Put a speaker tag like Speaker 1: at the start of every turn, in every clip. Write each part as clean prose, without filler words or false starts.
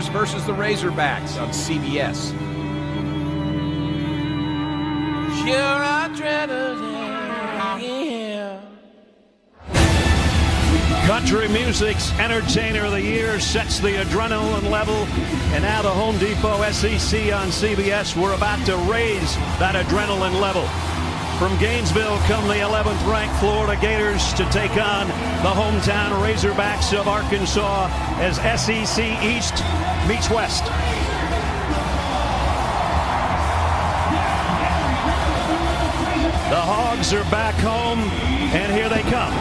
Speaker 1: Gators versus the Razorbacks on CBS.
Speaker 2: Pure adrenaline, yeah.
Speaker 3: Country music's Entertainer of the Year sets the adrenaline level, and now the Home Depot SEC on CBS. We're about to raise that adrenaline level. From Gainesville come the 11th ranked Florida Gators to take on the hometown Razorbacks of Arkansas as SEC East meets West. The Hogs are back home, and here they come.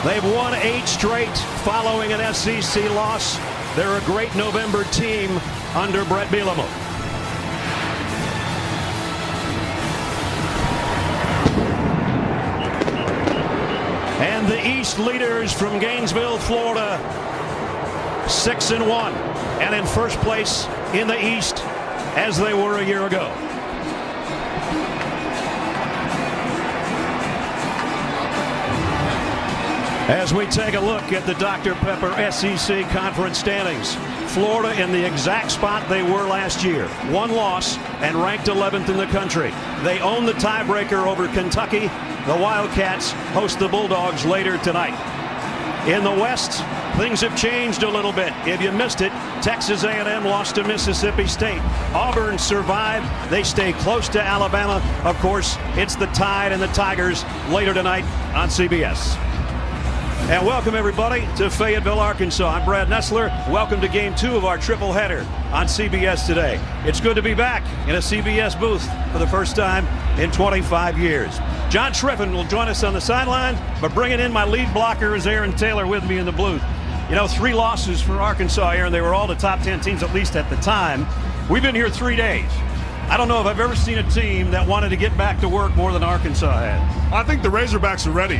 Speaker 3: They've won 8 straight following an SEC loss. They're a great November team under Brett Bielema. And the East leaders from Gainesville, Florida, 6-1, and in first place in the East as they were a year ago. As we take a look at the Dr. Pepper SEC Conference standings, Florida in the exact spot they were last year. 1 loss and ranked 11th in the country. They own the tiebreaker over Kentucky. The Wildcats host the Bulldogs later tonight. In the West, things have changed a little bit. If you missed it, Texas A&M lost to Mississippi State. Auburn survived. They stay close to Alabama. Of course, it's the Tide and the Tigers later tonight on CBS. And welcome, everybody, to Fayetteville, Arkansas. I'm Brad Nessler. Welcome to Game 2 of our triple header on CBS today. It's good to be back in a CBS booth for the first time in 25 years. John Schriffen will join us on the sideline, but bringing in my lead blocker is Aaron Taylor with me in the booth. You know, 3 losses for Arkansas, Aaron. They were all the top 10 teams, at least at the time. We've been here 3 days. I don't know if I've ever seen a team that wanted to get back to work more than Arkansas had.
Speaker 4: I think the Razorbacks are ready.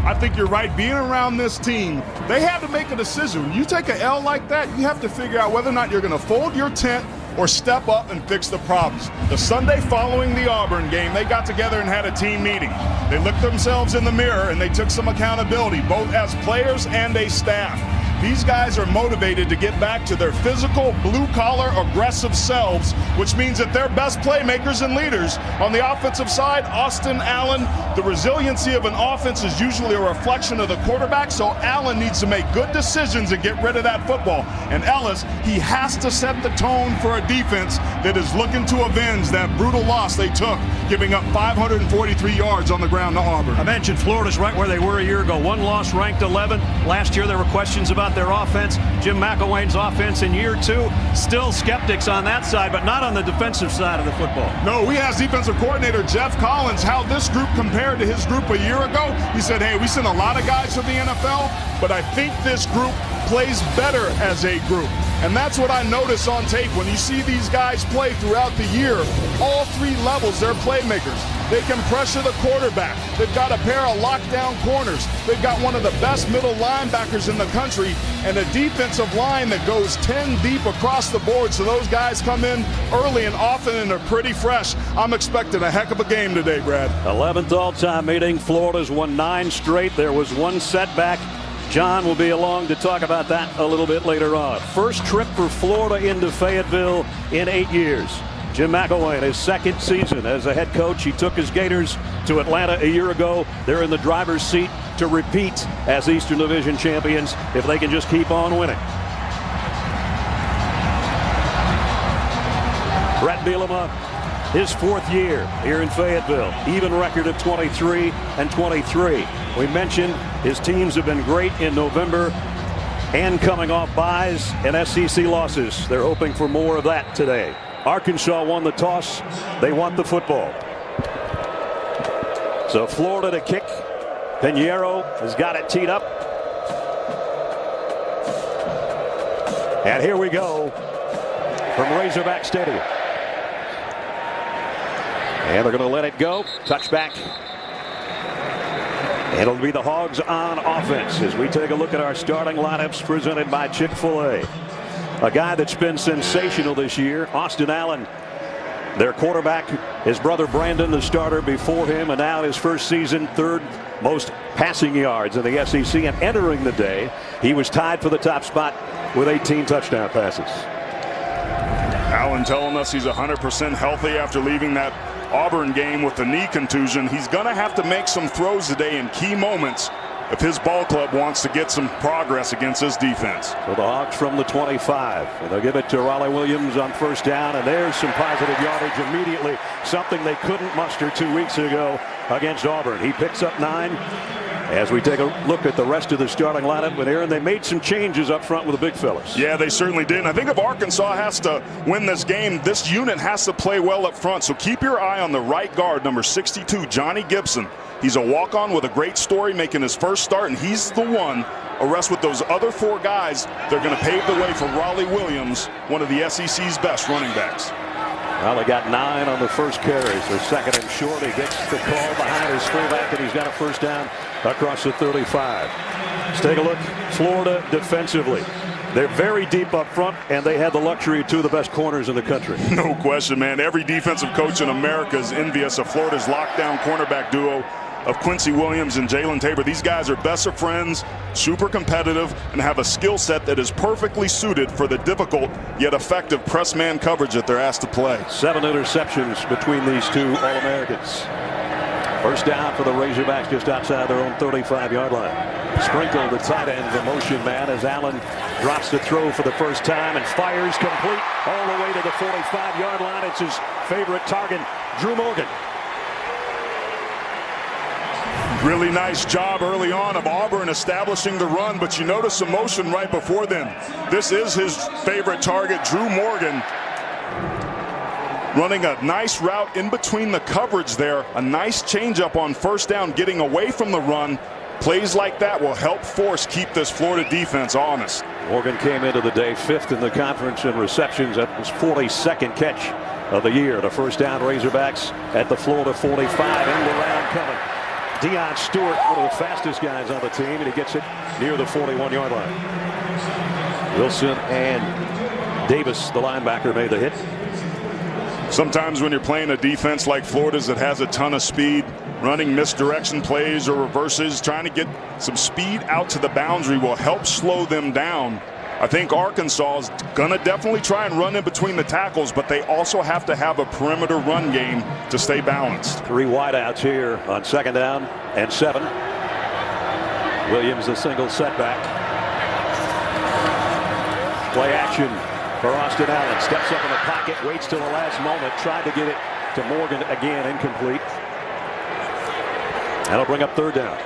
Speaker 4: I think you're right. Being around this team, they had to make a decision. When you take an L like that, you have to figure out whether or not you're going to fold your tent or step up and fix the problems. The Sunday following the Auburn game, they got together and had a team meeting. They looked themselves in the mirror and they took some accountability, both as players and a staff. These guys are motivated to get back to their physical, blue-collar, aggressive selves, which means that they're best playmakers and leaders. On the offensive side, Austin Allen, the resiliency of an offense is usually a reflection of the quarterback, so Allen needs to make good decisions and get rid of that football. And Ellis, he has to set the tone for a defense that is looking to avenge that brutal loss they took, giving up 543 yards on the ground to Auburn.
Speaker 3: I mentioned Florida's right where they were a year ago. 1 loss, ranked 11th. Last year there were questions about their offense. Jim McElwain's offense in year 2. Still skeptics on that side, but not on the defensive side of the football.
Speaker 4: No, we asked defensive coordinator Jeff Collins how this group compared to his group a year ago. He said, hey, we sent a lot of guys to the NFL, but I think this group plays better as a group. And that's what I notice on tape. When you see these guys play throughout the year, all 3 levels, they're playmakers. They can pressure the quarterback. They've got a pair of lockdown corners. They've got one of the best middle linebackers in the country and a defensive line that goes 10 deep across the board. So those guys come in early and often and are pretty fresh. I'm expecting a heck of a game today, Brad.
Speaker 3: 11th all-time meeting. Florida's won 9 straight. There was 1 setback. John will be along to talk about that a little bit later on. First trip for Florida into Fayetteville in 8 years. Jim McElwain, his 2nd season as a head coach. He took his Gators to Atlanta a year ago. They're in the driver's seat to repeat as Eastern Division champions if they can just keep on winning. Brett Bielema, his 4th year here in Fayetteville. Even record of 23-23. We mentioned his teams have been great in November and coming off byes and SEC losses. They're hoping for more of that today. Arkansas won the toss. They want the football. So Florida to kick. Pinheiro has got it teed up. And here we go from Razorback Stadium. And they're going to let it go. Touchback. And it'll be the Hogs on offense as we take a look at our starting lineups presented by Chick-fil-A. A guy that's been sensational this year, Austin Allen, Their quarterback, his brother Brandon, the starter before him, and now his first season, third most passing yards in the SEC. And entering the day, he was tied for the top spot with 18 touchdown passes.
Speaker 4: Allen telling us he's 100% healthy after leaving that Auburn game with the knee contusion. He's going to have to make some throws today in key moments if his ball club wants to get some progress against this defense.
Speaker 3: So the Hogs from the 25. And they'll give it to Raleigh Williams on first down. And there's some positive yardage immediately. Something they couldn't muster 2 weeks ago against Auburn. He picks up 9. As we take a look at the rest of the starting lineup with Aaron, they made some changes up front with the big fellas.
Speaker 4: Yeah, they certainly did. And I think if Arkansas has to win this game, this unit has to play well up front. So keep your eye on the right guard, number 62, Johnny Gibson. He's a walk-on with a great story, making his first start, and he's the one. A rest with those other 4 guys, they're going to pave the way for Raleigh Williams, one of the SEC's best running backs.
Speaker 3: Well, they got 9 on the first carries. They're second and short. He gets the call behind his fullback, and he's got a first down across the 35. Let's take a look. Florida defensively. They're very deep up front, and they had the luxury of 2 of the best corners in the country.
Speaker 4: No question, man. Every defensive coach in America is envious of Florida's lockdown cornerback duo of Quincy Williams and Jalen Tabor. These guys are best of friends, super competitive, and have a skill set that is perfectly suited for the difficult yet effective press man coverage that they're asked to play.
Speaker 3: 7 interceptions between these 2 All-Americans. First down for the Razorbacks just outside their own 35-yard line. Sprinkle, the tight end, the motion man, as Allen drops the throw for the first time and fires complete all the way to the 45-yard line. It's his favorite target, Drew Morgan.
Speaker 4: Really nice job early on of Auburn establishing the run, but you notice some motion right before them. This is his favorite target, Drew Morgan, running a nice route in between the coverage there. A nice changeup on first down, getting away from the run. Plays like that will help force keep this Florida defense honest.
Speaker 3: Morgan came into the day 5th in the conference in receptions. That was 42nd catch of the year. The first down Razorbacks at the Florida 45. End around coming. Deion Stewart, one of the fastest guys on the team, and he gets it near the 41-yard line. Wilson and Davis, the linebacker, made the hit.
Speaker 4: Sometimes when you're playing a defense like Florida's that has a ton of speed, running misdirection plays or reverses, trying to get some speed out to the boundary will help slow them down. I think Arkansas is going to definitely try and run in between the tackles, but they also have to have a perimeter run game to stay balanced.
Speaker 3: 3 wideouts here on second down and 7. Williams a single setback. Play action for Austin Allen. Steps up in the pocket, waits till the last moment, tried to get it to Morgan again, incomplete. That'll bring up third down.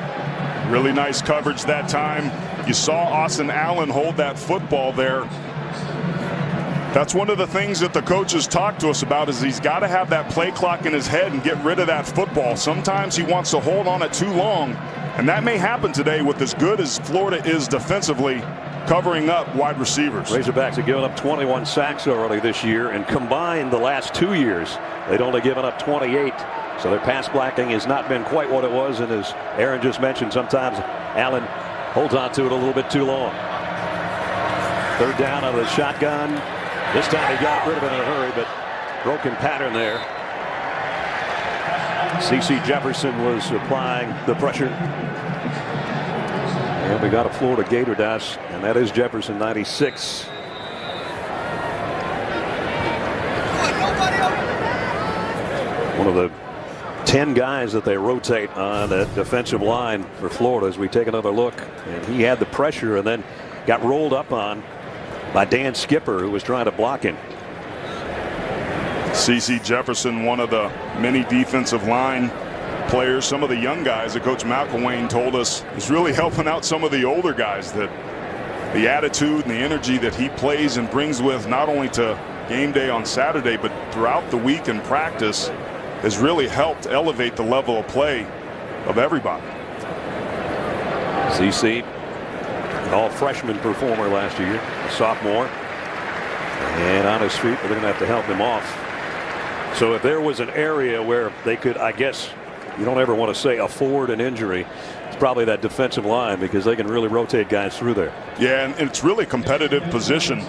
Speaker 4: Really nice coverage that time. You saw Austin Allen hold that football there. That's one of the things that the coaches talk to us about, is he's got to have that play clock in his head and get rid of that football. Sometimes he wants to hold on it too long, and that may happen today with as good as Florida is defensively covering up wide receivers.
Speaker 3: Razorbacks have given up 21 sacks already this year, and combined the last 2 years, they'd only given up 28. So their pass blocking has not been quite what it was, and as Aaron just mentioned, sometimes Allen holds on to it a little bit too long. Third down out of the shotgun. This time he got rid of it in a hurry, but broken pattern there. C.C. Jefferson was applying the pressure. And we got a Florida Gator dash, and that is Jefferson, 96. One of the 10 guys that they rotate on that defensive line for Florida as we take another look. And he had the pressure and then got rolled up on by Dan Skipper, who was trying to block him.
Speaker 4: C.C. Jefferson, one of the many defensive line players, some of the young guys that Coach McElwain told us is really helping out some of the older guys, that the attitude and the energy that he plays and brings with not only to game day on Saturday but throughout the week in practice has really helped elevate the level of play of everybody.
Speaker 3: CC, an all-freshman performer last year, a sophomore, and on his feet, but they're going to have to help him off. So if there was an area where they could, I guess, you don't ever want to say afford an injury, it's probably that defensive line, because they can really rotate guys through there.
Speaker 4: Yeah, and it's really competitive position.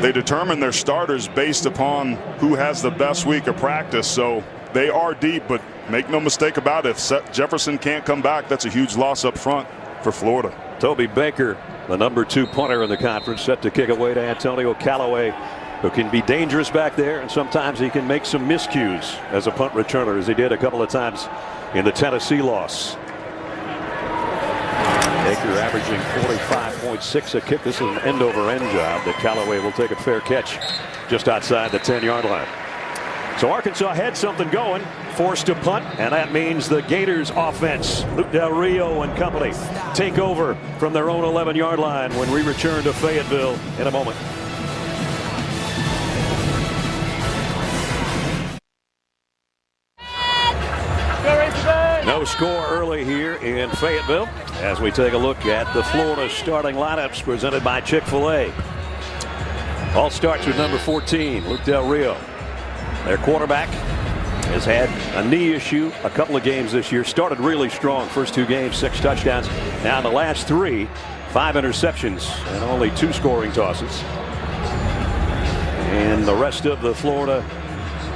Speaker 4: They determine their starters based upon who has the best week of practice. So they are deep, but make no mistake about it, if Jefferson can't come back, that's a huge loss up front for Florida.
Speaker 3: Toby Baker, the #2 punter in the conference, set to kick away to Antonio Callaway, who can be dangerous back there, and sometimes he can make some miscues as a punt returner, as he did a couple of times in the Tennessee loss. Baker averaging 45.6 a kick. This is an end-over-end job that Callaway will take a fair catch just outside the 10-yard line. So Arkansas had something going, forced to punt, and that means the Gators offense, Luke Del Rio and company, take over from their own 11-yard line when we return to Fayetteville in a moment. No score early here in Fayetteville as we take a look at the Florida starting lineups presented by Chick-fil-A. All starts with number 14, Luke Del Rio. Their quarterback has had a knee issue a couple of games this year. Started really strong. First 2 games, 6 touchdowns. Now in the last 3, 5 interceptions and only 2 scoring tosses. And the rest of the Florida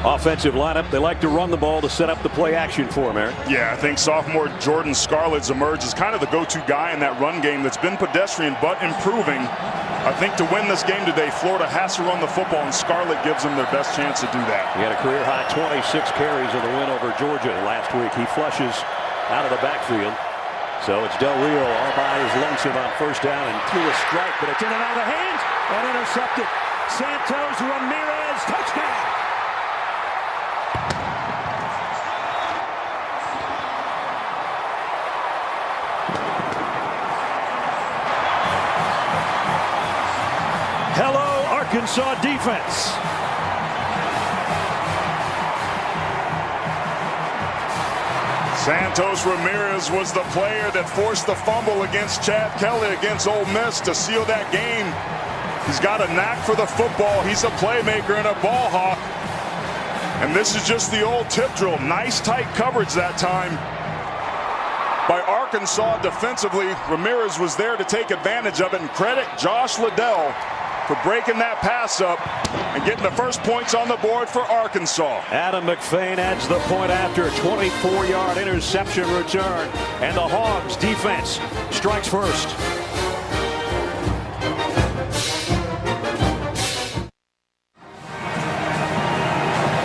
Speaker 3: offensive lineup, they like to run the ball to set up the play action for him, Aaron.
Speaker 4: Yeah, I think sophomore Jordan Scarlett's emerged as kind of the go-to guy in that run game that's been pedestrian but improving. I think to win this game today, Florida has to run the football, and Scarlett gives them their best chance to do that.
Speaker 3: He had a career-high 26 carries in the win over Georgia last week. He flushes out of the backfield. So it's Del Rio all by his lonesome on first down and threw a strike, but it's in and out of the hands and intercepted. Santos Ramirez, touchdown. Hello, Arkansas defense.
Speaker 4: Santos Ramirez was the player that forced the fumble against Chad Kelly against Ole Miss to seal that game. He's got a knack for the football. He's a playmaker and a ball hawk. And this is just the old tip drill. Nice tight coverage that time by Arkansas defensively. Ramirez was there to take advantage of it, and credit Josh Liddell for breaking that pass up and getting the first points on the board for Arkansas.
Speaker 3: Adam McFain adds the point after a 24-yard interception return, and the Hogs defense strikes first.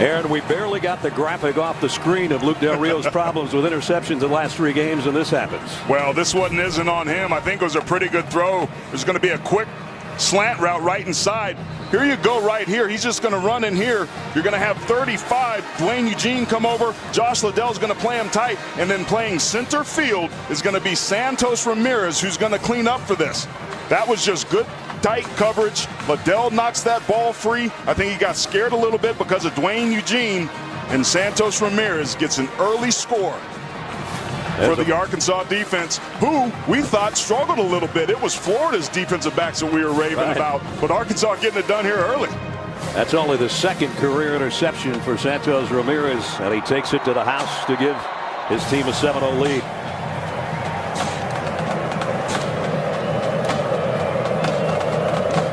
Speaker 3: Aaron, we barely got the graphic off the screen of Luke Del Rio's problems with interceptions in the last 3 games, and this happens.
Speaker 4: Well, this one isn't on him. I think it was a pretty good throw. There's going to be a quick slant route right inside. Here you go right here. He's just going to run in here. You're going to have 35. Dwayne Eugene come over. Josh Liddell's going to play him tight. And then playing center field is going to be Santos Ramirez, who's going to clean up for this. That was just good, tight coverage. Liddell knocks that ball free. I think he got scared a little bit because of Dwayne Eugene. And Santos Ramirez gets an early score for the Arkansas defense, who we thought struggled a little bit. It was Florida's defensive backs that we were raving about, but Arkansas getting it done here early.
Speaker 3: That's only the 2nd career interception for Santos Ramirez, and he takes it to the house to give his team a 7-0 lead.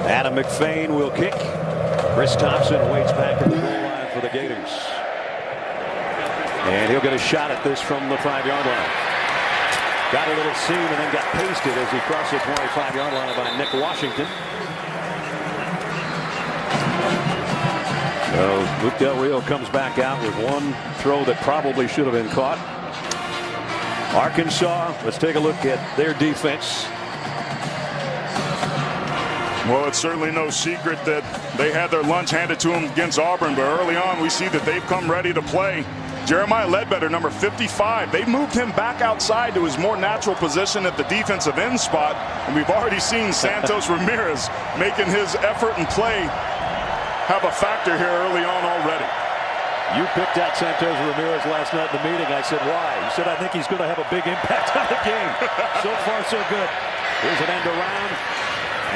Speaker 3: Adam McFain will kick. Chris Thompson waits back at the goal line for the Gators. And he'll get a shot at this from the 5-yard line. Got a little seam and then got pasted as he crossed the 25-yard line by Nick Washington. So Luke Del Rio comes back out with one throw that probably should have been caught. Arkansas, let's take a look at their defense.
Speaker 4: Well, it's certainly no secret that they had their lunch handed to them against Auburn, but early on we see that they've come ready to play. Jeremiah Ledbetter, number 55, they moved him back outside to his more natural position at the defensive end spot, and we've already seen Santos Ramirez making his effort and play have a factor here early on already.
Speaker 3: You picked out Santos Ramirez last night in the meeting. I said, why? You said, I think he's going to have a big impact on the game. So far, so good. Here's an end around.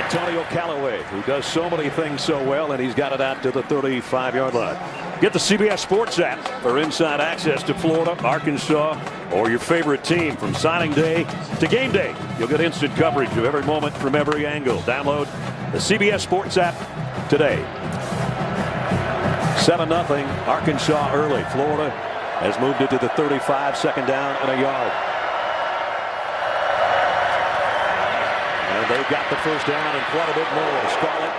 Speaker 3: Antonio Callaway, who does so many things so well, and he's got it out to the 35-yard line. Get the CBS Sports app for inside access to Florida, Arkansas, or your favorite team from signing day to game day. You'll get instant coverage of every moment from every angle. Download the CBS Sports app today. 7-0 Arkansas early. Florida has moved it to the 35, second down and a yard. And they got the first down and quite a bit more. Scarlett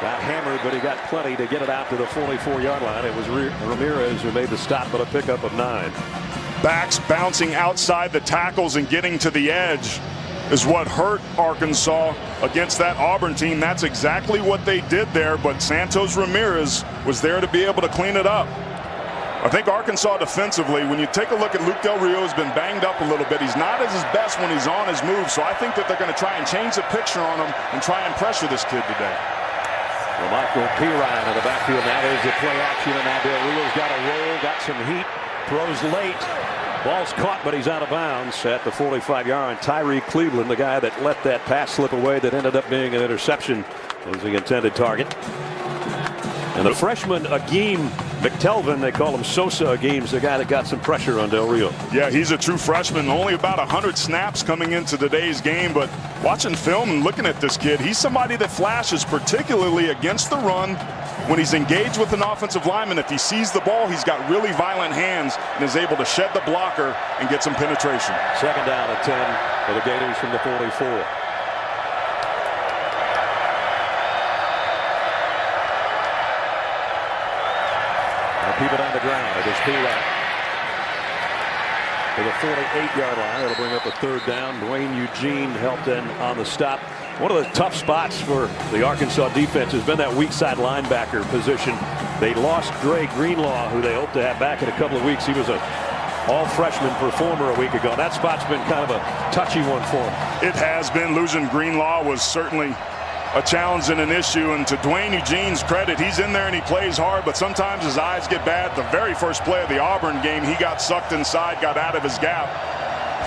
Speaker 3: got hammered, but he got plenty to get it out to the 44-yard line. It was Ramirez who made the stop, but a pickup of 9.
Speaker 4: Backs bouncing outside the tackles and getting to the edge is what hurt Arkansas against that Auburn team. That's exactly what they did there, but Santos Ramirez was there to be able to clean it up. I think Arkansas defensively, when you take a look at Luke Del Rio, has been banged up a little bit. He's not at his best when he's on his move, so I think that they're going to try and change the picture on him and try and pressure this kid today.
Speaker 3: Well, Michael Pirine in the backfield. Now there's the play action, and now Del Rio's got a roll, got some heat, throws late. Ball's caught, but he's out of bounds at the 45-yard line. Tyree Cleveland, the guy that let that pass slip away that ended up being an interception, was the intended target. And the freshman, Akeem McTelvin, they call him Sosa Akeem's the guy that got some pressure on Del Rio.
Speaker 4: Yeah, he's a true freshman. Only about 100 snaps coming into today's game, but watching film and looking at this kid, he's somebody that flashes, particularly against the run. When he's engaged with an offensive lineman, if he sees the ball, he's got really violent hands and is able to shed the blocker and get some penetration.
Speaker 3: Second down at 10 for the Gators from the 44. Now keep it on the ground. It is Pirine to the 48-yard line. It'll bring up a third down. Dwayne Eugene helped in on the stop. One of the tough spots for the Arkansas defense has been that weak side linebacker position. They lost Dre Greenlaw, who they hope to have back in a couple of weeks. He was an all-freshman performer a week ago. That spot's been kind of a touchy one for him.
Speaker 4: It has been. Losing Greenlaw was certainly a challenge and an issue. And to Dwayne Eugene's credit, he's in there and he plays hard, but sometimes his eyes get bad. The very first play of the Auburn game, he got sucked inside, got out of his gap.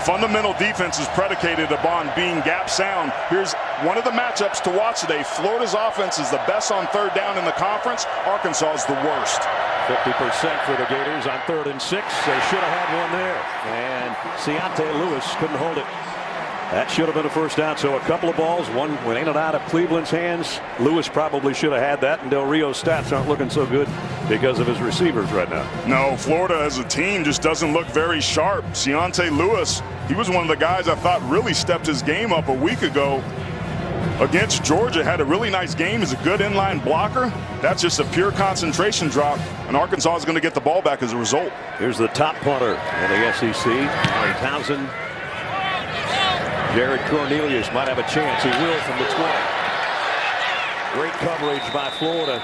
Speaker 4: Fundamental defense is predicated upon being gap sound. Here's one of the matchups to watch today. Florida's offense is the best on third down in the conference. Arkansas is the worst.
Speaker 3: 50% for the Gators on 3rd and 6. They should have had one there. And Ciante Lewis couldn't hold it. That should have been a first down. So a couple of balls, one went in and out of Cleveland's hands. Lewis probably should have had that, and Del Rio's stats aren't looking so good because of his receivers right now.
Speaker 4: No, Florida as a team just doesn't look very sharp. Ciante Lewis, he was one of the guys I thought really stepped his game up a week ago against Georgia. Had a really nice game. He's a good inline blocker. That's just a pure concentration drop, and Arkansas is going to get the ball back as a result.
Speaker 3: Here's the top punter in the SEC, Larry Townsend. Jared Cornelius might have a chance. He will from the 20. Great coverage by Florida.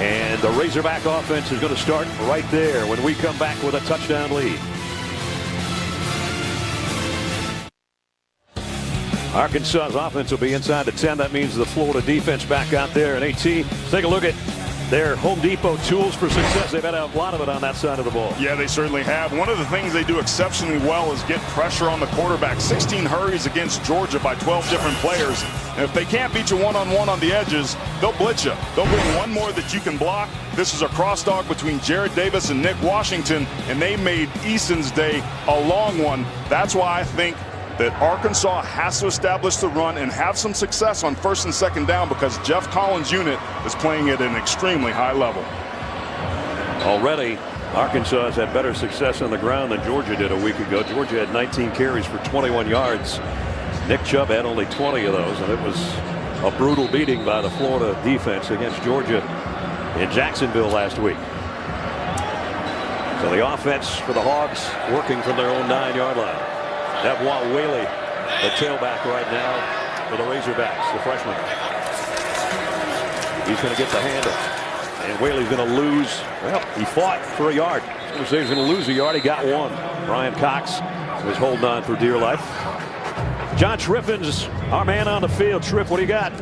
Speaker 3: And the Razorback offense is going to start right there when we come back with a touchdown lead. Arkansas's offense will be inside the 10. That means the Florida defense back out there. And AT, take a look at their Home Depot tools for success. They've had a lot of it on that side of the ball.
Speaker 4: Yeah, they certainly have. One of the things they do exceptionally well is get pressure on the quarterback. 16 hurries against Georgia by 12 different players. And if they can't beat you one-on-one on the edges, they'll blitz you. They'll bring one more that you can block. This is a cross dog between Jared Davis and Nick Washington, and they made Eason's day a long one. That's why I think that Arkansas has to establish the run and have some success on 1st and 2nd down, because Jeff Collins' unit is playing at an extremely high level.
Speaker 3: Already, Arkansas has had better success on the ground than Georgia did a week ago. Georgia had 19 carries for 21 yards. Nick Chubb had only 20 of those, and it was a brutal beating by the Florida defense against Georgia in Jacksonville last week. So the offense for the Hogs working from their own 9-yard line. Devwan Whaley, the tailback right now for the Razorbacks, the freshman. He's going to get the handle. And Whaley's going to lose. Well, he fought for a yard. He was going to lose a yard. He got one. Brian Cox was holding on for dear life. John Triffin's our man on the field. Triff, what do you got?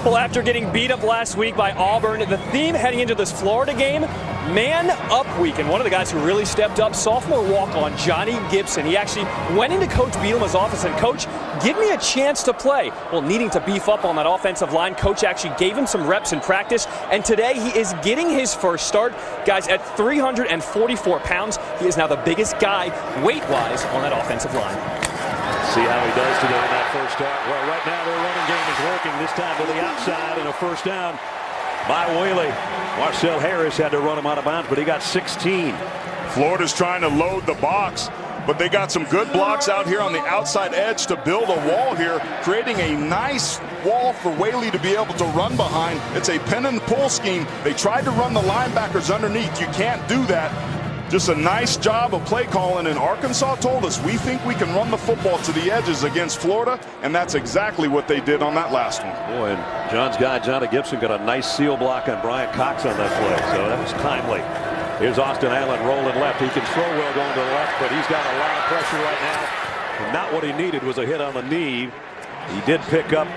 Speaker 5: Well, after getting beat up last week by Auburn, the theme heading into this Florida game, man up week. And one of the guys who really stepped up, sophomore walk-on Johnny Gibson. He actually went into Coach Bielema's office and, Coach, give me a chance to play. Well, needing to beef up on that offensive line, Coach actually gave him some reps in practice. And today he is getting his first start. Guys, at 344 pounds, he is now the biggest guy weight-wise on that offensive line.
Speaker 3: See how he does today in that first start. Well, right now their running game is working, this time to the outside, and a first down by Whaley. Marcel Harris had to run him out of bounds, but he got 16.
Speaker 4: Florida's trying to load the box, but they got some good blocks out here on the outside edge to build a wall here, creating a nice wall for Whaley to be able to run behind. It's a pin and pull scheme. They tried to run the linebackers underneath. You can't do that. Just a nice job of play calling, and Arkansas told us we think we can run the football to the edges against Florida, and that's exactly what they did on that last one.
Speaker 3: Boy, and John's guy, Johnny Gibson, got a nice seal block on Brian Cox on that play, so that was timely. Here's Austin Allen rolling left. He can throw well going to the left, but he's got a lot of pressure right now. And not what he needed was a hit on the knee. He did pick up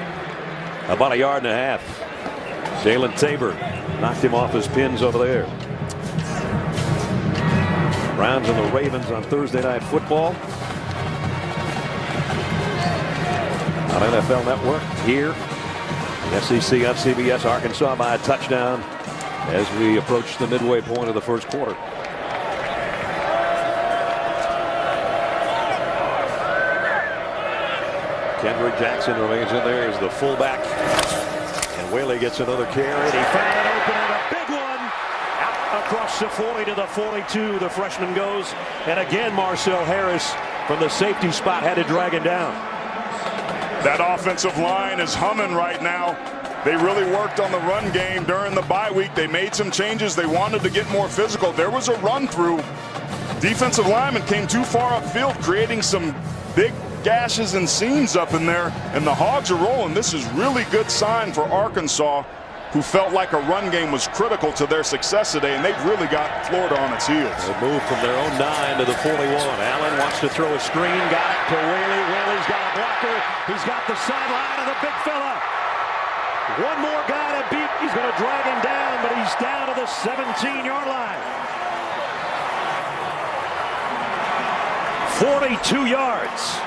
Speaker 3: about 1.5 yards. Jalen Tabor knocked him off his pins over there. Browns and the Ravens on Thursday Night Football on NFL Network here. SEC on CBS. Arkansas by a touchdown as we approach the midway point of the first quarter. Kendrick Jackson remains in there as the fullback, and Whaley gets another carry. He found an opening, a big one. Across the 40 to the 42, the freshman goes, and again Marcel Harris from the safety spot had to drag him down.
Speaker 4: That offensive line is humming right now. They really worked on the run game during the bye week. They made some changes. They wanted to get more physical. There was a run through. Defensive lineman came too far upfield, creating some big gashes and seams up in there, and the Hogs are rolling. This is really good sign for Arkansas, who felt like a run game was critical to their success today, and they've really got Florida on its heels.
Speaker 3: A move from their own 9 to the 41. Allen wants to throw a screen, got it to Whaley. Whaley's got a blocker. He's got the sideline of the big fella. One more guy to beat. He's going to drag him down, but he's down to the 17-yard line. 42 yards.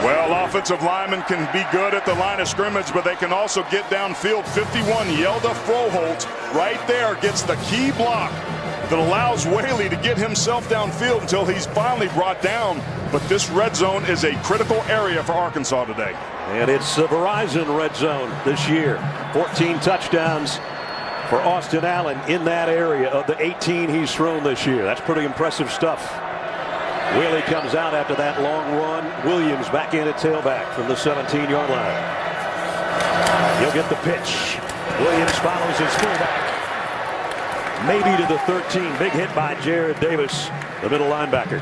Speaker 4: Well, offensive linemen can be good at the line of scrimmage, but they can also get downfield. 51, Yelda Froholt right there gets the key block that allows Whaley to get himself downfield until he's finally brought down. But this red zone is a critical area for Arkansas today.
Speaker 3: And it's the Verizon red zone this year. 14 touchdowns for Austin Allen in that area of the 18 he's thrown this year. That's pretty impressive stuff. Whaley comes out after that long run. Williams back in at tailback from the 17-yard line. He'll get the pitch. Williams follows his fullback. Maybe to the 13. Big hit by Jared Davis, the middle linebacker.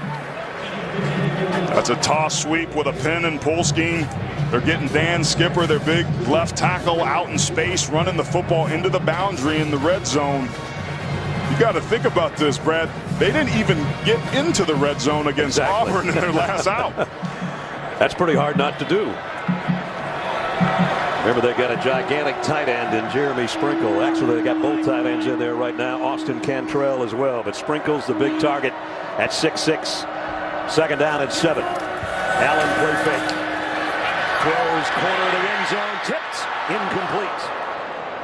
Speaker 4: That's a toss sweep with a pin and pull scheme. They're getting Dan Skipper, their big left tackle, out in space, running the football into the boundary in the red zone. You got to think about this, Brad. They didn't even get into the red zone against Auburn in their last out.
Speaker 3: That's pretty hard not to do. Remember, they got a gigantic tight end in Jeremy Sprinkle. Actually, they got both tight ends in there right now. Austin Cantrell as well. But Sprinkle's the big target at 6'6". Second down at 7. Allen play fake. Throws corner of the end zone. Tipped. Incomplete.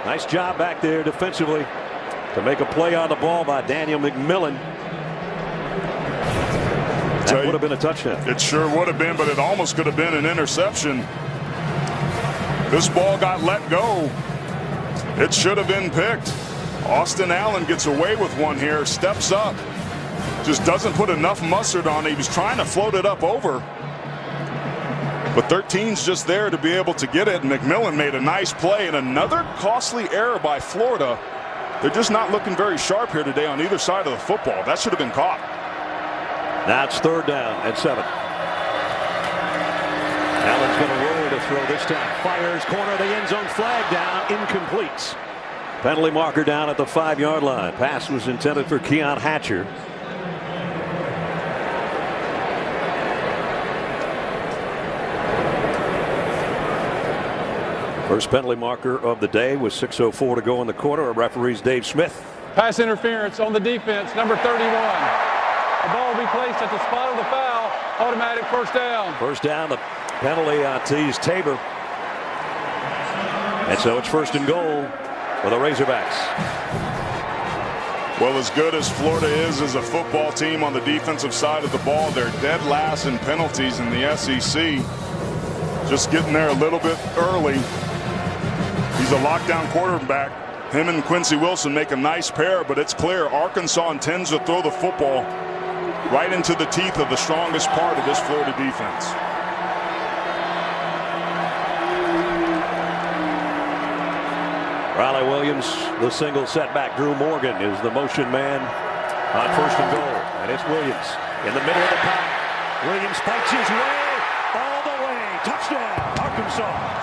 Speaker 3: Nice job back there defensively to make a play on the ball by Daniel McMillan. That would have been a touchdown.
Speaker 4: It sure would have been, but it almost could have been an interception. This ball got let go. It should have been picked. Austin Allen gets away with one here, steps up. Just doesn't put enough mustard on it. He was trying to float it up over. But 13's just there to be able to get it. And McMillan made a nice play, and another costly error by Florida. They're just not looking very sharp here today on either side of the football. That should have been caught.
Speaker 3: Now it's third down at 7. Allen's going to roll to throw this time. Fires corner of the end zone, flag down, incomplete. Penalty marker down at the 5-yard line. Pass was intended for Keon Hatcher. First penalty marker of the day with 6:04 to go in the quarter. Our referee's Dave Smith.
Speaker 6: Pass interference on the defense, number 31. The ball will be placed at the spot of the foul. Automatic first down.
Speaker 3: First down, the penalty on Tease Tabor. And so it's first and goal for the Razorbacks.
Speaker 4: Well, as good as Florida is as a football team on the defensive side of the ball, they're dead last in penalties in the SEC. Just getting there a little bit early. He's a lockdown quarterback. Him and Quincy Wilson make a nice pair, but it's clear Arkansas intends to throw the football right into the teeth of the strongest part of this Florida defense.
Speaker 3: Riley Williams, the single setback. Drew Morgan is the motion man on 1st and goal. And it's Williams in the middle of the pack. Williams fights his way all the way. Touchdown, Arkansas.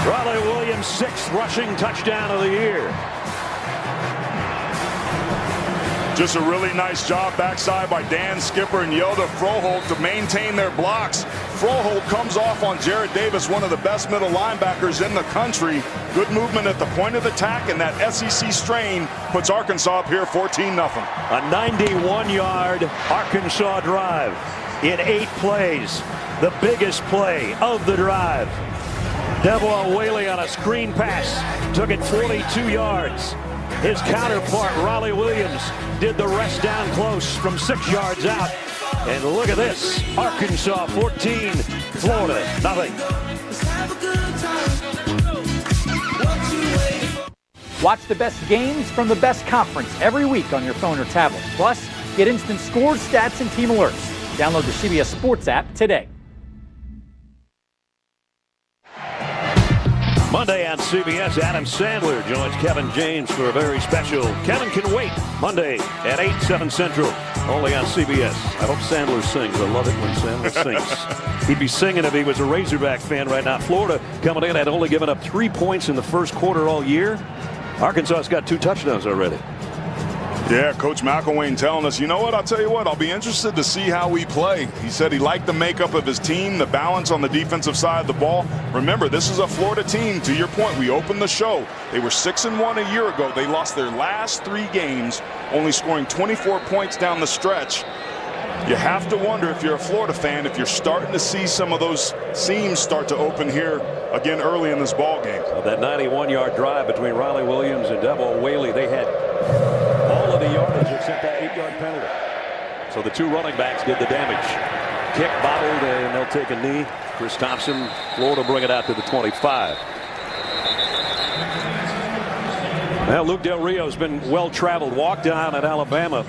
Speaker 3: Riley Williams' 6th rushing touchdown of the year.
Speaker 4: Just a really nice job backside by Dan Skipper and Yelda Froholt to maintain their blocks. Froholt comes off on Jared Davis, one of the best middle linebackers in the country. Good movement at the point of attack, and that SEC strain puts Arkansas up here 14-0.
Speaker 3: A 91-yard Arkansas drive in 8 plays. The biggest play of the drive. Devon Whaley on a screen pass took it 42 yards. His counterpart, Riley Williams, did the rest down close from 6 yards out. And look at this. Arkansas 14, Florida nothing.
Speaker 7: Watch the best games from the best conference every week on your phone or tablet. Plus, get instant scores, stats, and team alerts. Download the CBS Sports app today.
Speaker 3: Monday on CBS, Adam Sandler joins Kevin James for a very special Kevin Can Wait Monday at 8, 7 Central, only on CBS. I hope Sandler sings. I love it when Sandler sings. He'd be singing if he was a Razorback fan right now. Florida coming in had only given up 3 points in the first quarter all year. Arkansas's got 2 touchdowns already.
Speaker 4: Yeah, Coach McElwain telling us, you know what, I'll tell you what, I'll be interested to see how we play. He said he liked the makeup of his team, the balance on the defensive side of the ball. Remember, this is a Florida team. To your point, we opened the show. They were 6-1 a year ago. They lost their last 3 games, only scoring 24 points down the stretch. You have to wonder, if you're a Florida fan, if you're starting to see some of those seams start to open here again early in this ball game.
Speaker 3: So that 91-yard drive between Riley Williams and Devon Whaley, they had all of the yardage except that 8-yard penalty. So the 2 running backs did the damage. Kick bobbled, and they'll take a knee. Chris Thompson, Florida bring it out to the 25. Now Luke Del Rio's been well traveled. Walked down at Alabama.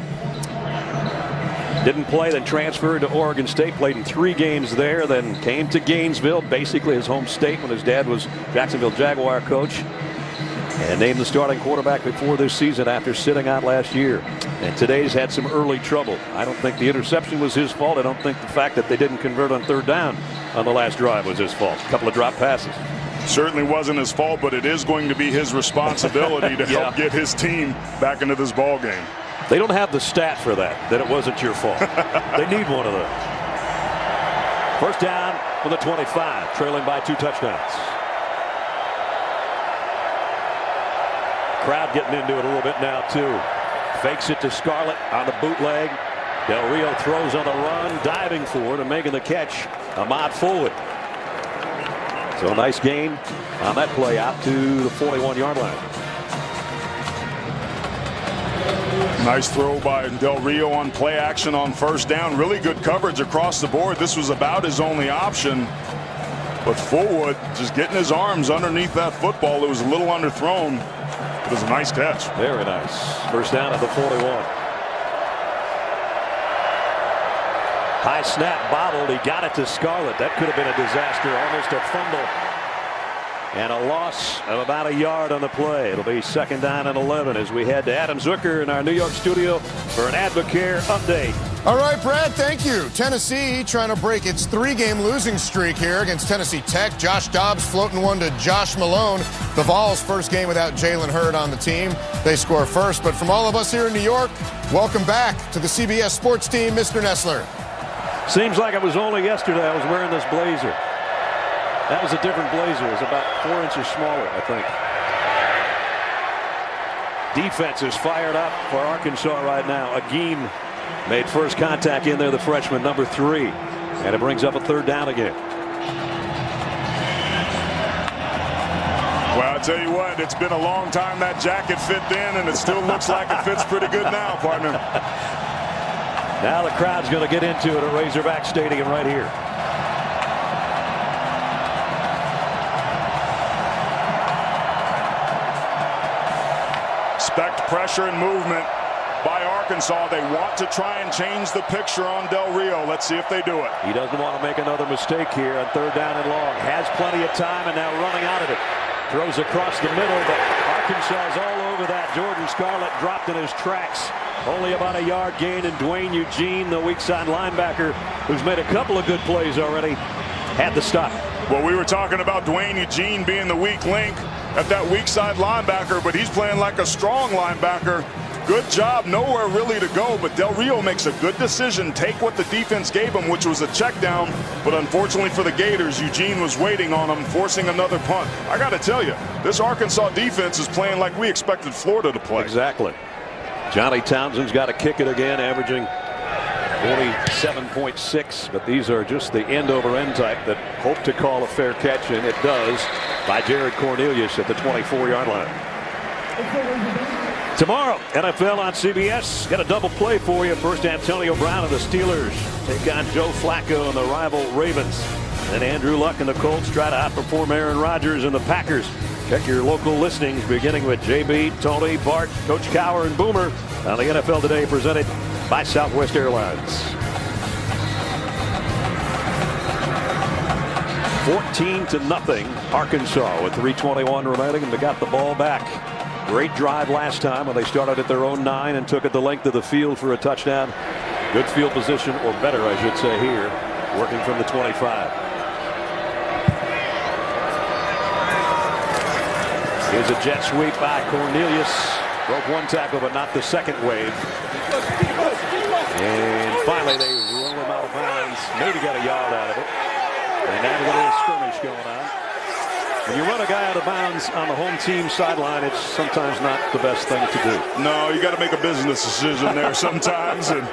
Speaker 3: Didn't play, then transferred to Oregon State. Played in 3 games there, then came to Gainesville, basically his home state, when his dad was Jacksonville Jaguar coach. And named the starting quarterback before this season after sitting out last year. And today's had some early trouble. I don't think the interception was his fault. I don't think the fact that they didn't convert on 3rd down on the last drive was his fault. A couple of drop passes.
Speaker 4: Certainly wasn't his fault, but it is going to be his responsibility to help get his team back into this ball game.
Speaker 3: They don't have the stat for that it wasn't your fault. They need one of those. 1st down for the 25, trailing by 2 touchdowns. Crowd getting into it a little bit now too. Fakes it to Scarlett on the bootleg. Del Rio throws on the run, diving for it and making the catch. Ahmad Fulwood. So a nice gain on that play out to the 41-yard line.
Speaker 4: Nice throw by Del Rio on play action on 1st down. Really good coverage across the board. This was about his only option. But Fulwood just getting his arms underneath that football. It was a little underthrown. It was a nice catch.
Speaker 3: Very nice. 1st down at the 41. High snap bobbled. He got it to Scarlett. That could have been a disaster. Almost a fumble. And a loss of about a yard on the play. It'll be 2nd down and 11 as we head to Adam Zucker in our New York studio for an Advocare update.
Speaker 8: All right, Brad, thank you. Tennessee trying to break its 3-game losing streak here against Tennessee Tech. Josh Dobbs floating one to Josh Malone. The Vols' first game without Jalen Hurd on the team. They score first. But from all of us here in New York, welcome back to the CBS Sports team, Mr. Nessler.
Speaker 3: Seems like it was only yesterday I was wearing this blazer. That was a different blazer. It was about 4 inches smaller, I think. Defense is fired up for Arkansas right now. Agim made first contact in there, the freshman, number 3. And it brings up a 3rd down again.
Speaker 4: Well, I tell you what, it's been a long time that jacket fit then, and it still looks like it fits pretty good now, partner.
Speaker 3: Now the crowd's going to get into it at Razorback Stadium right here.
Speaker 4: Expect pressure and movement by Arkansas. They want to try and change the picture on Del Rio. Let's see if they do it.
Speaker 3: He doesn't want to make another mistake here on 3rd down and long. Has plenty of time and now running out of it. Throws across the middle, but Arkansas is all over that. Jordan Scarlett dropped in his tracks. Only about a yard gain, and Dwayne Eugene, the weak side linebacker, who's made a couple of good plays already, had the stop.
Speaker 4: Well, we were talking about Dwayne Eugene being the weak link at that weak side linebacker, but he's playing like a strong linebacker. Good job, nowhere really to go, but Del Rio makes a good decision. Take what the defense gave him, which was a check down, but unfortunately for the Gators, Eugene was waiting on him, forcing another punt. I got to tell you, this Arkansas defense is playing like we expected Florida to play.
Speaker 3: Exactly. Johnny Townsend's got to kick it again, averaging 47.6, but these are just the end-over-end type that hope to call a fair catch, and it does, by Jared Cornelius at the 24-yard line. Tomorrow, NFL on CBS. Got a double play for you. First, Antonio Brown and the Steelers take on Joe Flacco and the rival Ravens. Then Andrew Luck and the Colts try to outperform Aaron Rodgers and the Packers. Check your local listings, beginning with JB, Tony, Bart, Coach Cower, and Boomer on the NFL Today, presented by Southwest Airlines. 14-0 Arkansas with 3:21 remaining, and they got the ball back. Great drive last time when they started at their own 9 and took it the length of the field for a touchdown. Good field position, or better I should say here, working from the 25. Here's a jet sweep by Cornelius. Broke one tackle, but not the second wave. And finally they roll him out of bounds. Maybe got a yard out of it. And now we got a little skirmish going on. When you run a guy out of bounds on the home team sideline, it's sometimes not the best thing to do.
Speaker 4: No, you got to make a business decision there sometimes. And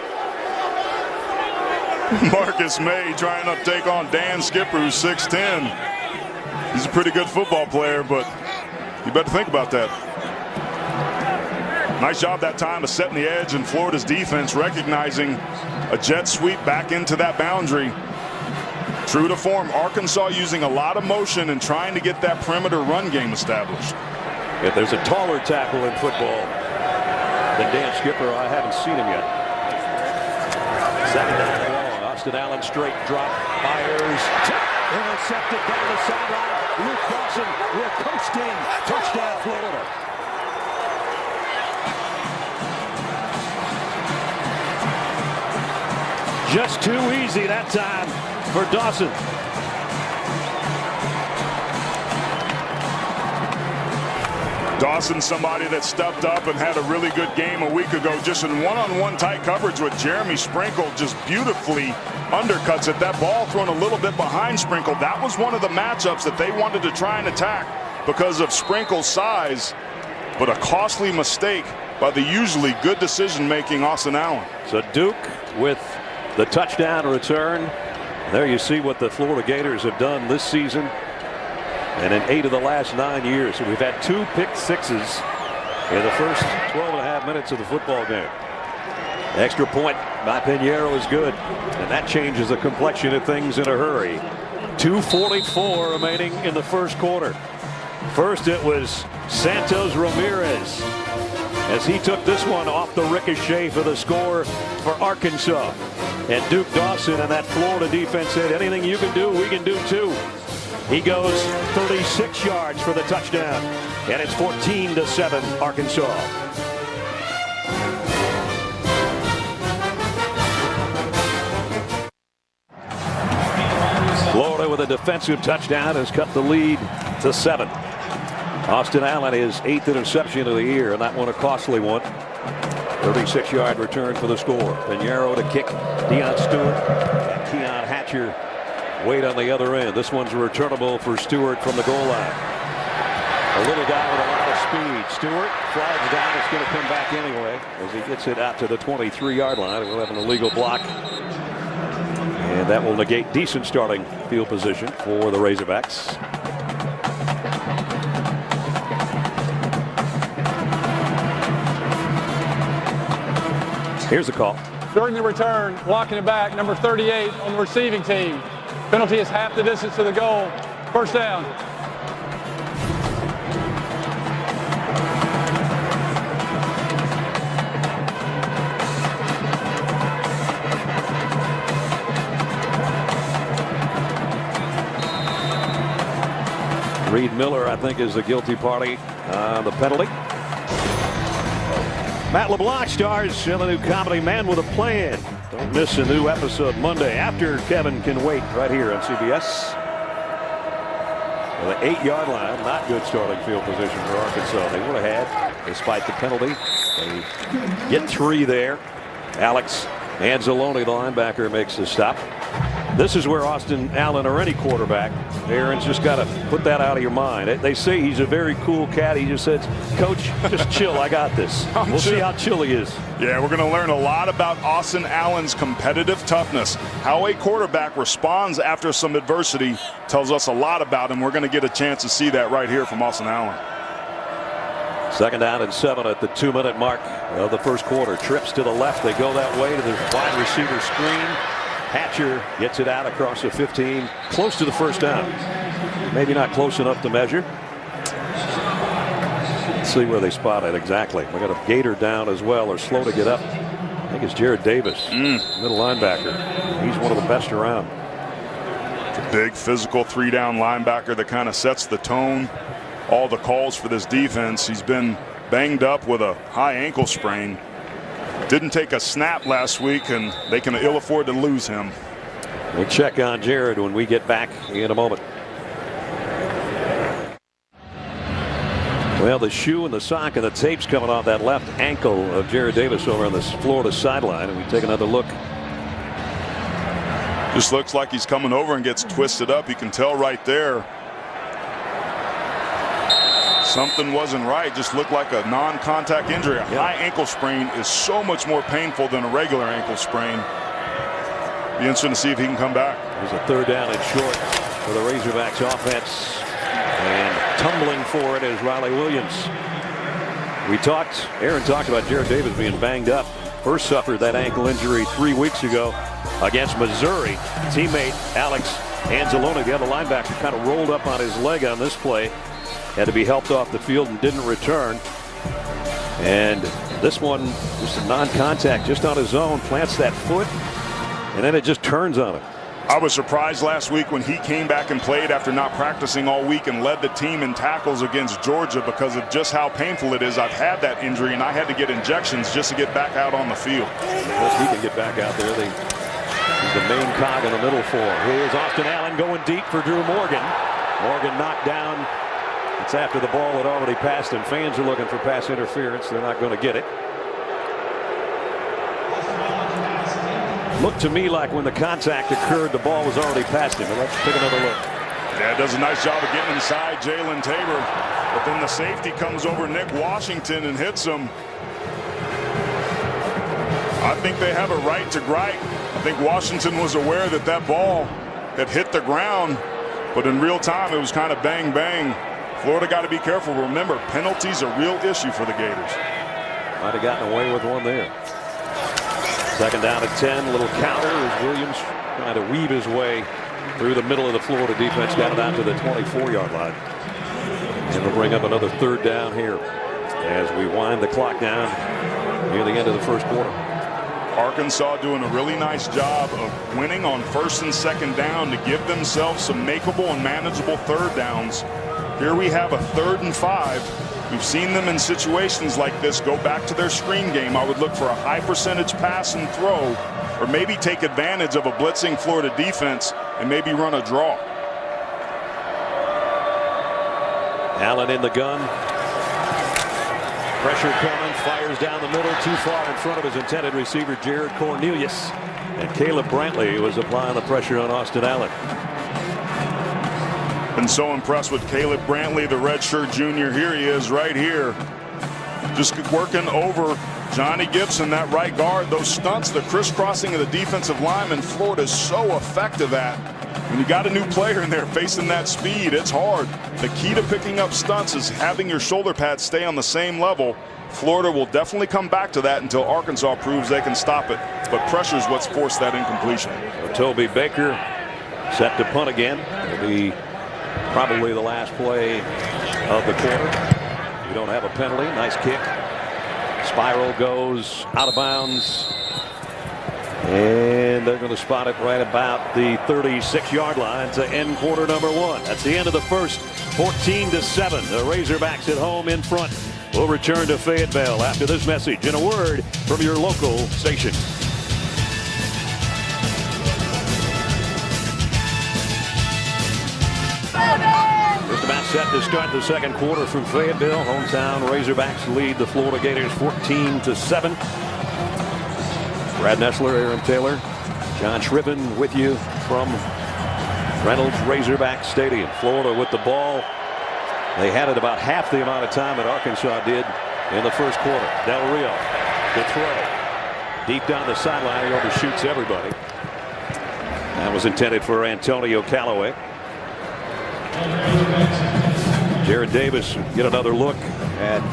Speaker 4: Marcus May trying to take on Dan Skipper, who's 6'10". He's a pretty good football player, but you better think about that. Nice job that time of setting the edge, and Florida's defense recognizing a jet sweep back into that boundary. True to form, Arkansas using a lot of motion and trying to get that perimeter run game established.
Speaker 3: If there's a taller tackle in football than Dan Skipper, I haven't seen him yet. 2nd down and long. Austin Allen straight drop, fires, intercepted down the sideline. Luke Dawson will coast in. Touchdown, Florida. Just too easy that time for Dawson.
Speaker 4: Dawson, somebody that stepped up and had a really good game a week ago, just in one-on-one tight coverage with Jeremy Sprinkle, just beautifully undercuts it. That ball thrown a little bit behind Sprinkle. That was one of the matchups that they wanted to try and attack because of Sprinkle's size, but a costly mistake by the usually good decision-making Austin Allen.
Speaker 3: So Duke with the touchdown return. There you see what the Florida Gators have done this season, and in 8 of the last 9 years. So we've had 2 pick sixes in the first 12.5 minutes of the football game. Extra point by Pinheiro is good, and that changes the complexion of things in a hurry. 2:44 remaining in the first quarter. First it was Santos Ramirez as he took this one off the ricochet for the score for Arkansas. And Duke Dawson and that Florida defense said, anything you can do, we can do too. He goes 36 yards for the touchdown, and it's 14-7 Arkansas. Florida with a defensive touchdown has cut the lead to 7. Austin Allen, his 8th interception of the year, and that one a costly one. 36-yard return for the score. Pinheiro to kick. Deion Stewart and Keon Hatcher wait on the other end. This one's returnable for Stewart from the goal line. A little guy with a lot of speed. Stewart flags down. It's going to come back anyway as he gets it out to the 23-yard line. We'll have an illegal block. And that will negate decent starting field position for the Razorbacks. Here's the call.
Speaker 6: During the return, blocking it back, number 38 on the receiving team. Penalty is half the distance to the goal. First down.
Speaker 3: Reed Miller, I think, is the guilty party on the penalty. Matt LeBlanc stars in the new comedy Man with a Plan. Don't miss a new episode Monday after Kevin Can Wait right here on CBS. Well, the 8-yard line, not good starting field position for Arkansas. They would have had, despite the penalty. They get 3 there. Alex Anzalone, the linebacker, makes the stop. This is where Austin Allen or any quarterback, Aaron's just got to put that out of your mind. They say he's a very cool cat. He just says, Coach, just chill. I got this. We'll see how chill he is.
Speaker 4: Yeah, we're going to learn a lot about Austin Allen's competitive toughness. How a quarterback responds after some adversity tells us a lot about him. We're going to get a chance to see that right here from Austin Allen.
Speaker 3: 2nd down and 7 at the 2-minute mark of the first quarter. Trips to the left. They go that way to the wide receiver screen. Hatcher gets it out across the 15, close to the first down. Maybe not close enough to measure. Let's see where they spot it exactly. We got a Gator down as well, or slow to get up. I think it's Jared Davis, middle linebacker. He's one of the best around.
Speaker 4: The big physical 3-down linebacker that kind of sets the tone. All the calls for this defense. He's been banged up with a high ankle sprain. Didn't take a snap last week, and they can ill afford to lose him.
Speaker 3: We'll check on Jared when we get back in a moment. Well, the shoe and the sock and the tape's coming off that left ankle of Jared Davis over on the Florida sideline, and we take another look.
Speaker 4: Just looks like he's coming over and gets twisted up. You can tell right there. Something wasn't right. Just looked like a non-contact injury. A high ankle sprain is so much more painful than a regular ankle sprain. Be interesting to see if he can come back.
Speaker 3: There's a 3rd down and short for the Razorbacks offense. And tumbling for it is Riley Williams. Aaron talked about Jared Davis being banged up. First suffered that ankle injury 3 weeks ago against Missouri. Teammate Alex Anzalone, the other linebacker, kind of rolled up on his leg on this play. Had to be helped off the field and didn't return. And this one, just a non-contact, just on his own, plants that foot, and then it just turns on him.
Speaker 4: I was surprised last week when he came back and played after not practicing all week and led the team in tackles against Georgia because of just how painful it is. I've had that injury, and I had to get injections just to get back out on the field.
Speaker 3: Well, he can get back out there. He's the main cog in the middle for. Here's Austin Allen going deep for Drew Morgan. Morgan knocked down. It's after the ball had already passed, and fans are looking for pass interference. They're not going to get it. Looked to me like when the contact occurred, the ball was already past him. But let's take another look.
Speaker 4: Yeah, does a nice job of getting inside Jalen Tabor. But then the safety comes over Nick Washington and hits him. I think they have a right to gripe. I think Washington was aware that that ball had hit the ground, but in real time it was kind of bang bang. Florida got to be careful. Remember, penalties are a real issue for the Gators.
Speaker 3: Might have gotten away with one there. 2nd down at 10. A little counter as Williams trying to weave his way through the middle of the Florida defense down to the 24-yard line. And we'll bring up another 3rd down here as we wind the clock down near the end of the first quarter.
Speaker 4: Arkansas doing a really nice job of winning on 1st and 2nd down to give themselves some makeable and manageable 3rd downs. Here we have a 3rd and 5. We've seen them in situations like this go back to their screen game. I would look for a high percentage pass and throw, or maybe take advantage of a blitzing Florida defense and maybe run a draw.
Speaker 3: Allen in the gun. Pressure coming, fires down the middle, too far in front of his intended receiver, Jared Cornelius. And Caleb Brantley was applying the pressure on Austin Allen.
Speaker 4: Been so impressed with Caleb Brantley, the redshirt junior. Here he is right here. Just working over Johnny Gibson, that right guard. Those stunts, the crisscrossing of the defensive lineman, Florida is so effective at. When you got a new player in there facing that speed, it's hard. The key to picking up stunts is having your shoulder pads stay on the same level. Florida will definitely come back to that until Arkansas proves they can stop it. But pressure is what's forced that incompletion.
Speaker 3: So Toby Baker set to punt again. It'll be probably the last play of the quarter. We don't have a penalty. Nice kick. Spiral goes out of bounds. And they're going to spot it right about the 36-yard line to end quarter number 1. That's the end of the first. 14-7. The Razorbacks at home in front. We'll return to Fayetteville after this message and a word from your local station. Just about set to start the second quarter from Fayetteville. Hometown Razorbacks lead the Florida Gators 14-7. Brad Nessler, Aaron Taylor, John Shriven with you from Reynolds Razorback Stadium. Florida with the ball. They had it about half the amount of time that Arkansas did in the first quarter. Del Rio, the throw. Deep down the sideline, he overshoots everybody. That was intended for Antonio Callaway. Jared Davis get another look at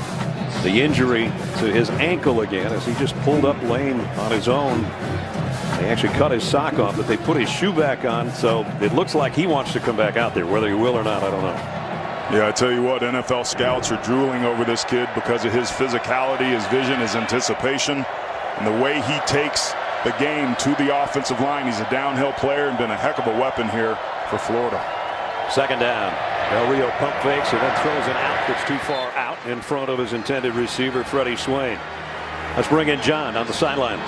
Speaker 3: the injury to his ankle again as he just pulled up lane on his own. They actually cut his sock off, but they put his shoe back on, so it looks like he wants to come back out there. Whether he will or not, I don't know.
Speaker 4: Yeah, I tell you what, NFL scouts are drooling over this kid because of his physicality, his vision, his anticipation, and the way he takes the game to the offensive line. He's a downhill player and been a heck of a weapon here for Florida.
Speaker 3: Second down. Del Rio pump fakes and then throws an out that's too far out in front of his intended receiver, Freddie Swain. Let's bring in John on the sideline.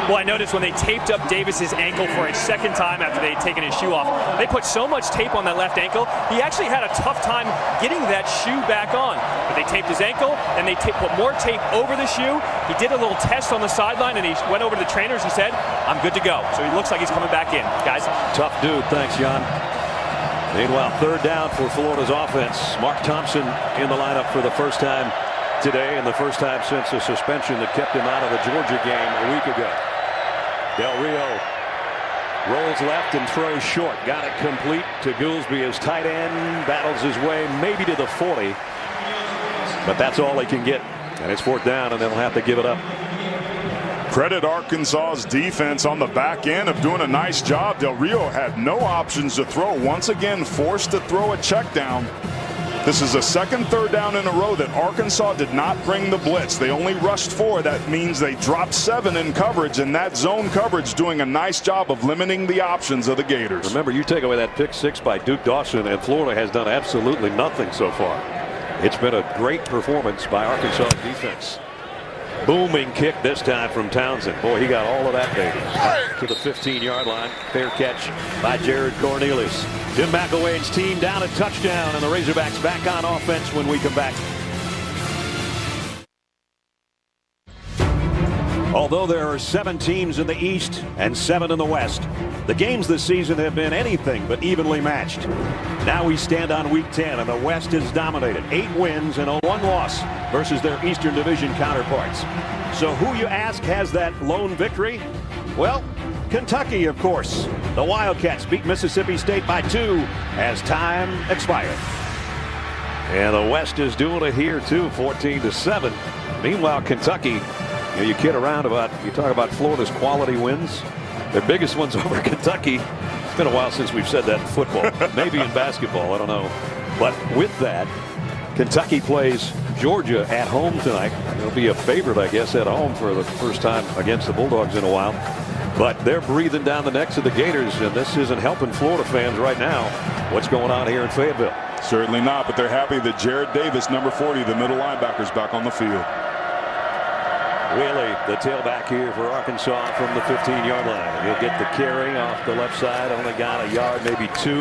Speaker 5: Well, I noticed when they taped up Davis's ankle for a second time after they had taken his shoe off, they put so much tape on that left ankle, he actually had a tough time getting that shoe back on. But they taped his ankle, and they put more tape over the shoe. He did a little test on the sideline, and he went over to the trainers and said, I'm good to go. So he looks like he's coming back in, guys.
Speaker 3: Tough dude. Thanks, John. Meanwhile, third down for Florida's offense. Mark Thompson in the lineup for the first time today, and the first time since the suspension that kept him out of the Georgia game a week ago. Del Rio rolls left and throws short. Got it complete to Goolsby as tight end. Battles his way maybe to the 40. But that's all he can get. And it's fourth down, and they'll have to give it up.
Speaker 4: Credit Arkansas's defense on the back end of doing a nice job. Del Rio had no options to throw. Once again, forced to throw a check down. This is the second third down in a row that Arkansas did not bring the blitz. They only rushed 4. That means they dropped 7 in coverage, and that zone coverage doing a nice job of limiting the options of the Gators.
Speaker 3: Remember, you take away that pick 6 by Duke Dawson, and Florida has done absolutely nothing so far. It's been a great performance by Arkansas defense. Booming kick this time from Townsend. Boy, he got all of that baby to the 15-yard line. Fair catch by Jared Cornelius. Jim McElwain's team down a touchdown, and the Razorbacks back on offense when we come back. Although there are 7 teams in the East and 7 in the West, the games this season have been anything but evenly matched. Now we stand on week 10, and the West is dominated. 8 wins and a 1 loss versus their Eastern Division counterparts. So who, you ask, has that lone victory? Well, Kentucky, of course. The Wildcats beat Mississippi State by 2 as time expired. And the West is doing it here, too, 14-7. Meanwhile, Kentucky, you kid around about, you talk about Florida's quality wins. Their biggest ones over Kentucky. It's been a while since we've said that in football. Maybe in basketball, I don't know. But with that, Kentucky plays Georgia at home tonight. It'll be a favorite, I guess, at home for the first time against the Bulldogs in a while. But they're breathing down the necks of the Gators, and this isn't helping Florida fans right now. What's going on here in Fayetteville?
Speaker 4: Certainly not, but they're happy that Jared Davis, number 40, the middle linebacker, is back on the field.
Speaker 3: Whaley, the tailback here for Arkansas from the 15-yard line. He'll get the carry off the left side. Only got a yard, maybe 2.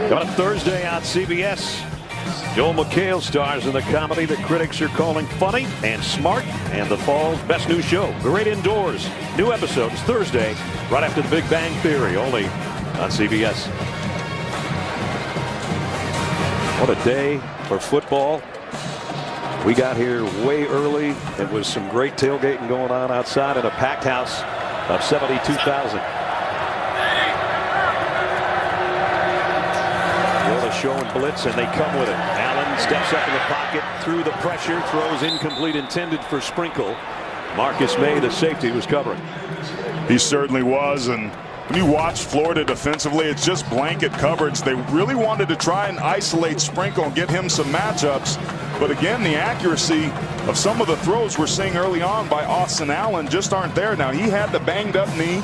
Speaker 3: Coming up Thursday on CBS, Joel McHale stars in the comedy that critics are calling funny and smart, and the fall's best new show, Great Indoors. New episodes Thursday, right after The Big Bang Theory, only on CBS. What a day for football. We got here way early. It was some great tailgating going on outside in a packed house of 72,000. Florida showing blitz, and they come with it. Allen Steps up in the pocket, through the pressure, throws incomplete, intended for Sprinkle. Marcus May, the safety, was covering.
Speaker 4: He certainly was, and when you watch Florida defensively, it's just blanket coverage. They really wanted to try and isolate Sprinkle and get him some matchups. But again, the accuracy of some of the throws we're seeing early on by Austin Allen just aren't there. Now, he had the banged up knee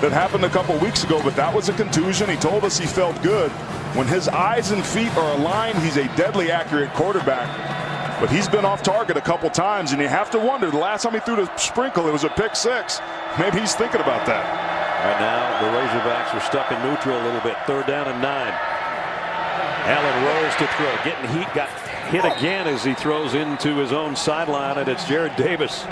Speaker 4: that happened a couple weeks ago, but that was a contusion. He told us he felt good. When his eyes and feet are aligned, he's a deadly accurate quarterback. But he's been off target a couple times, and you have to wonder, the last time he threw to Sprinkle, it was a pick six. Maybe he's thinking about that.
Speaker 3: Right now, the Razorbacks are stuck in neutral a little bit. 3rd down and 9. Allen rose to throw. Getting heat, got hit again as he throws into his own sideline, and it's Jared Davis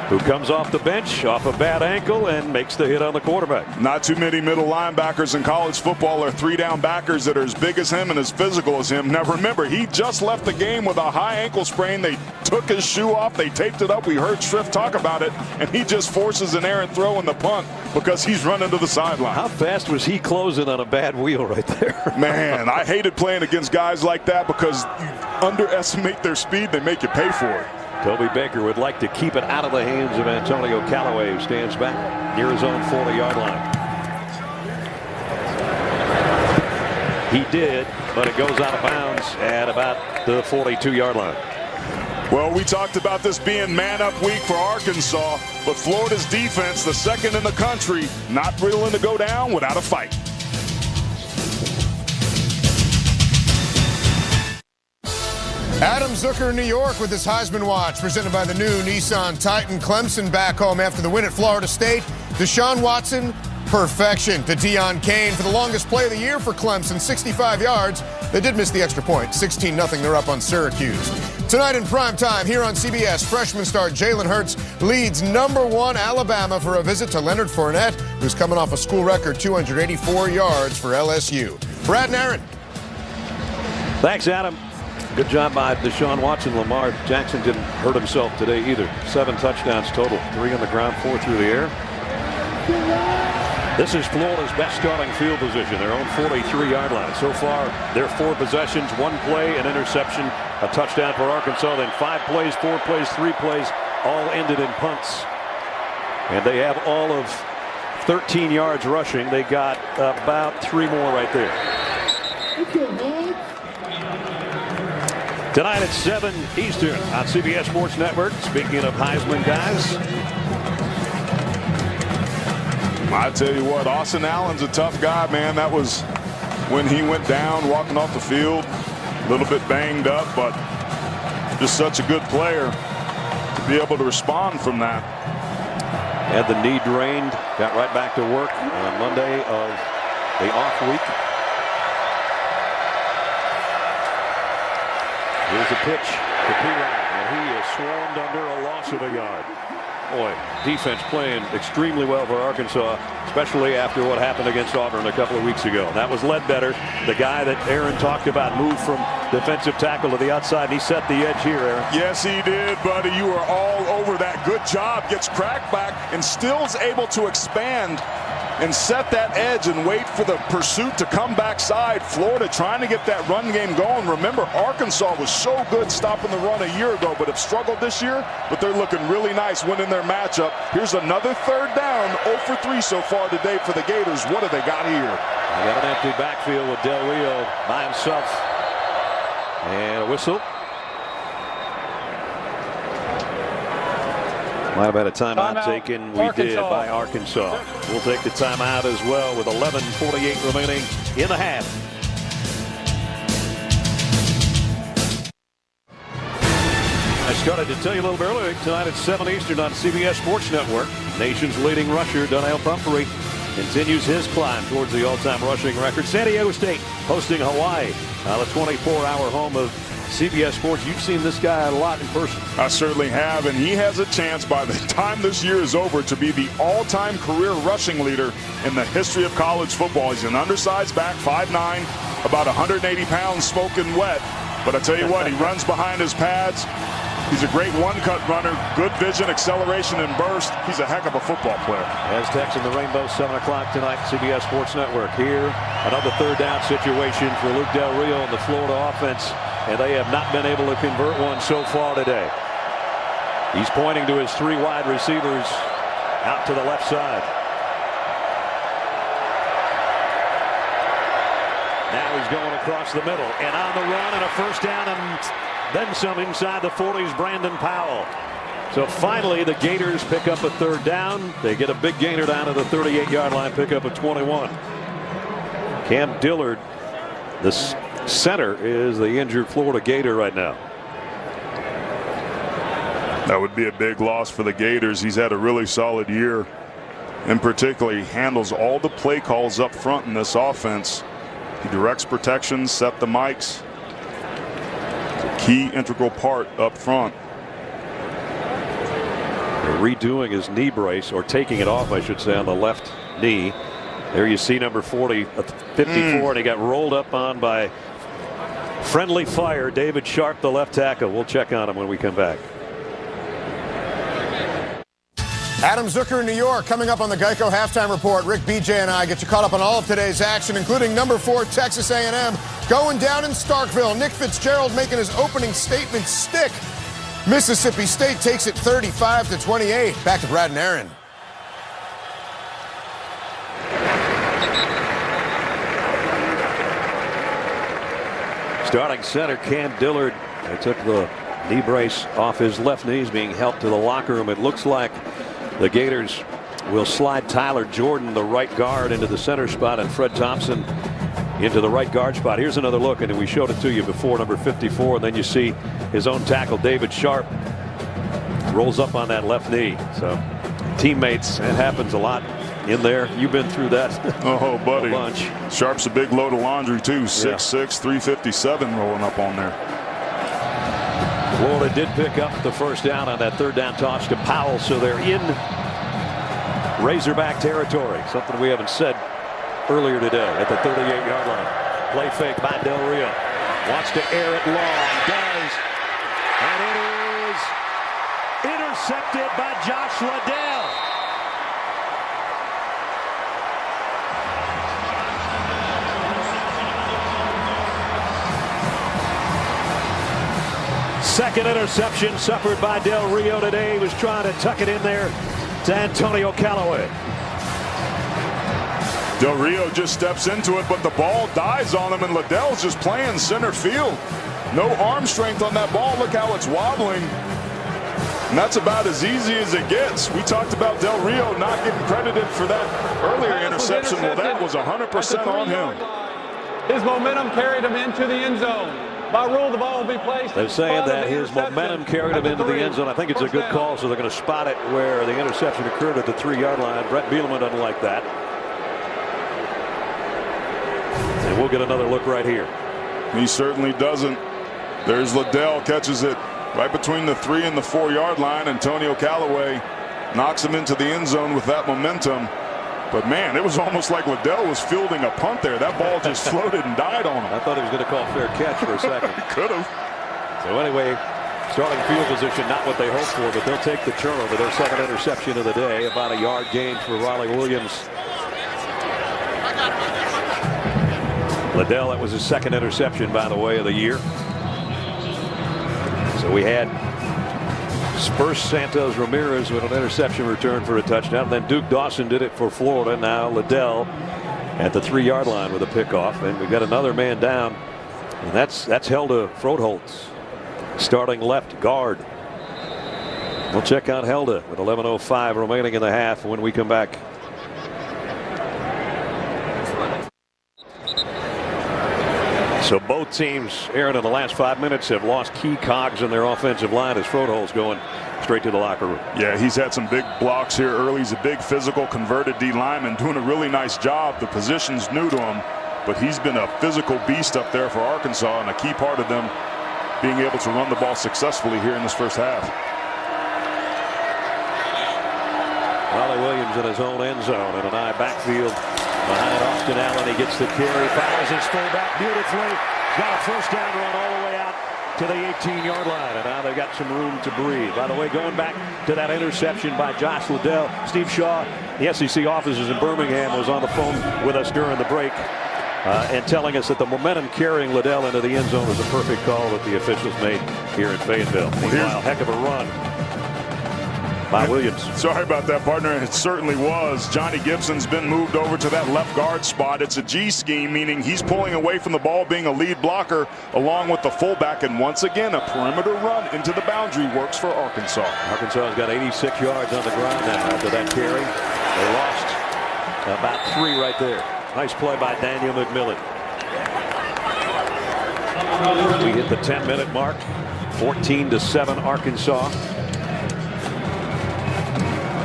Speaker 3: who comes off the bench off a bad ankle and makes the hit on the quarterback.
Speaker 4: Not too many middle linebackers in college football are 3-down backers that are as big as him and as physical as him. Now remember, he just left the game with a high ankle sprain. They took his shoe off, they taped it up. We heard Striff talk about it, and he just forces an errant throw in the punt because he's running to the sideline.
Speaker 3: How fast was he closing on a bad wheel right there?
Speaker 4: Man, I hated playing against guys like that because you underestimate their speed, they make you pay for it.
Speaker 3: Toby Baker would like to keep it out of the hands of Antonio Callaway, who stands back near his own 40-yard line. He did, but it goes out of bounds at about the 42-yard line.
Speaker 4: Well, we talked about this being man-up week for Arkansas, but Florida's defense, the second in the country, not willing to go down without a fight.
Speaker 8: Adam Zucker in New York with his Heisman Watch, presented by the new Nissan Titan. Clemson back home after the win at Florida State. Deshaun Watson, perfection to Deion Kane for the longest play of the year for Clemson, 65 yards. They did miss the extra point, 16-0. They're up on Syracuse. Tonight in prime time here on CBS, freshman star Jalen Hurts leads #1 Alabama for a visit to Leonard Fournette, who's coming off a school record 284 yards for LSU. Brad and Aaron.
Speaker 3: Thanks, Adam. Good job by Deshaun Watson. Lamar Jackson didn't hurt himself today either. 7 touchdowns total, 3 on the ground, 4 through the air. This is Florida's best starting field position, their own 43-yard line. So far, their 4 possessions, 1 play, an interception, a touchdown for Arkansas, then 5 plays, 4 plays, 3 plays, all ended in punts. And they have all of 13 yards rushing. They got about 3 more right there. Tonight at 7 Eastern on CBS Sports Network. Speaking of Heisman guys,
Speaker 4: I tell you what, Austin Allen's a tough guy, man. That was when he went down, walking off the field, a little bit banged up, but just such a good player to be able to respond from that.
Speaker 3: Had the knee drained, got right back to work on Monday of the off week. Here's a pitch to P-Ryan, and he is swarmed under a loss of a yard. Boy, defense playing extremely well for Arkansas, especially after what happened against Auburn a couple of weeks ago. That was Ledbetter, the guy that Aaron talked about, moved from defensive tackle to the outside. He set the edge here, Aaron.
Speaker 4: Yes, he did, buddy. You are all over that. Good job. Gets cracked back and still is able to expand and set that edge and wait for the pursuit to come backside. Florida trying to get that run game going. Remember, Arkansas was so good stopping the run a year ago, but have struggled this year. But they're looking really nice winning their matchup. Here's another 3rd down, 0 for 3 so far today for the Gators. What do they got here?
Speaker 3: They got an empty backfield with Del Rio by himself. And a whistle. Might have had a timeout taken. We did by Arkansas. We'll take the timeout as well with 11:48 remaining in the half. I started to tell you a little bit earlier, tonight at 7 Eastern on CBS Sports Network. Nation's leading rusher, Donnell Pumphrey, continues his climb towards the all-time rushing record. San Diego State hosting Hawaii, the 24-hour home of CBS Sports. You've seen this guy a lot in person.
Speaker 4: I certainly have, and he has a chance by the time this year is over to be the all-time career rushing leader in the history of college football. He's an undersized back, 5'9", about 180 pounds smoking wet. But I tell you what, he runs behind his pads. He's a great one-cut runner, good vision, acceleration, and burst. He's a heck of a football player.
Speaker 3: Aztecs in the Rainbow, 7 o'clock tonight, CBS Sports Network. Here, another 3rd down situation for Luke Del Rio and the Florida offense. and they have not been able to convert one so far today. He's pointing to his 3 wide receivers out to the left side. Now he's going across the middle and on the run, and a first down, and then some inside the 40s. Brandon Powell. So finally the Gators pick up a 3rd down. They get a big gainer down to the 38-yard line, pick up a 21. Cam Dillard, the center, is the injured Florida Gator right now.
Speaker 4: That would be a big loss for the Gators. He's had a really solid year. In particular, he handles all the play calls up front in this offense. He directs protection, set the mics. It's a key integral part up front.
Speaker 3: They're redoing his knee brace, or taking it off, I should say, on the left knee. There you see number 54, and he got rolled up on by friendly fire David Sharp, the left tackle. We'll check on him when we come back.
Speaker 8: Adam Zucker in New York coming up on the Geico Halftime Report. Rick, BJ, and I get you caught up on all of today's action, including number 4 Texas A&M going down in Starkville. Nick Fitzgerald making his opening statement stick. Mississippi State takes it 35-28. Back to Brad and Aaron.
Speaker 3: Starting center Cam Dillard. They took the knee brace off his left knee. He's being helped to the locker room. It looks like the Gators will slide Tyler Jordan, the right guard, into the center spot, and Fred Thompson into the right guard spot. Here's another look, and we showed it to you before, number 54. And then you see his own tackle, David Sharp, rolls up on that left knee. So teammates, it happens a lot in there. You've been through that.
Speaker 4: Oh, buddy.
Speaker 3: A bunch.
Speaker 4: Sharp's a big load of laundry, too. 6'6", 357 rolling up on there.
Speaker 3: Florida did pick up the first down on that 3rd down toss to Powell, so they're in Razorback territory. Something we haven't said earlier today at the 38-yard line. Play fake by Del Rio. Wants to air it long. Does. And it is intercepted by Josh Liddell. Second interception suffered by Del Rio today. He was trying to tuck it in there to Antonio Callaway.
Speaker 4: Del Rio just steps into it, but the ball dies on him, and Liddell's just playing center field. No arm strength on that ball. Look how it's wobbling. And that's about as easy as it gets. We talked about Del Rio not getting credited for that earlier interception. Well, that was 100% on him.
Speaker 6: His momentum carried him into the end zone. By rule, the ball will be placed.
Speaker 3: They're saying that his momentum carried him into the end zone. I think it's a good call, so they're going to spot it where the interception occurred at the 3-yard line. Brett Bielema doesn't like that. And we'll get another look right here.
Speaker 4: He certainly doesn't. There's Liddell, catches it right between the 3 and the 4-yard line. Antonio Callaway knocks him into the end zone with that momentum. But man, it was almost like Liddell was fielding a punt there. That ball just floated and died on him.
Speaker 3: I thought he was going to call fair catch for a second.
Speaker 4: Could have.
Speaker 3: So anyway, starting field position, not what they hoped for, but they'll take the turnover. Their 2nd interception of the day, about a yard gain for Riley Williams. Liddell, that was his 2nd interception, by the way, of the year. So we had Spurs Santos Ramirez with an interception return for a touchdown. Then Duke Dawson did it for Florida. Now Liddell at the 3-yard line with a pickoff. And we've got another man down. And that's Helda Froholtz, starting left guard. We'll check out Helda with 11:05 remaining in the half when we come back. So both teams, Aaron, in the last 5 minutes have lost key cogs in their offensive line as Froholtz going straight to the locker room.
Speaker 4: Yeah, he's had some big blocks here early. He's a big physical converted D lineman, doing a really nice job. The position's new to him, but he's been a physical beast up there for Arkansas, and a key part of them being able to run the ball successfully here in this first half.
Speaker 3: Riley Williams in his own end zone in an I backfield behind Austin Allen. He gets the carry, follows his fullback beautifully. Got a first down run all the way out to the 18-yard line, and now they've got some room to breathe. By the way, going back to that interception by Josh Liddell, Steve Shaw, the SEC offices in Birmingham, was on the phone with us during the break. and telling us that the momentum carrying Liddell into the end zone was a perfect call that the officials made here in Fayetteville. Meanwhile, heck of a run by Williams.
Speaker 4: Sorry about that, partner. It certainly was. Johnny Gibson's been moved over to that left guard spot. It's a G scheme, meaning he's pulling away from the ball, being a lead blocker along with the fullback. And once again, a perimeter run into the boundary works for Arkansas.
Speaker 3: Arkansas has got 86 yards on the ground now after that carry. They lost about 3 right there. Nice play by Daniel McMillan. We hit the 10-minute mark. 14-7 Arkansas.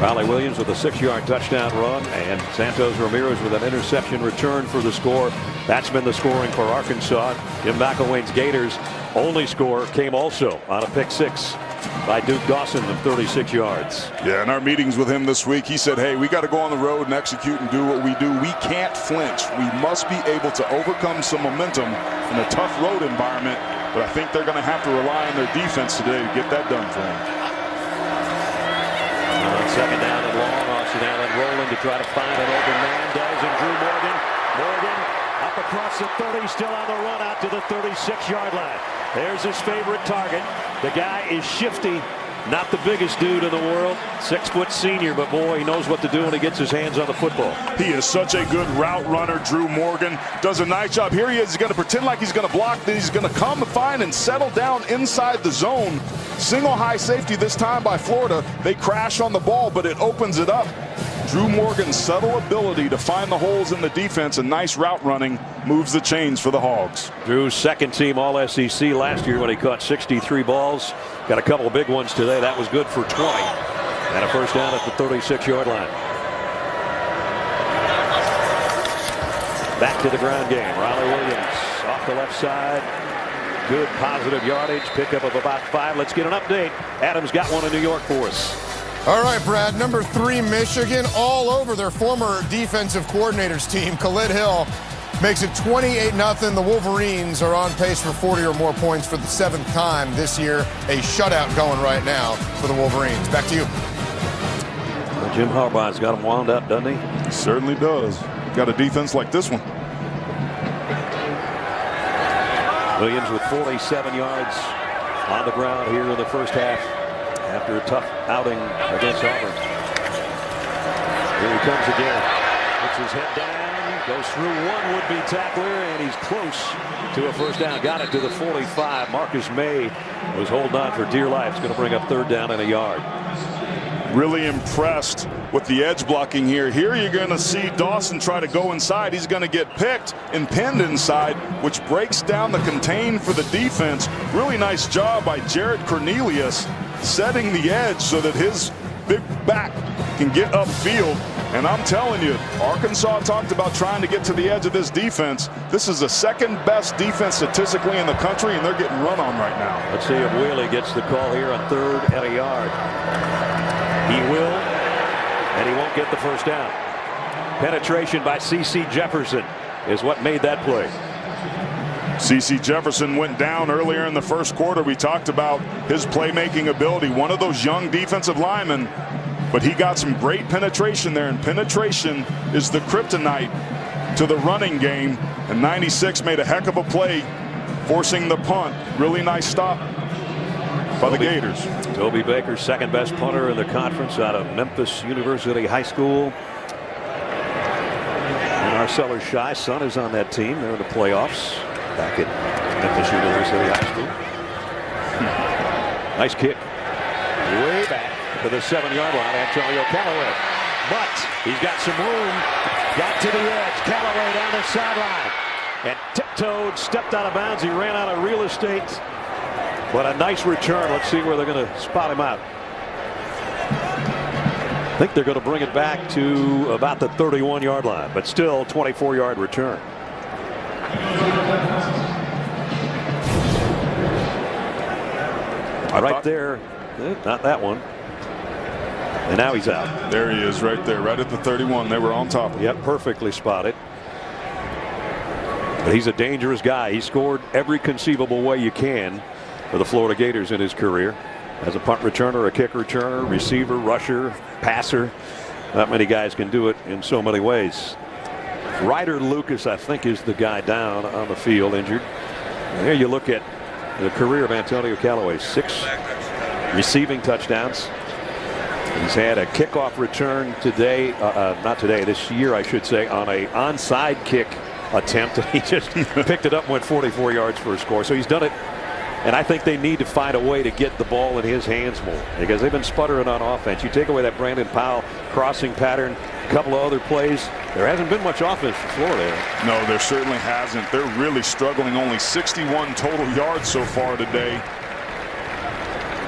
Speaker 3: Riley Williams with a 6-yard touchdown run, and Santos Ramirez with an interception return for the score. That's been the scoring for Arkansas. Jim McElwain's Gators' only score came also on a pick 6 by Duke Dawson of 36 yards.
Speaker 4: Yeah, in our meetings with him this week, he said, hey, we got to go on the road and execute and do what we do. We can't flinch. We must be able to overcome some momentum in a tough road environment, but I think they're going to have to rely on their defense today to get that done for them.
Speaker 3: Second down and long. Austin Allen rolling to try to find an open man. Does, and Drew Morgan. Morgan up across the 30, still on the run out to the 36-yard line. There's his favorite target. The guy is shifty. Not the biggest dude in the world. 6-foot senior, but boy, he knows what to do when he gets his hands on the football.
Speaker 4: He is such a good route runner. Drew Morgan does a nice job. Here he is. He's going to pretend like he's going to block. Then he's going to come and find and settle down inside the zone. Single high safety this time by Florida. They crash on the ball, but it opens it up. Drew Morgan's subtle ability to find the holes in the defense and nice route running moves the chains for the Hogs.
Speaker 3: Drew's second team All-SEC last year when he caught 63 balls. Got a couple of big ones today. That was good for 20. And a first down at the 36-yard line. Back to the ground game. Riley Williams off the left side. Good positive yardage. Pickup of about 5. Let's get an update. Adam's got one in New York for us.
Speaker 8: All right, Brad, number 3 Michigan all over their former defensive coordinator's team. Khalid Hill makes it 28-0. The Wolverines are on pace for 40 or more points for the 7th time this year. A shutout going right now for the Wolverines. Back to you.
Speaker 3: Well, Jim Harbaugh's got him wound up, doesn't he?
Speaker 4: He certainly does. Got a defense like this one.
Speaker 3: Williams with 47 yards on the ground here in the first half after a tough outing against Auburn. Here he comes again. Puts his head down, goes through one would-be tackler, and he's close to a first down. Got it to the 45. Marcus May was holding on for dear life. It's going to bring up 3rd down and a yard.
Speaker 4: Really impressed with the edge blocking here. Here you're going to see Dawson try to go inside. He's going to get picked and pinned inside, which breaks down the contain for the defense. Really nice job by Jared Cornelius setting the edge so that his big back can get upfield. And I'm telling you, Arkansas talked about trying to get to the edge of this defense. This is the 2nd best defense statistically in the country, and they're getting run on right now.
Speaker 3: Let's see if Whaley gets the call here on 3rd and a yard. He will, and he won't get the first down. Penetration by C.C. Jefferson is what made that play.
Speaker 4: C.C. Jefferson went down earlier in the first quarter. We talked about his playmaking ability. One of those young defensive linemen, but he got some great penetration there, and penetration is the kryptonite to the running game. And 96 made a heck of a play, forcing the punt. Really nice stop by the Gators.
Speaker 3: Toby Baker, 2nd best punter in the conference out of Memphis University High School. And Arcelor Shy's son is on that team. They're in the playoffs back at Memphis University High School. Nice kick. Way back to the 7-yard line, Antonio Callaway. But he's got some room. Got to the edge. Callaway down the sideline. And tiptoed, stepped out of bounds. He ran out of real estate. But a nice return. Let's see where they're going to spot him out. I think they're going to bring it back to about the 31-yard line, but still 24-yard return. Right there. Not that one. And now he's out.
Speaker 4: There he is right there, right at the 31. They were on top of him.
Speaker 3: Yep, perfectly spotted. But he's a dangerous guy. He scored every conceivable way you can for the Florida Gators in his career. As a punt returner, a kick returner, receiver, rusher, passer. Not many guys can do it in so many ways. Ryder Lucas, I think, is the guy down on the field injured. And there you look at the career of Antonio Callaway, 6 receiving touchdowns. He's had a kickoff return today, not today, this year, I should say, on a onside kick attempt. He just picked it up and went 44 yards for a score. So he's done it. And I think they need to find a way to get the ball in his hands more, because they've been sputtering on offense. You take away that Brandon Powell crossing pattern, a couple of other plays, there hasn't been much offense for Florida.
Speaker 4: No, there certainly hasn't. They're really struggling. Only 61 total yards so far today.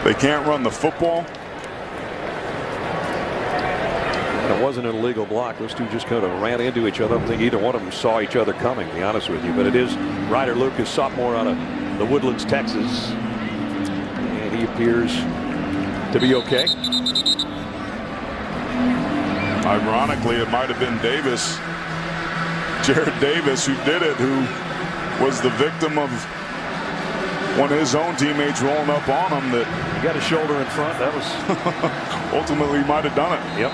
Speaker 4: They can't run the football.
Speaker 3: And it wasn't an illegal block. Those two just kind of ran into each other. I don't think either one of them saw each other coming, to be honest with you. But it is Ryder Lucas, sophomore out of the Woodlands, Texas. And he appears to be okay.
Speaker 4: Ironically, it might have been Davis, Jared Davis, who did it, who was the victim of one of his own teammates rolling up on him. That
Speaker 3: he got his shoulder in front. That was
Speaker 4: ultimately might have done it.
Speaker 3: Yep.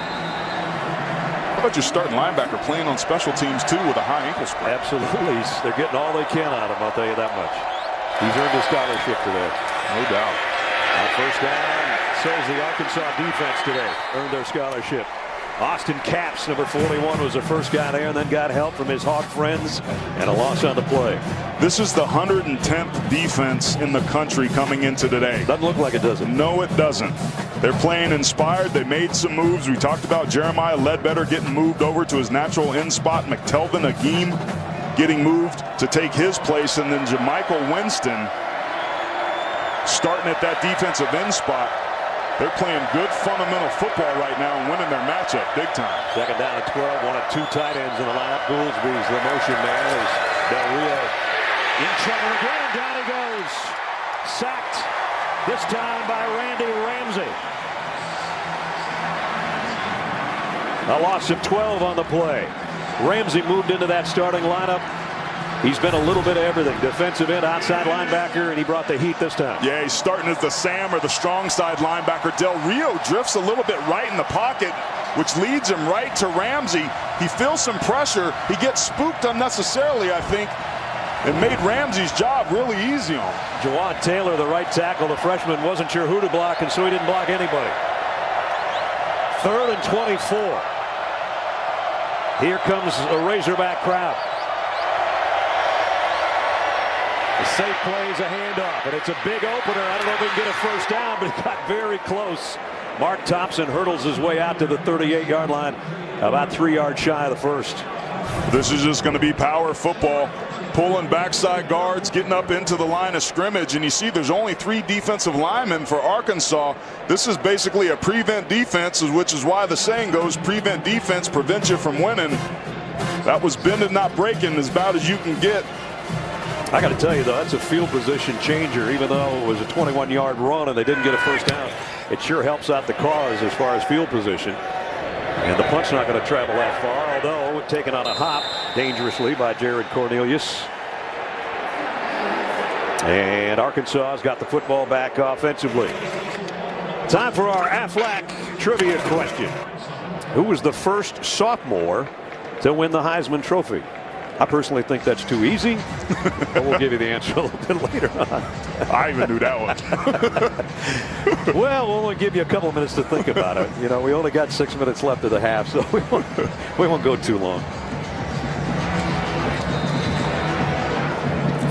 Speaker 4: How about your starting linebacker playing on special teams too with a high ankle sprain?
Speaker 3: Absolutely. They're getting all they can out of him, I'll tell you that much. He's earned a scholarship today.
Speaker 4: No doubt.
Speaker 3: On first down, says the Arkansas defense today earned their scholarship. Austin Capps, number 41, was the first guy there, and then got help from his Hawk friends, and a loss on the play.
Speaker 4: This is the 110th defense in the country coming into today.
Speaker 3: Doesn't look like it, does it?
Speaker 4: No, it doesn't. They're playing inspired. They made some moves. We talked about Jeremiah Ledbetter getting moved over to his natural end spot. McTelvin Agim getting moved to take his place, and then Jamichael Winston starting at that defensive end spot. They're playing good fundamental football right now and winning their matchup big time.
Speaker 3: Second down at 12, one of 2 tight ends in the lineup. Goolsby's the motion man as Del Rio in trouble again. Down he goes. Sacked, this time by Randy Ramsey. A loss of 12 on the play. Ramsey moved into that starting lineup. He's been a little bit of everything. Defensive end, outside linebacker, and he brought the heat this time.
Speaker 4: Yeah, he's starting as the Sam or the strong side linebacker. Del Rio drifts a little bit right in the pocket, which leads him right to Ramsey. He feels some pressure. He gets spooked unnecessarily, I think, and made Ramsey's job really easy on him.
Speaker 3: Jawad Taylor, the right tackle, the freshman, wasn't sure who to block, and so he didn't block anybody. 3rd and 24. Here comes a Razorback crowd. The safe play is a handoff, and it's a big opener. I don't know if he can get a first down, but he got very close. Mark Thompson hurdles his way out to the 38-yard line, about 3 yards shy of the first.
Speaker 4: This is just going to be power football. Pulling backside guards, getting up into the line of scrimmage, and you see there's only 3 defensive linemen for Arkansas. This is basically a prevent defense, which is why the saying goes, prevent defense prevents you from winning. That was bending, not breaking, as about as you can get.
Speaker 3: I got to tell you, though, that's a field position changer. Even though it was a 21-yard run and they didn't get a first down, it sure helps out the cause as far as field position. And the punt's not going to travel that far, although taken on a hop dangerously by Jared Cornelius. And Arkansas has got the football back offensively. Time for our Aflac trivia question. Who was the first sophomore to win the Heisman Trophy? I personally think that's too easy, but we'll give you the answer a little bit later on.
Speaker 4: I even knew that
Speaker 3: one. Well, we'll only give you a couple of minutes to think about it. You know, we only got 6 minutes left of the half, so we won't go too long.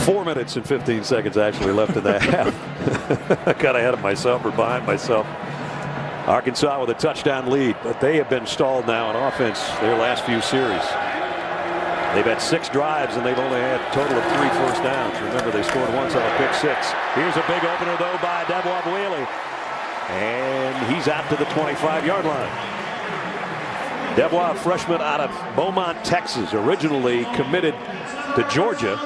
Speaker 3: 4 minutes and 15 seconds actually left in that half. I got ahead of myself or behind myself. Arkansas with a touchdown lead, but they have been stalled now in offense their last few series. They've had 6 drives, and they've only had a total of 3 first downs. Remember, they scored once on a pick 6. Here's a big opener, though, by Devwab Whaley. And he's out to the 25-yard line. Devwab, freshman out of Beaumont, Texas, originally committed to Georgia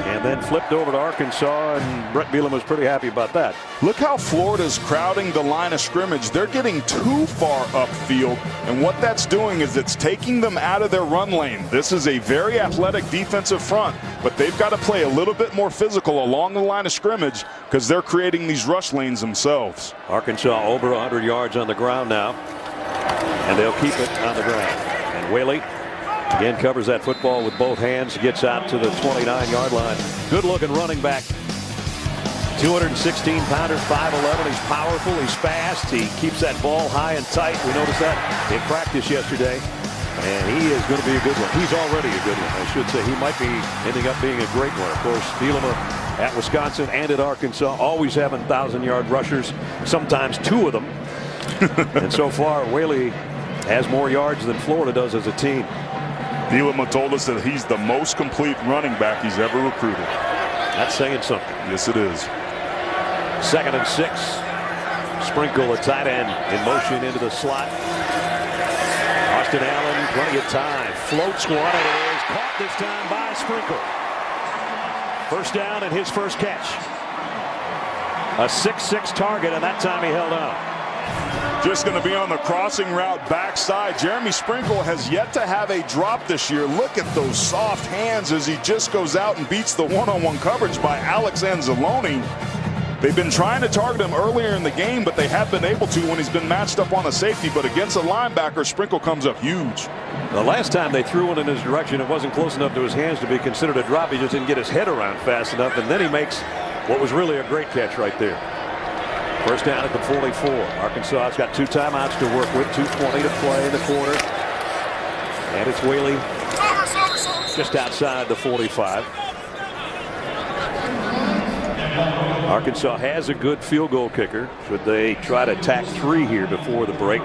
Speaker 3: and then flipped over to Arkansas, and Brett Bielema was pretty happy about that.
Speaker 4: Look how Florida's crowding the line of scrimmage. They're getting too far upfield, and what that's doing is it's taking them out of their run lane. This is a very athletic defensive front, but they've got to play a little bit more physical along the line of scrimmage because they're creating these rush lanes themselves.
Speaker 3: Arkansas over 100 yards on the ground now, and they'll keep it on the ground. And Whaley Again, covers that football with both hands, gets out to the 29-yard line. Good-looking running back. 216-pounder, 5'11". He's powerful. He's fast. He keeps that ball high and tight. We noticed that in practice yesterday. And he is going to be a good one. He's already a good one, I should say. He might be ending up being a great one. Of course, Bielema at Wisconsin and at Arkansas, always having 1,000-yard rushers, sometimes two of them. And so far, Whaley has more yards than Florida does as a team.
Speaker 4: Bielema told us that he's the most complete running back he's ever recruited.
Speaker 3: That's saying something.
Speaker 4: Yes, it is.
Speaker 3: 2nd and 6. Sprinkle, a tight end, in motion into the slot. Austin Allen, plenty of time. Floats one. It is caught this time by Sprinkle. First down and his first catch. A 6'6" target, and that time he held on.
Speaker 4: Just going to be on the crossing route backside. Jeremy Sprinkle has yet to have a drop this year. Look at those soft hands as he just goes out and beats the one-on-one coverage by Alex Anzalone. They've been trying to target him earlier in the game, but they have been able to when he's been matched up on a safety. But against a linebacker, Sprinkle comes up huge.
Speaker 3: The last time they threw one in his direction, it wasn't close enough to his hands to be considered a drop. He just didn't get his head around fast enough, and then he makes what was really a great catch right there. First down at the 44. Arkansas's got 2 timeouts to work with. 2:20 to play in the quarter. And it's Whaley just outside the 45. Arkansas has a good field goal kicker. Should they try to tack 3 here before the break?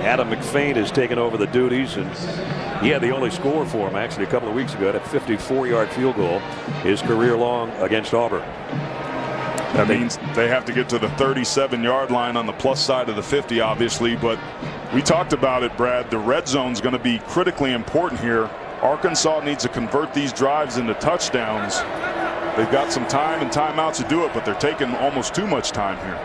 Speaker 3: Adam McFain has taken over the duties, and he had the only score for him actually a couple of weeks ago. That 54-yard field goal, his career long against Auburn.
Speaker 4: That means they have to get to the 37-yard line on the plus side of the 50, obviously. But we talked about it, Brad. The red zone is going to be critically important here. Arkansas needs to convert these drives into touchdowns. They've got some time and timeouts to do it, but they're taking almost too much time here.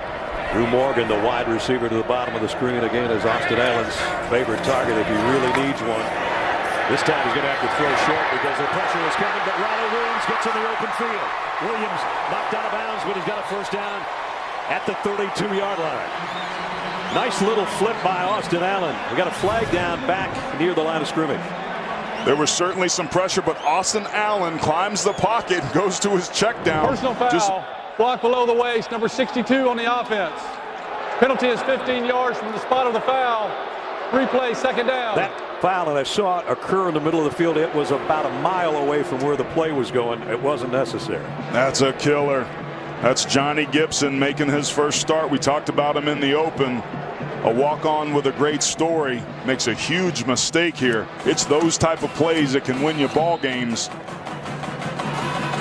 Speaker 3: Drew Morgan, the wide receiver, to the bottom of the screen again, is Austin Allen's favorite target if he really needs one. This time he's going to have to throw short because the pressure is coming, but Riley Williams gets in the open field. Williams knocked out of bounds, but he's got a first down at the 32-yard line. Nice little flip by Austin Allen. We got a flag down back near the line of scrimmage.
Speaker 4: There was certainly some pressure, but Austin Allen climbs the pocket, goes to his check down.
Speaker 6: Personal foul, block below the waist, number 62 on the offense. Penalty is 15 yards from the spot of the foul. Replay, second down.
Speaker 3: That foul, and I saw it occur in the middle of the field. It was about a mile away from where the play was going. It wasn't necessary.
Speaker 4: That's a killer. That's Johnny Gibson making his first start. We talked about him in the open. A walk-on with a great story. Makes a huge mistake here. It's those type of plays that can win you ball games.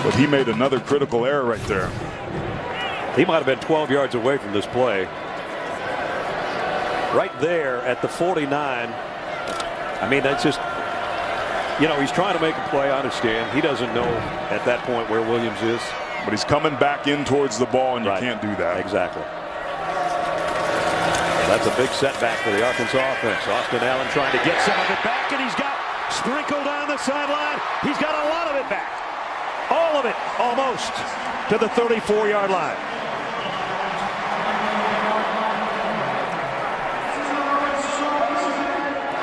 Speaker 4: But he made another critical error right there.
Speaker 3: He might have been 12 yards away from this play. Right there at the 49. I mean, that's just, you know, he's trying to make a play. I understand. He doesn't know at that point where Williams is.
Speaker 4: But he's coming back in towards the ball, and you can't do that.
Speaker 3: Exactly. That's a big setback for the Arkansas offense. Austin Allen trying to get some of it back, and he's got Sprinkle down the sideline. He's got a lot of it back. All of it, almost, to the 34-yard line.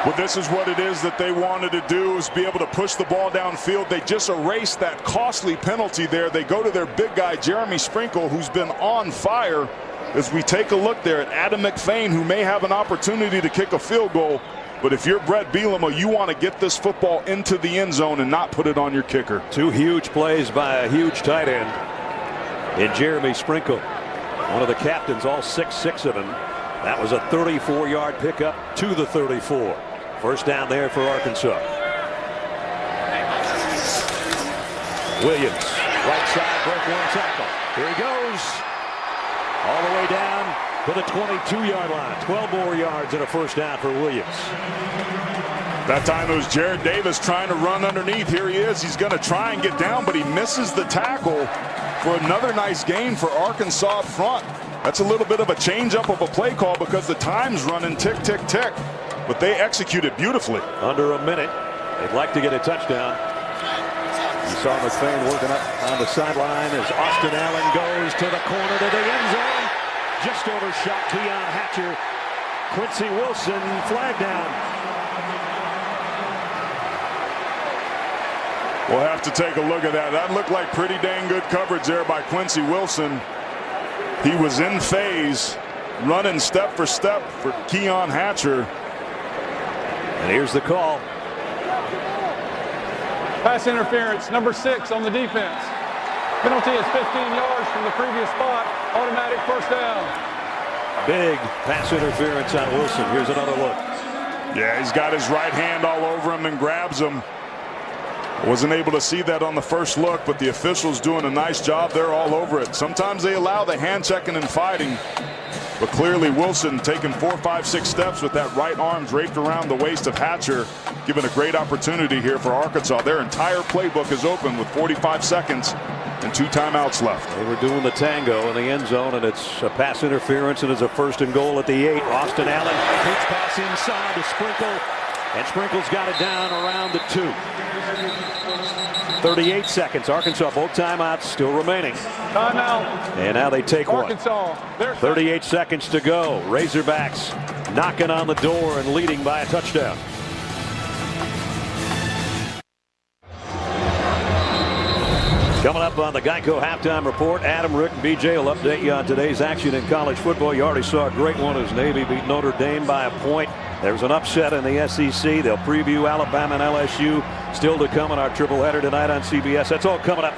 Speaker 4: Well, this is what it is that they wanted to do, is be able to push the ball downfield. They just erased that costly penalty there. They go to their big guy, Jeremy Sprinkle, who's been on fire. As we take a look there at Adam McFain, who may have an opportunity to kick a field goal. But if you're Brett Bielema, you want to get this football into the end zone and not put it on your kicker.
Speaker 3: 2 huge plays by a huge tight end in Jeremy Sprinkle. One of the captains, all 6'6" of them. That was a 34-yard pickup to the 34. First down there for Arkansas. Williams, right side, broke 1 tackle. Here he goes. All the way down to the 22-yard line. 12 more yards and a first down for Williams.
Speaker 4: That time it was Jared Davis trying to run underneath. Here he is. He's going to try and get down, but he misses the tackle for another nice gain for Arkansas up front. That's a little bit of a change-up of a play call because the time's running tick, tick, tick. But they execute it beautifully.
Speaker 3: Under a minute. They'd like to get a touchdown. You saw McFain working up on the sideline as Austin Allen goes to the corner to the end zone. Just overshot Keon Hatcher. Quincy Wilson, flag down.
Speaker 4: We'll have to take a look at that. That looked like pretty dang good coverage there by Quincy Wilson. He was in phase, running step for step for Keon Hatcher.
Speaker 3: And here's the call.
Speaker 6: Pass interference, number 6 on the defense. Penalty is 15 yards from the previous spot. Automatic first down.
Speaker 3: Big pass interference on Wilson. Here's another look.
Speaker 4: Yeah, he's got his right hand all over him and grabs him. Wasn't able to see that on the first look, but the officials doing a nice job there all over it. Sometimes they allow the hand checking and fighting, but clearly Wilson taking 4, 5, 6 steps with that right arm draped around the waist of Hatcher, giving a great opportunity here for Arkansas. Their entire playbook is open with 45 seconds and 2 timeouts left.
Speaker 3: They were doing the tango in the end zone, and it's a pass interference, and it's a 1st and goal at the 8. Austin Allen, pitch pass inside to Sprinkle, and Sprinkle's got it down around the 2. 38 seconds. Arkansas, both timeouts still remaining.
Speaker 6: Timeout.
Speaker 3: And now they take
Speaker 6: Arkansas.
Speaker 3: 38 seconds to go. Razorbacks knocking on the door and leading by a touchdown. Coming up on the Geico Halftime Report, Adam, Rick, and BJ will update you on today's action in college football. You already saw a great one as Navy beat Notre Dame by a point. There's an upset in the SEC. They'll preview Alabama and LSU still to come in our triple-header tonight on CBS. That's all coming up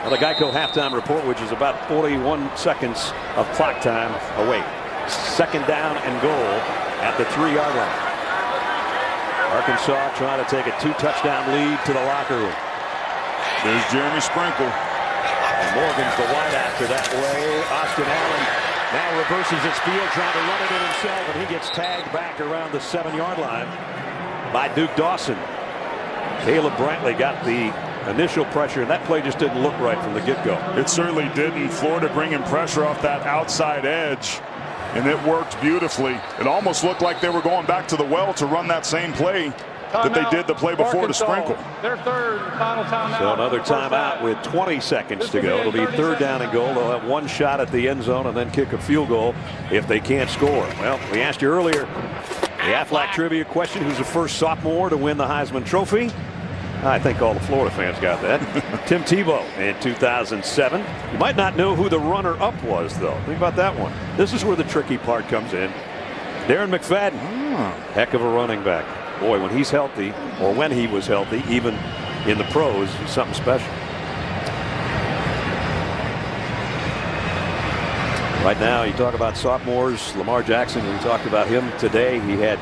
Speaker 3: on the Geico Halftime Report, which is about 41 seconds of clock time away. 2nd down and goal at the 3-yard line. Arkansas trying to take a 2-touchdown lead to the locker room.
Speaker 4: There's Jeremy Sprinkle.
Speaker 3: And Morgan's the wide after that way. Austin Allen now reverses its field, trying to run it in himself, and he gets tagged back around the 7-yard line by Duke Dawson. Caleb Brantley got the initial pressure, and that play just didn't look right from the get-go.
Speaker 4: It certainly didn't. Florida bringing pressure off that outside edge, and it worked beautifully. It almost looked like they were going back to the well to run that same play that they did the play before to Sprinkle.
Speaker 6: Their 3rd final timeout.
Speaker 3: So another timeout with 20 seconds to go. It'll be 3rd down and goal. They'll have 1 shot at the end zone and then kick a field goal if they can't score. Well, we asked you earlier the Aflac trivia question: who's the first sophomore to win the Heisman Trophy? I think all the Florida fans got that. Tim Tebow in 2007. You might not know who the runner-up was, though. Think about that one. This is where the tricky part comes in. Darren McFadden, heck of a running back. Boy, when he's healthy, or when he was healthy, even in the pros, he's something special. Right now, you talk about sophomores. Lamar Jackson, we talked about him today. He had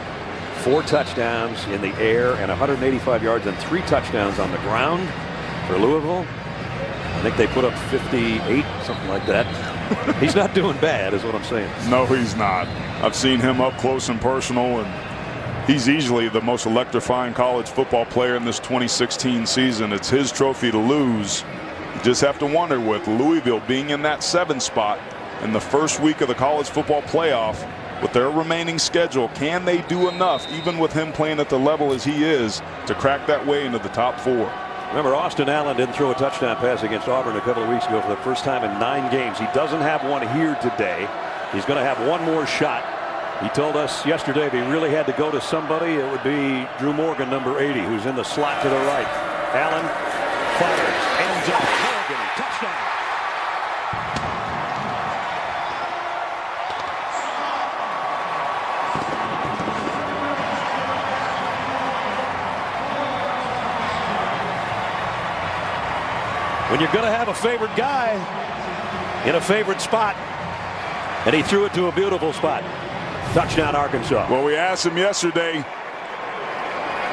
Speaker 3: 4 touchdowns in the air and 185 yards and 3 touchdowns on the ground for Louisville. I think they put up 58, something like that. He's not doing bad, is what I'm saying.
Speaker 4: No, he's not. I've seen him up close and personal, and he's easily the most electrifying college football player in this 2016 season. It's his trophy to lose. You just have to wonder, with Louisville being in that 7 spot in the first week of the college football playoff, with their remaining schedule, can they do enough, even with him playing at the level as he is, to crack that way into the top 4?
Speaker 3: Remember, Austin Allen didn't throw a touchdown pass against Auburn a couple of weeks ago for the first time in 9 games. He doesn't have one here today. He's going to have one more shot. He told us yesterday if he really had to go to somebody, it would be Drew Morgan, number 80, who's in the slot to the right. Allen fires, ends up, Morgan, touchdown. When you're going to have a favorite guy in a favorite spot, and he threw it to a beautiful spot. Touchdown, Arkansas.
Speaker 4: Well, we asked him yesterday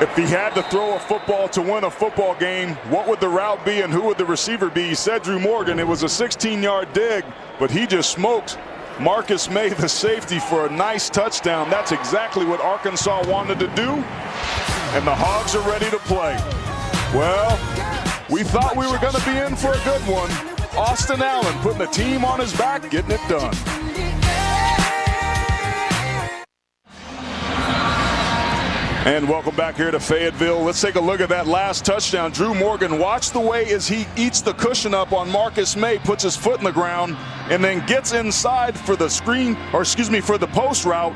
Speaker 4: if he had to throw a football to win a football game, what would the route be and who would the receiver be? He said Drew Morgan. It was a 16-yard dig, but he just smoked Marcus May, the safety, for a nice touchdown. That's exactly what Arkansas wanted to do, and the Hogs are ready to play. Well, we thought we were going to be in for a good one. Austin Allen putting the team on his back, getting it done. And welcome back here to Fayetteville. Let's take a look at that last touchdown. Drew Morgan, watch the way as he eats the cushion up on Marcus May, puts his foot in the ground, and then gets inside for the screen, or excuse me, for the post route.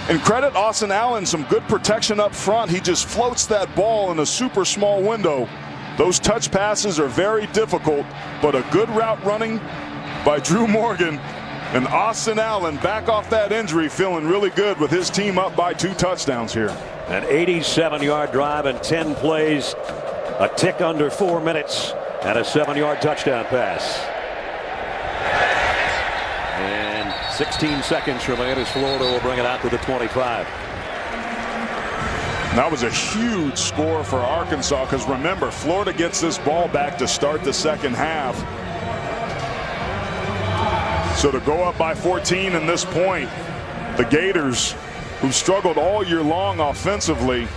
Speaker 4: And credit Austin Allen, some good protection up front. He just floats that ball in a super small window Those touch passes are very difficult, but a good route running by Drew Morgan, and Austin Allen back off that injury feeling really good with his team up by 2 touchdowns here.
Speaker 3: An 87-yard drive and 10 plays, a tick under 4 minutes, and a 7-yard touchdown pass. And 16 seconds remain as Florida will bring it out to the 25.
Speaker 4: That was a huge score for Arkansas, because remember, Florida gets this ball back to start the second half. So to go up by 14 in this point, the Gators, who've struggled all year long offensively,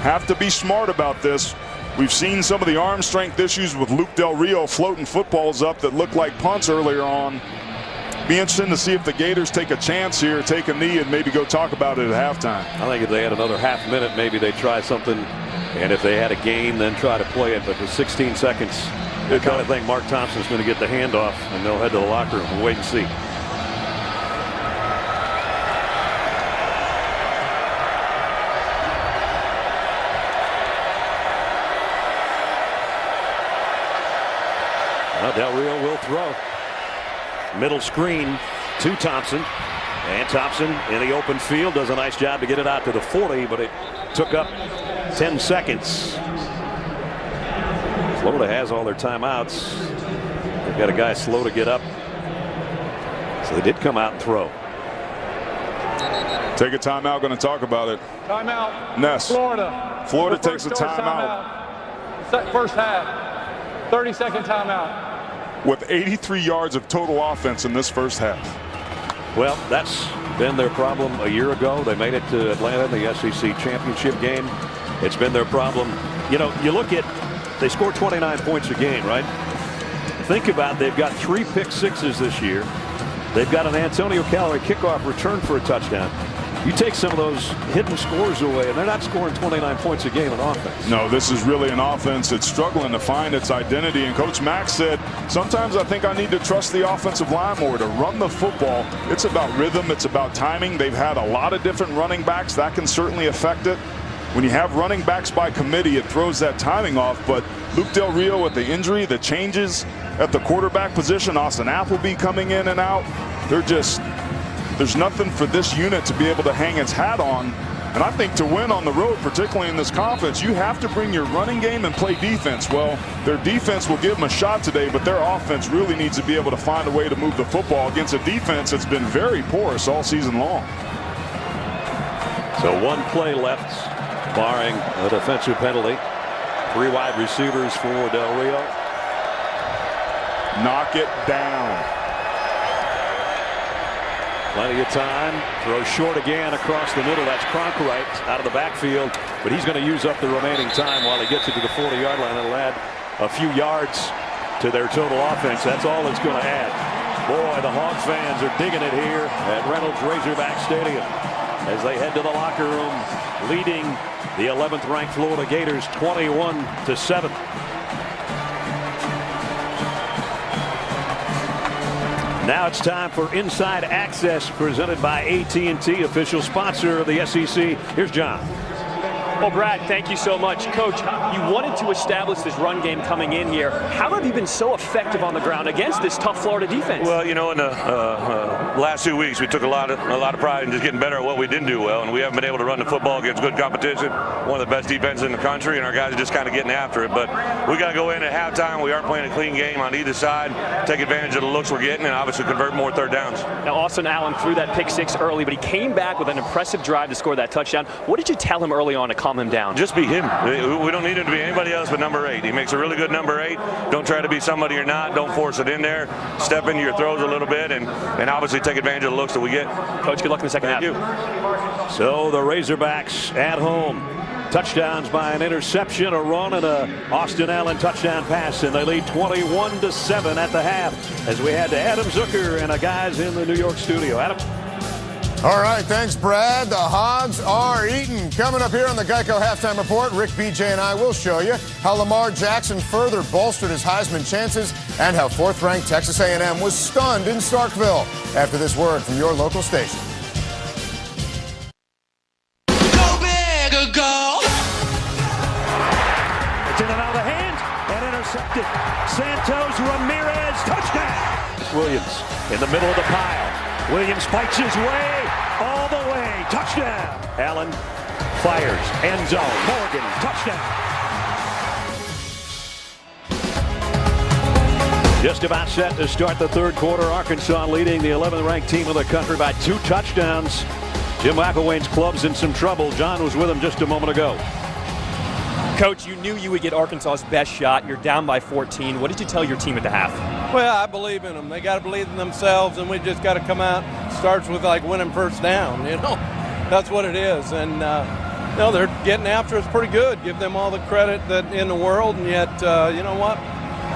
Speaker 4: have to be smart about this. We've seen some of the arm strength issues with Luke Del Rio floating footballs up that looked like punts earlier on. Be interesting to see if the Gators take a chance here, take a knee, and maybe go talk about it at halftime.
Speaker 3: I think if they had another half minute, maybe they try something, and if they had a gain, then try to play it. But with 16 seconds, I kind of think Mark Thompson's going to get the handoff, and they'll head to the locker room and wait and see. Well, Del Rio will throw. Middle screen to Thompson, and Thompson in the open field does a nice job to get it out to the 40, but it took up 10 seconds. Florida has all their timeouts. They've got a guy slow to get up, so they did come out and throw.
Speaker 4: Take a timeout. Going to talk about it.
Speaker 6: Timeout.
Speaker 4: Ness.
Speaker 6: Florida
Speaker 4: takes a timeout.
Speaker 6: First half. 30-second timeout.
Speaker 4: With 83 yards of total offense in this first half.
Speaker 3: Well, that's been their problem a year ago. They made it to Atlanta in the SEC championship game. It's been their problem. You know, you look at, they score 29 points a game, right? Think about, they've got 3 pick sixes this year. They've got an Antonio Callaway kickoff return for a touchdown. You take some of those hidden scores away, and they're not scoring 29 points a game in offense.
Speaker 4: No, this is really an offense that's struggling to find its identity. And Coach Mack said, sometimes I think I need to trust the offensive line more to run the football. It's about rhythm. It's about timing. They've had a lot of different running backs. That can certainly affect it. When you have running backs by committee, it throws that timing off. But Luke Del Rio with the injury, the changes at the quarterback position, Austin Appleby coming in and out, there's nothing for this unit to be able to hang its hat on. And I think to win on the road, particularly in this conference, you have to bring your running game and play defense. Well, their defense will give them a shot today, but their offense really needs to be able to find a way to move the football against a defense that's been very porous all season long.
Speaker 3: So 1 play left, barring a defensive penalty. 3 wide receivers for Del Rio.
Speaker 4: Knock it down.
Speaker 3: Plenty of time. Throw short again across the middle. That's Cronkwright out of the backfield, but he's going to use up the remaining time while he gets it to the 40-yard line. It'll add a few yards to their total offense. That's all it's going to add. Boy, the Hog fans are digging it here at Reynolds Razorback Stadium as they head to the locker room, leading the 11th-ranked Florida Gators 21-7. Now it's time for Inside Access, presented by AT&T, official sponsor of the SEC. Here's John.
Speaker 5: Well, Brad, thank you so much. Coach, you wanted to establish this run game coming in here. How have you been so effective on the ground against this tough Florida defense?
Speaker 9: Well, you know, in the last 2 weeks, we took a lot of pride in just getting better at what we didn't do well, and we haven't been able to run the football against good competition. One of the best defenses in the country, and our guys are just kind of getting after it. But we got to go in at halftime. We aren't playing a clean game on either side. Take advantage of the looks we're getting, and obviously convert more third downs.
Speaker 5: Now, Austin Allen threw that pick 6 early, but he came back with an impressive drive to score that touchdown. What did you tell him early on to calm him down?
Speaker 9: Just be him. We don't need him to be anybody else but number 8. He makes a really good number 8. Don't try to be somebody you're not. Don't force it in there. Step into your throws a little bit and obviously take advantage of the looks that we get.
Speaker 5: Coach, good luck in the second half.
Speaker 9: Thank you.
Speaker 3: So the Razorbacks at home. Touchdowns by an interception, a run, and a Austin Allen touchdown pass, and they lead 21-7 at the half as we head to Adam Zucker and the guys in the New York studio. Adam.
Speaker 8: All right, thanks, Brad. The Hogs are eating. Coming up here on the Geico Halftime Report, Rick, BJ, and I will show you how Lamar Jackson further bolstered his Heisman chances and how 4th-ranked Texas A&M was stunned in Starkville. After this word from your local station.
Speaker 2: Go big or go.
Speaker 3: It's in and out of the hands. intercepted. Santos Ramirez, touchdown. Williams in the middle of the pile. Williams fights his way all the way. Touchdown. Allen fires. End zone. Morgan, touchdown. Just about set to start the third quarter. Arkansas leading the 11th ranked team in the country by 2 touchdowns. Jim McElwain's club's in some trouble. John was with him just a moment ago.
Speaker 5: Coach, you knew you would get Arkansas's best shot. You're down by 14. What did you tell your team at the half?
Speaker 2: Well, I believe in them. They got to believe in themselves, and we just got to come out. Starts with like winning first down, you know. That's what it is. And no, they're getting after us pretty good. Give them all the credit that in the world, and yet, you know what?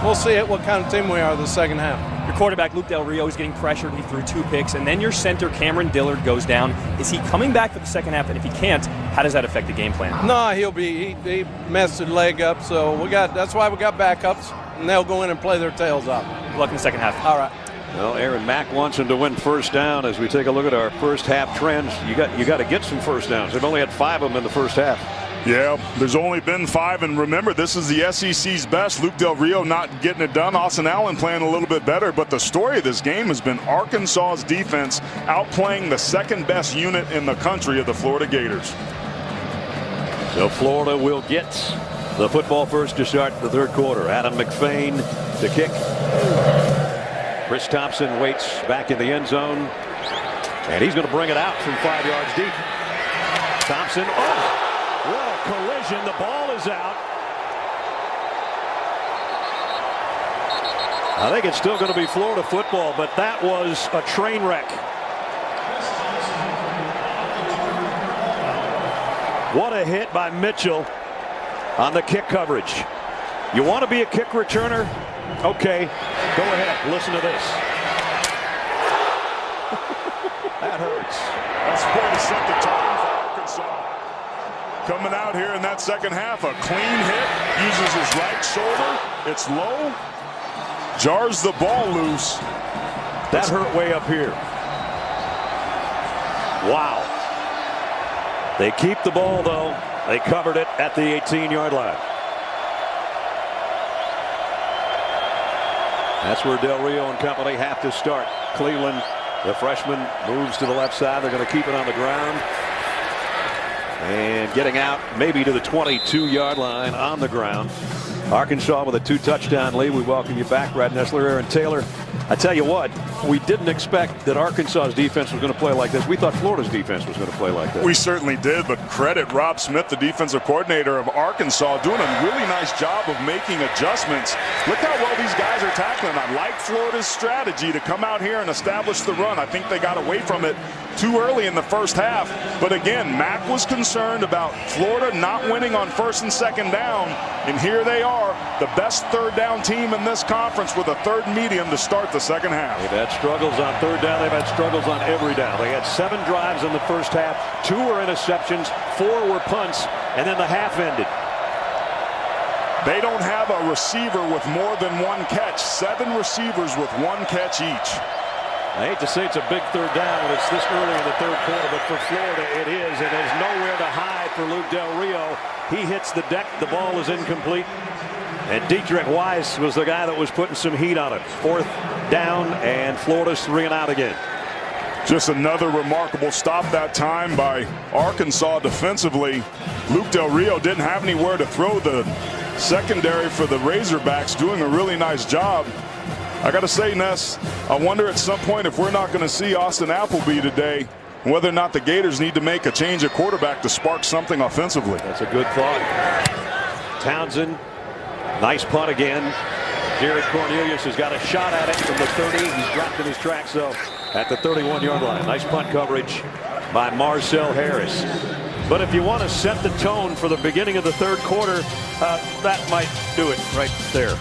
Speaker 2: We'll see what kind of team we are the second half.
Speaker 5: Your quarterback, Luke Del Rio, is getting pressured. He threw 2 picks. And then your center, Cameron Dillard, goes down. Is he coming back for the second half? And if he can't, how does that affect the game plan?
Speaker 2: No, he'll be. He messed his leg up, so that's why we got backups, and they'll go in and play their tails off.
Speaker 5: Good luck in the second half.
Speaker 2: All right.
Speaker 3: Well, Aaron Mack wants him to win first down. As we take a look at our first half trends, you got to get some first downs. They've only had 5 of them in the first half.
Speaker 4: Yeah, there's only been 5, and remember, this is the SEC's best. Luke Del Rio not getting it done. Austin Allen playing a little bit better, but the story of this game has been Arkansas's defense outplaying the second best unit in the country of the Florida Gators.
Speaker 3: So Florida will get the football first to start the third quarter. Adam McFain to kick. Chris Thompson waits back in the end zone, and he's going to bring it out from 5 yards deep. Thompson, what a collision. The ball is out. I think it's still going to be Florida football, but that was a train wreck. What a hit by Mitchell on the kick coverage. You want to be a kick returner? Okay, go ahead. Listen to this. That hurts.
Speaker 4: That's going to set the tone for Arkansas. Coming out here in that second half, a clean hit, uses his right shoulder. It's low, jars the ball loose.
Speaker 3: That hurt way up here. Wow. They keep the ball, though. They covered it at the 18-yard line. That's where Del Rio and company have to start. Cleveland, the freshman, moves to the left side. They're going to keep it on the ground. And getting out maybe to the 22-yard line on the ground. Arkansas with a 2-touchdown lead. We welcome you back, Brad Nessler, Aaron Taylor. I tell you what, we didn't expect that Arkansas's defense was going to play like this. We thought Florida's defense was going to play like this.
Speaker 4: We certainly did, but credit Rob Smith, the defensive coordinator of Arkansas, doing a really nice job of making adjustments. Look how well these guys are tackling. I like Florida's strategy to come out here and establish the run. I think they got away from it too early in the first half. But again, Mack was concerned about Florida not winning on first and second down. And here they are, the best third down team in this conference with a third medium to start the second half.
Speaker 3: They've had struggles on third down. They've had struggles on every down. They had 7 drives in the first half. 2 were interceptions, 4 were punts, and then the half ended.
Speaker 4: They don't have a receiver with more than 1 catch. 7 receivers with 1 catch each.
Speaker 3: I hate to say it's a big third down when it's this early in the third quarter, but for Florida it is, and there's nowhere to hide for Luke Del Rio. He hits the deck. The ball is incomplete. And Dietrich Weiss was the guy that was putting some heat on it. 4th down, and Florida's 3 and out again.
Speaker 4: Just another remarkable stop that time by Arkansas defensively. Luke Del Rio didn't have anywhere to throw. The secondary for the Razorbacks doing a really nice job. I got to say, Ness, I wonder at some point if we're not going to see Austin Appleby today, whether or not the Gators need to make a change of quarterback to spark something offensively.
Speaker 3: That's a good thought. Townsend, nice punt again. Jared Cornelius has got a shot at it from the 30. He's dropped in his tracks, though, at the 31-yard line. Nice punt coverage by Marcel Harris. But if you want to set the tone for the beginning of the third quarter, that might do it right there.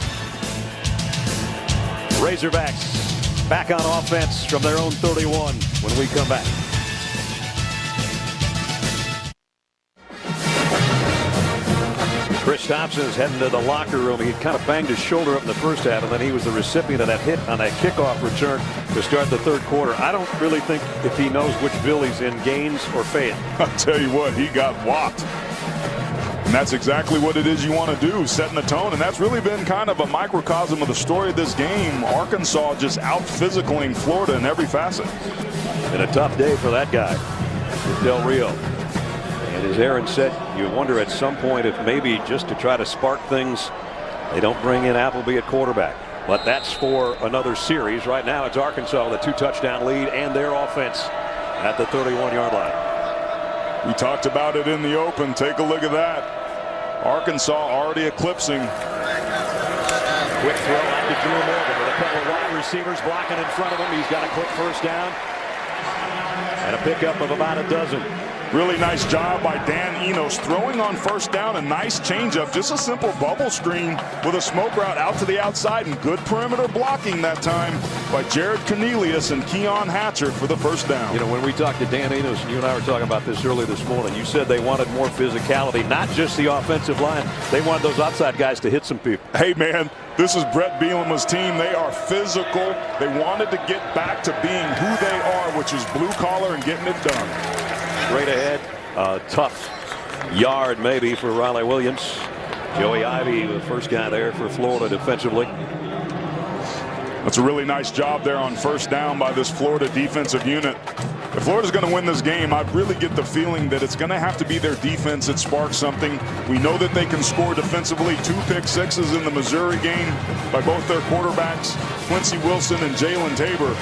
Speaker 3: Razorbacks back on offense from their own 31 when we come back. Chris Thompson is heading to the locker room. He kind of banged his shoulder up in the first half, and then he was the recipient of that hit on that kickoff return to start the third quarter. I don't really think if he knows which bill he's in, Gaines or Fayette.
Speaker 4: I'll tell you what, he got whopped. And that's exactly what it is you want to do, setting the tone. And that's really been kind of a microcosm of the story of this game. Arkansas just out-physicaling Florida in every facet.
Speaker 3: And a tough day for that guy, Del Rio. And as Aaron said, you wonder at some point if maybe just to try to spark things, they don't bring in Appleby at quarterback. But that's for another series. Right now it's Arkansas with a 2-touchdown lead and their offense at the 31-yard line.
Speaker 4: We talked about it in the open. Take a look at that. Arkansas already eclipsing.
Speaker 3: Quick throw out to Drew Morgan with a couple of wide receivers blocking in front of him. He's got a quick first down and a pickup of about a dozen.
Speaker 4: Really nice job by Dan Enos throwing on first down. A nice changeup, just a simple bubble screen with a smoke route out to the outside, and good perimeter blocking that time by Jared Cornelius and Keon Hatcher for the first down.
Speaker 3: You know, when we talked to Dan Enos, and you and I were talking about this earlier this morning, you said they wanted more physicality, not just the offensive line. They wanted those outside guys to hit some people.
Speaker 4: Hey, man, this is Brett Bielema's team. They are physical. They wanted to get back to being who they are, which is blue collar and getting it done.
Speaker 3: Straight ahead, tough yard maybe for Riley Williams. Joey Ivey, the first guy there for Florida defensively.
Speaker 4: That's a really nice job there on first down by this Florida defensive unit. If Florida's going to win this game, I really get the feeling that it's going to have to be their defense that sparks something. We know that they can score defensively. 2 pick sixes in the Missouri game by both their quarterbacks, Quincy Wilson and Jalen Tabor.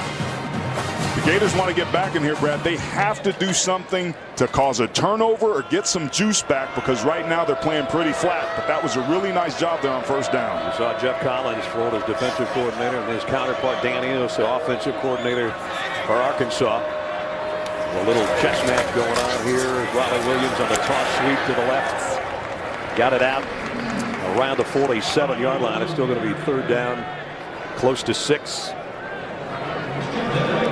Speaker 4: The Gators want to get back in here, Brad. They have to do something to cause a turnover or get some juice back, because right now they're playing pretty flat. But that was a really nice job there on first down.
Speaker 3: You saw Jeff Collins, Florida's defensive coordinator, and his counterpart Dan Enos, the offensive coordinator for Arkansas. A little chess match going on here. Riley Williams on the toss sweep to the left. Got it out around the 47-yard line. It's still going to be third down, close to 6.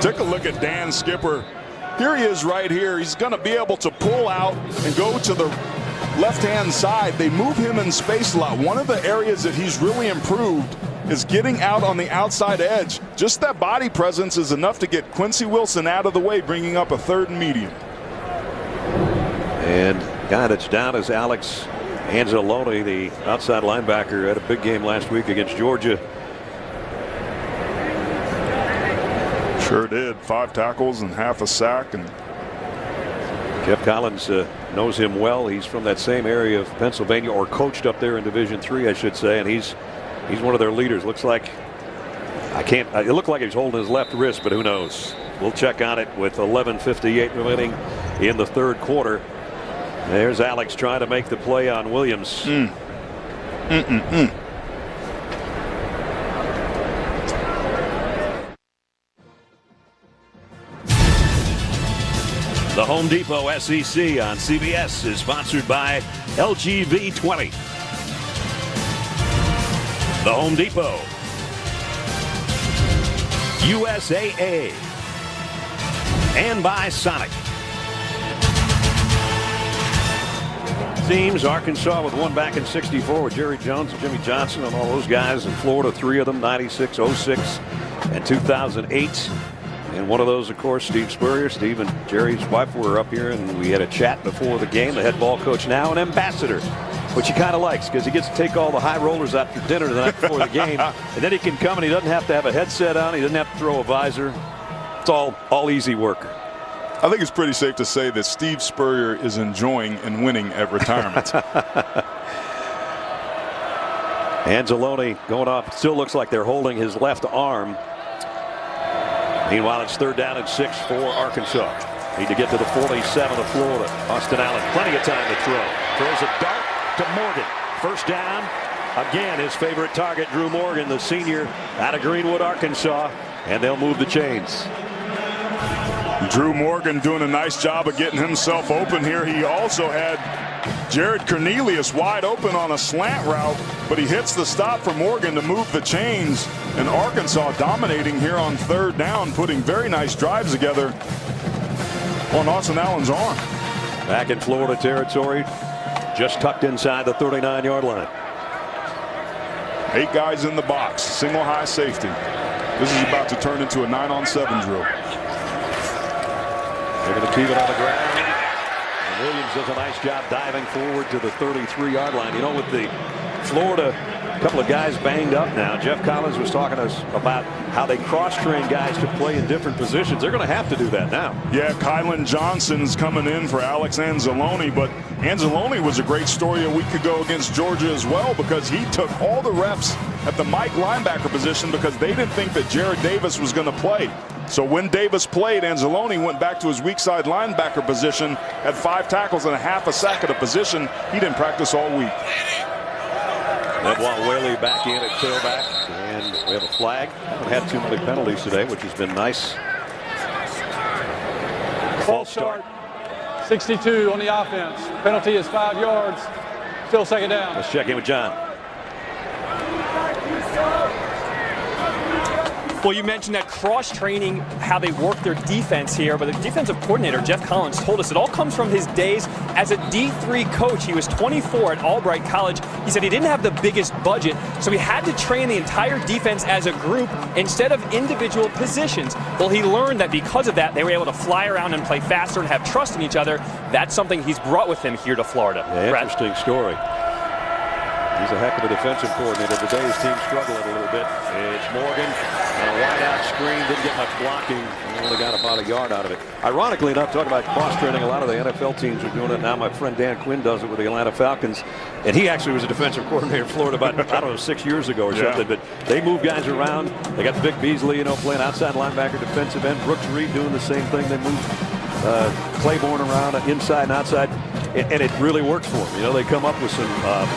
Speaker 4: Take a look at Dan Skipper. Here he is right here. He's going to be able to pull out and go to the left-hand side. They move him in space a lot. One of the areas that he's really improved is getting out on the outside edge. Just that body presence is enough to get Quincy Wilson out of the way, bringing up a 3rd and medium.
Speaker 3: And the guy that's down is Alex Anzalone, the outside linebacker, had a big game last week against Georgia.
Speaker 4: Sure did. 5 tackles and half a sack. And
Speaker 3: Jeff Collins knows him well. He's from that same area of Pennsylvania, or coached up there in Division III, I should say, and he's one of their leaders. Looks like it looked like he's holding his left wrist, but who knows? We'll check on it with 11:58 remaining in the 3rd quarter. There's Alex trying to make the play on Williams. The Home Depot SEC on CBS is sponsored by LGV20. The Home Depot, USAA, and by Sonic. Teams, Arkansas with one back in 64 with Jerry Jones and Jimmy Johnson and all those guys. In Florida, 3 of them, 96, 06, and 2008. And one of those, of course, Steve Spurrier. Steve and Jerry's wife were up here, and we had a chat before the game. The head ball coach, now an ambassador, which he kind of likes, because he gets to take all the high rollers after dinner the night before the game. And then he can come, and he doesn't have to have a headset on. He doesn't have to throw a visor. It's all easy work.
Speaker 4: I think it's pretty safe to say that Steve Spurrier is enjoying and winning at retirement.
Speaker 3: Anzalone going off. Still looks like they're holding his left arm. Meanwhile, it's 3rd down and 6 for Arkansas. Need to get to the 47 of Florida. Austin Allen, plenty of time to throw. Throws a dart to Morgan. First down. Again, his favorite target, Drew Morgan, the senior out of Greenwood, Arkansas. And they'll move the chains.
Speaker 4: Drew Morgan doing a nice job of getting himself open here. He also had Jared Cornelius wide open on a slant route, but he hits the stop for Morgan to move the chains. And Arkansas dominating here on 3rd down, putting very nice drives together on Austin Allen's arm.
Speaker 3: Back in Florida territory, just tucked inside the 39-yard line.
Speaker 4: 8 guys in the box, single high safety. This is about to turn into a 9-on-7 drill.
Speaker 3: They're going to keep it on the ground. And Williams does a nice job diving forward to the 33-yard line. You know, with the Florida couple of guys banged up now, Jeff Collins was talking to us about how they cross-train guys to play in different positions. They're going to have to do that now.
Speaker 4: Yeah, Kylan Johnson's coming in for Alex Anzalone, but Anzalone was a great story a week ago against Georgia as well, because he took all the reps at the Mike linebacker position because they didn't think that Jared Davis was going to play. So when Davis played, Anzalone went back to his weak side linebacker position, had 5 tackles and a half a sack at a position he didn't practice all week.
Speaker 3: Edwan Whaley back in at tailback, and we have a flag. Haven't had too many penalties today, which has been nice.
Speaker 6: False start. 62 on the offense. Penalty is 5 yards. Still second down.
Speaker 3: Let's check in with John.
Speaker 5: Well, you mentioned that cross-training, how they work their defense here, but the defensive coordinator, Jeff Collins, told us it all comes from his days as a D3 coach. He was 24 at Albright College. He said he didn't have the biggest budget, so he had to train the entire defense as a group instead of individual positions. Well, he learned that because of that, they were able to fly around and play faster and have trust in each other. That's something he's brought with him here to Florida.
Speaker 3: Yeah, interesting story. He's a heck of a defensive coordinator. Today his team struggled a little bit. It's Morgan on a wide-out screen. Didn't get much blocking. He only got about a yard out of it. Ironically enough, talking about cross-training, a lot of the NFL teams are doing it now. My friend Dan Quinn does it with the Atlanta Falcons. And he actually was a defensive coordinator in Florida about, I don't know, 6 years ago or something. But they move guys around. They got Vic Beasley, you know, playing outside linebacker, defensive end. Brooks Reed doing the same thing. They move Claiborne around inside and outside. And it really works for them. You know, they come up with some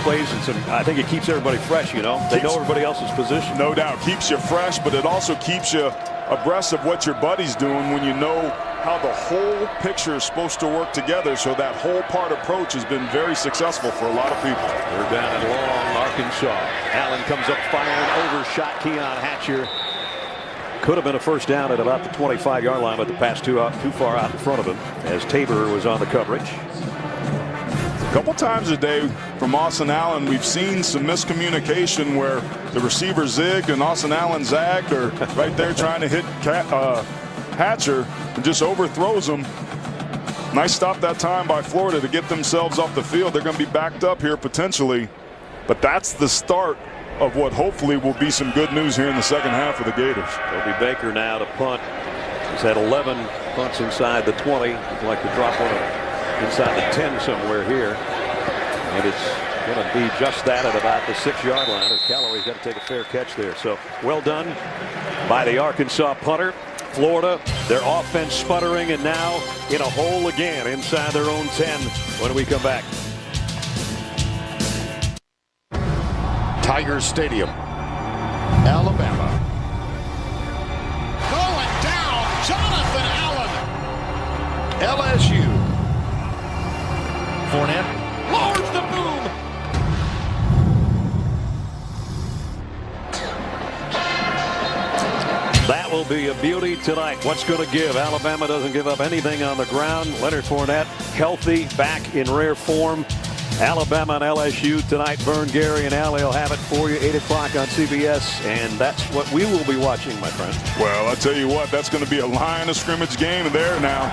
Speaker 3: plays and some. I think it keeps everybody fresh. You know, they know everybody else's position.
Speaker 4: No doubt, keeps you fresh, but it also keeps you abreast of what your buddy's doing when you know how the whole picture is supposed to work together. So that whole part approach has been very successful for a lot of people.
Speaker 3: They're down at long, Arkansas. Allen comes up firing, overshot Keon Hatcher. Could have been a first down at about the 25-yard line, but the pass too far out in front of him as Tabor was on the coverage.
Speaker 4: A couple times a day from Austin Allen, we've seen some miscommunication where the receiver zigged and Austin Allen zagged, or right there trying to hit Hatcher and just overthrows him. Nice stop that time by Florida to get themselves off the field. They're going to be backed up here potentially, but that's the start of what hopefully will be some good news here in the second half of the Gators.
Speaker 3: Toby Baker now to punt. He's had 11 punts inside the 20. He'd like to drop one inside the 10 somewhere here. And it's going to be just that at about the 6-yard line as Callaway's got to take a fair catch there. So well done by the Arkansas punter. Florida, their offense sputtering and now in a hole again inside their own 10 when we come back.
Speaker 8: Tiger Stadium, Alabama.
Speaker 10: Going down, Jonathan Allen.
Speaker 8: LSU. Fournette.
Speaker 10: Lowers the boom.
Speaker 3: That will be a beauty tonight. What's going to give? Alabama doesn't give up anything on the ground. Leonard Fournette, healthy, back in rare form. Alabama and LSU tonight. Vern, Gary, and Allie will have it for you, 8 o'clock on CBS, and that's what we will be watching, my friend.
Speaker 4: Well, I tell you what, that's going to be a line of scrimmage game there now.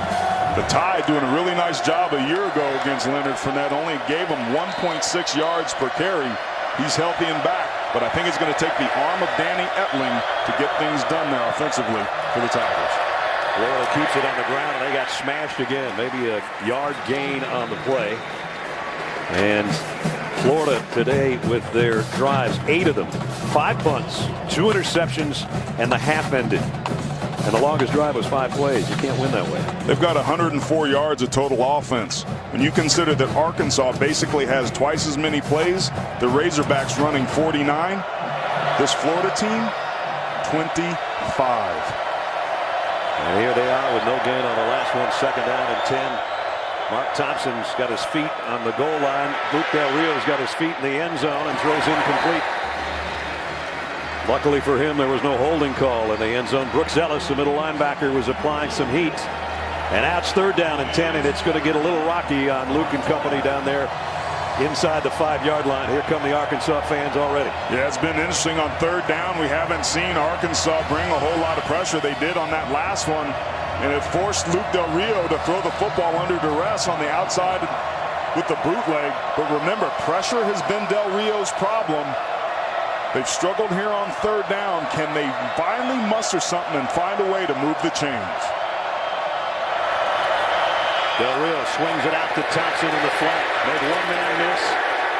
Speaker 4: The Tide doing a really nice job a year ago against Leonard Fournette. Only gave him 1.6 yards per carry. He's healthy and back, but I think it's going to take the arm of Danny Etling to get things done there offensively for the Tigers.
Speaker 3: Florida keeps it on the ground, and they got smashed again. Maybe a yard gain on the play. And Florida today with their drives, 8 of them, 5 punts, 2 interceptions, and the half ended. And the longest drive was 5 plays. You can't win that way.
Speaker 4: They've got 104 yards of total offense. When you consider that Arkansas basically has twice as many plays, the Razorbacks running 49, this Florida team, 25.
Speaker 3: And here they are with no gain on the last one, second down and 10. Mark Thompson's got his feet on the goal line. Luke Del Rio's got his feet in the end zone and throws incomplete. Luckily for him, there was no holding call in the end zone. Brooks Ellis, the middle linebacker, was applying some heat. And now it's third down and 10, and it's going to get a little rocky on Luke and company down there inside the 5-yard line. Here come the Arkansas fans already.
Speaker 4: Yeah, it's been interesting on third down. We haven't seen Arkansas bring a whole lot of pressure. They did on that last one. And it forced Luke Del Rio to throw the football under duress on the outside with the bootleg. But remember, pressure has been Del Rio's problem. They've struggled here on third down. Can they finally muster something and find a way to move the chains?
Speaker 3: Del Rio swings it out to Thompson in the flat. Made one man miss.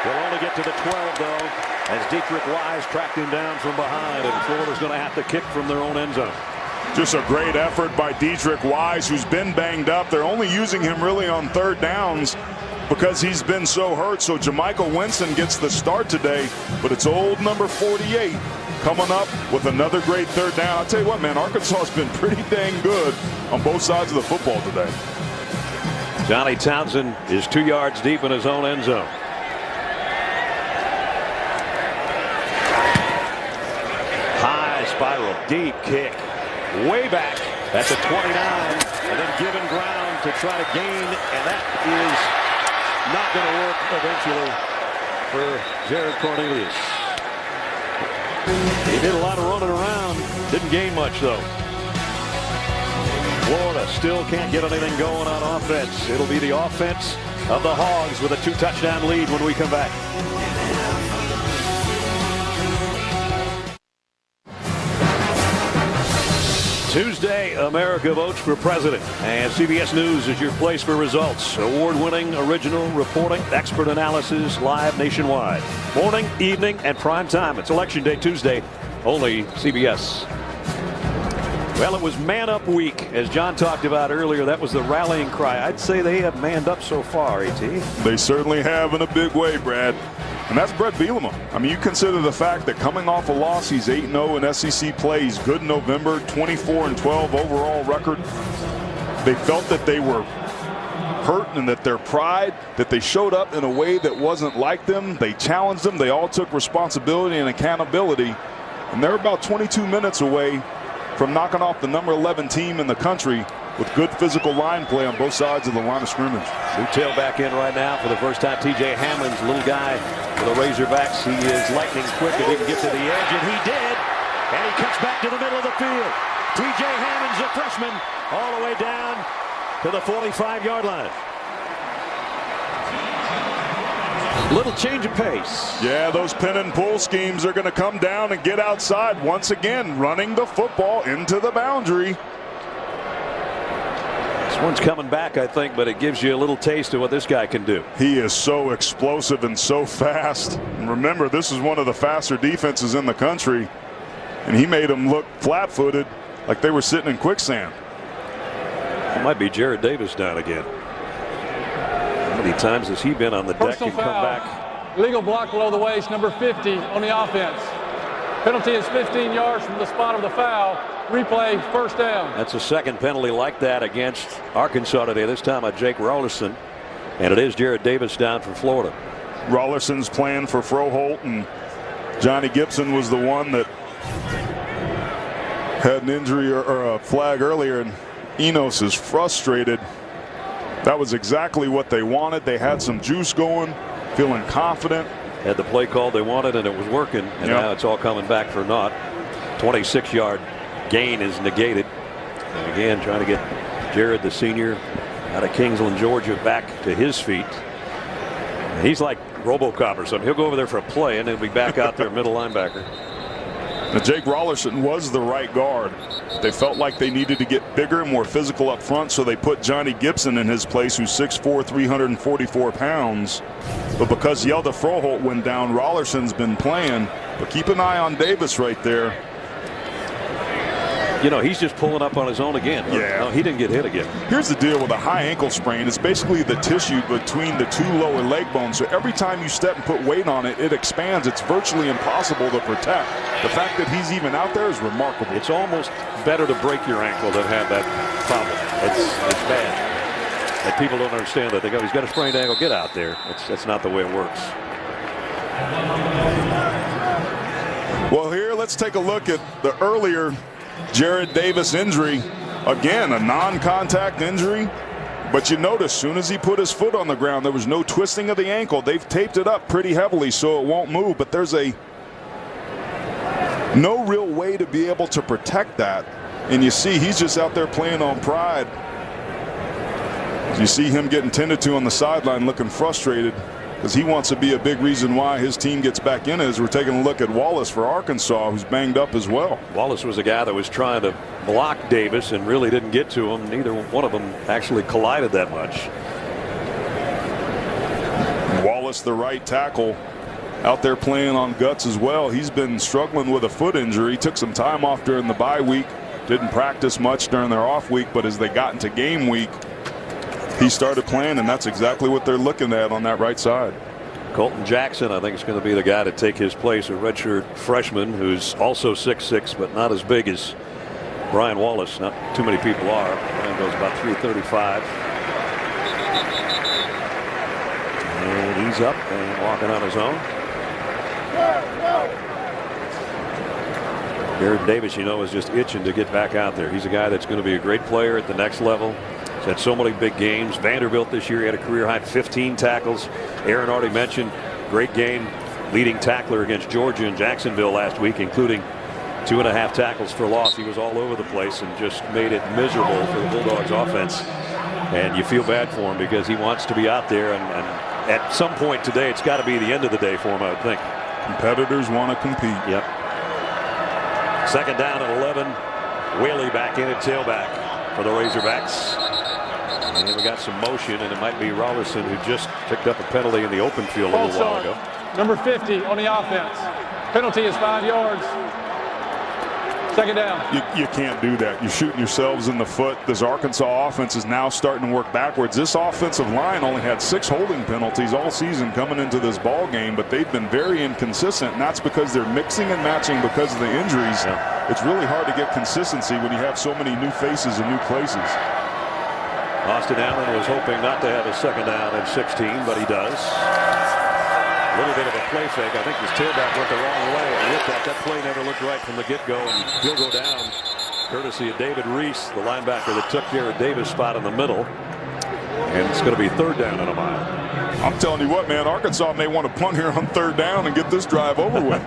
Speaker 3: They'll only get to the 12, though, as Dietrich Wise tracked him down from behind, and Florida's going to have to kick from their own end zone.
Speaker 4: Just a great effort by Dietrich Wise, who's been banged up. They're only using him really on third downs because he's been so hurt. So Jermichael Winston gets the start today, but it's old number 48 coming up with another great third down. I'll tell you what, man, Arkansas has been pretty dang good on both sides of the football today.
Speaker 3: Johnny Townsend is 2 yards deep in his own end zone. High spiral, deep kick, way back at the 29, and then given ground to try to gain, and that is not going to work eventually for Jared Cornelius. He did a lot of running around, didn't gain much though. Florida still can't get anything going on offense. It'll be the offense of the Hogs with a 2-touchdown lead when we come back. Tuesday, America votes for president, and CBS News is your place for results. Award-winning original reporting, expert analysis, live nationwide. Morning, evening, and prime time. It's Election Day Tuesday, only CBS. Well, it was Man Up Week, as John talked about earlier. That was the rallying cry. I'd say they have manned up so far, AT.
Speaker 4: They certainly have in a big way, Brad. And that's Brett Bielema. I mean, you consider the fact that coming off a loss, he's 8-0 in SEC play. He's good in November, 24-12 overall record. They felt that they were hurt and that their pride, that they showed up in a way that wasn't like them. They challenged them. They all took responsibility and accountability. And they're about 22 minutes away from knocking off the number 11 team in the country with good physical line play on both sides of the line of scrimmage.
Speaker 3: New tailback in right now for the first time. TJ Hammond's little guy for the Razorbacks. He is lightning quick and he can get to the edge, and he did. And he cuts back to the middle of the field. TJ Hammond's a freshman all the way down to the 45-yard line. Little change of pace.
Speaker 4: Yeah, those pin and pull schemes are going to come down and get outside once again, running the football into the boundary.
Speaker 3: This one's coming back, I think, but it gives you a little taste of what this guy can do.
Speaker 4: He is so explosive and so fast. And remember, this is one of the faster defenses in the country, and he made them look flat-footed like they were sitting in quicksand.
Speaker 3: It might be Jared Davis down again. How many times has he been on the deck and come back?
Speaker 6: Legal block below the waist, number 50 on the offense. Penalty is 15 yards from the spot of the foul. Replay, first down.
Speaker 3: That's a second penalty like that against Arkansas today, this time on Jake Rollerson. And it is Jared Davis down for Florida.
Speaker 4: Rollerson's playing for Froholt, and Johnny Gibson was the one that had an injury or a flag earlier, and Enos is frustrated. That was exactly what they wanted. They had some juice going, feeling confident.
Speaker 3: Had the play called they wanted, and it was working. And now it's all coming back for naught. 26-yard gain is negated. And again, trying to get Jared, the senior, out of Kingsland, Georgia, back to his feet. And he's like RoboCop or something. He'll go over there for a play, and then be back out there, middle linebacker.
Speaker 4: Now, Jake Rollerson was the right guard. They felt like they needed to get bigger and more physical up front, so they put Johnny Gibson in his place, who's 6'4", 344 pounds. But because Yelda Froholt went down, Rollerson's been playing. But keep an eye on Davis right there.
Speaker 3: You know, he's just pulling up on his own again.
Speaker 4: Yeah.
Speaker 3: No, he didn't get hit again.
Speaker 4: Here's the deal with a high ankle sprain. It's basically the tissue between the two lower leg bones. So every time you step and put weight on it, it expands. It's virtually impossible to protect. The fact that he's even out there is remarkable.
Speaker 3: It's almost better to break your ankle than have that problem. It's bad. And people don't understand that. They go, he's got a sprained ankle. Get out there. That's not the way it works.
Speaker 4: Well, here, let's take a look at the earlier Jared Davis injury. Again, a non-contact injury. But you notice, as soon as he put his foot on the ground, there was no twisting of the ankle. They've taped it up pretty heavily so it won't move. But there's no real way to be able to protect that. and you see he's just out there playing on pride. You see him getting tended to on the sideline, looking frustrated because he wants to be a big reason why his team gets back in it. As we're taking a look at Wallace for Arkansas, who's banged up as well.
Speaker 3: Wallace was a guy that was trying to block Davis and really didn't get to him. Neither one of them actually collided that much.
Speaker 4: Wallace, the right tackle, out there playing on guts as well. He's been struggling with a foot injury. Took some time off during the bye week. Didn't practice much during their off week, but as they got into game week, he started playing, and that's exactly what they're looking at on that right side.
Speaker 3: Colton Jackson, I think, is going to be the guy to take his place, a redshirt freshman who's also 6'6", but not as big as Brian Wallace. Not too many people are. Brian goes about 335. And he's up and walking on his own. Jared Davis, you know, is just itching to get back out there. He's a guy that's going to be a great player at the next level. He's had so many big games. Vanderbilt this year, he had a career high 15 tackles. Aaron already mentioned great game, leading tackler against Georgia and Jacksonville last week, including 2.5 tackles for loss. He was all over the place and just made it miserable for the Bulldogs offense. And you feel bad for him because he wants to be out there, and at some point today it's got to be the end of the day for him, I would think.
Speaker 4: Competitors want to compete.
Speaker 3: Yep. Second down at 11. Whaley back in at tailback for the Razorbacks. And then we got some motion, and it might be Rollerson who just picked up a penalty in the open field a little while ago.
Speaker 6: Number 50 on the offense. Penalty is 5 yards. Second down.
Speaker 4: You can't do that. You're shooting yourselves in the foot. This Arkansas offense is now starting to work backwards. This offensive line only had 6 holding penalties all season coming into this ball game, but they've been very inconsistent, and that's because they're mixing and matching because of the injuries. Yeah. It's really hard to get consistency when you have so many new faces and new places.
Speaker 3: Austin Allen was hoping not to have a second down at 16, but he does. A little bit of a play fake. I think his tailback went the wrong way. And looked at that play never looked right from the get-go, and he'll go down courtesy of David Reese, the linebacker that took Jared Davis' spot in the middle. And it's going to be third down and a mile.
Speaker 4: I'm telling you what, man, Arkansas may want to punt here on third down and get this drive over with.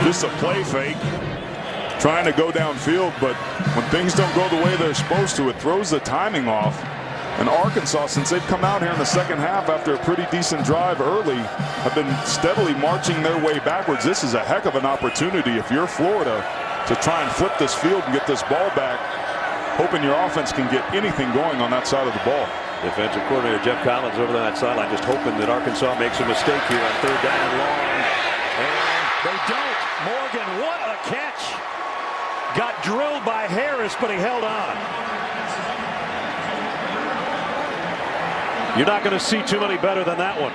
Speaker 4: Just a play fake, trying to go downfield, but when things don't go the way they're supposed to, it throws the timing off. And Arkansas, since they've come out here in the second half after a pretty decent drive early, have been steadily marching their way backwards. This is a heck of an opportunity if you're Florida to try and flip this field and get this ball back, hoping your offense can get anything going on that side of the ball.
Speaker 3: Defensive coordinator Jeff Collins over that sideline, just hoping that Arkansas makes a mistake here on third down and long. And they don't. Morgan, what a catch. Got drilled by Harris, but he held on. You're not going to see too many better than that one.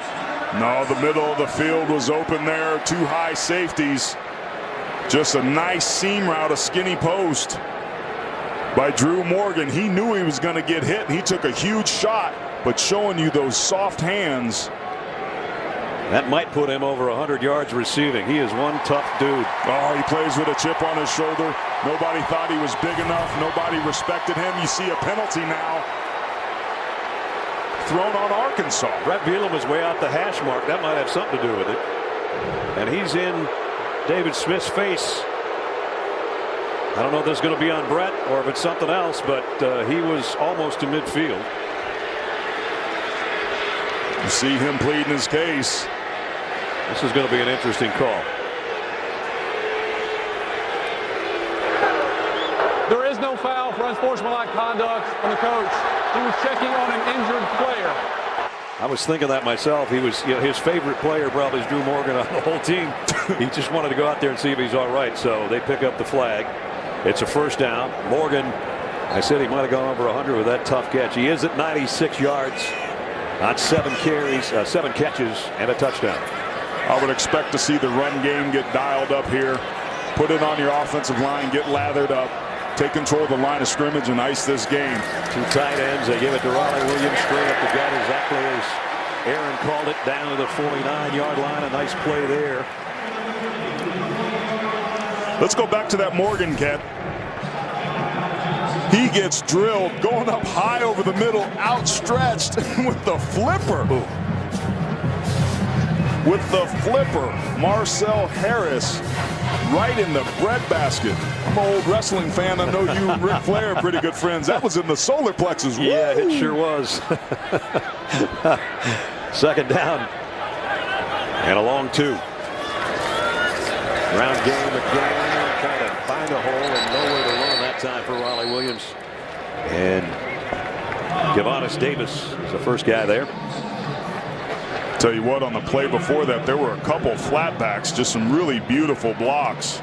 Speaker 4: No, the middle of the field was open there. 2 high safeties. Just a nice seam route, a skinny post by Drew Morgan. He knew he was going to get hit, and he took a huge shot, but showing you those soft hands.
Speaker 3: That might put him over 100 yards receiving. He is one tough dude.
Speaker 4: Oh, he plays with a chip on his shoulder. Nobody thought he was big enough. Nobody respected him. You see a penalty now thrown on Arkansas.
Speaker 3: Brett Bielema is way out the hash mark. That might have something to do with it. And he's in David Smith's face. I don't know if this is going to be on Brett or if it's something else, but he was almost to midfield.
Speaker 4: You see him pleading his case.
Speaker 3: This is going to be an interesting call.
Speaker 6: There is no foul for unsportsmanlike conduct on the coach. He was checking on an injured player.
Speaker 3: I was thinking that myself. He was, his favorite player probably is Drew Morgan on the whole team. He just wanted to go out there and see if he's all right. So they pick up the flag. It's a first down. Morgan, I said he might have gone over 100 with that tough catch. He is at 96 yards on 7 carries, 7 catches, and a touchdown.
Speaker 4: I would expect to see the run game get dialed up here. Put it on your offensive line, get lathered up. Take control of the line of scrimmage and ice this game.
Speaker 3: 2 tight ends. They give it to Ronnie Williams straight up the gut, exactly as Aaron called it, down to the 49-yard line. A nice play there.
Speaker 4: Let's go back to that Morgan catch. He gets drilled, going up high over the middle, outstretched with the flipper.
Speaker 3: Ooh.
Speaker 4: With the flipper, Marcel Harris right in the breadbasket. I'm an old wrestling fan. I know you and Ric Flair are pretty good friends. That was in the solar plexus. Woo!
Speaker 3: Yeah, it sure was. Second down. And a long 2. Ground game again. Trying to find a hole and nowhere to run that time for Raleigh Williams. And Gavanis Davis is the first guy there.
Speaker 4: Tell you what, on the play before that, there were a couple flatbacks, just some really beautiful blocks.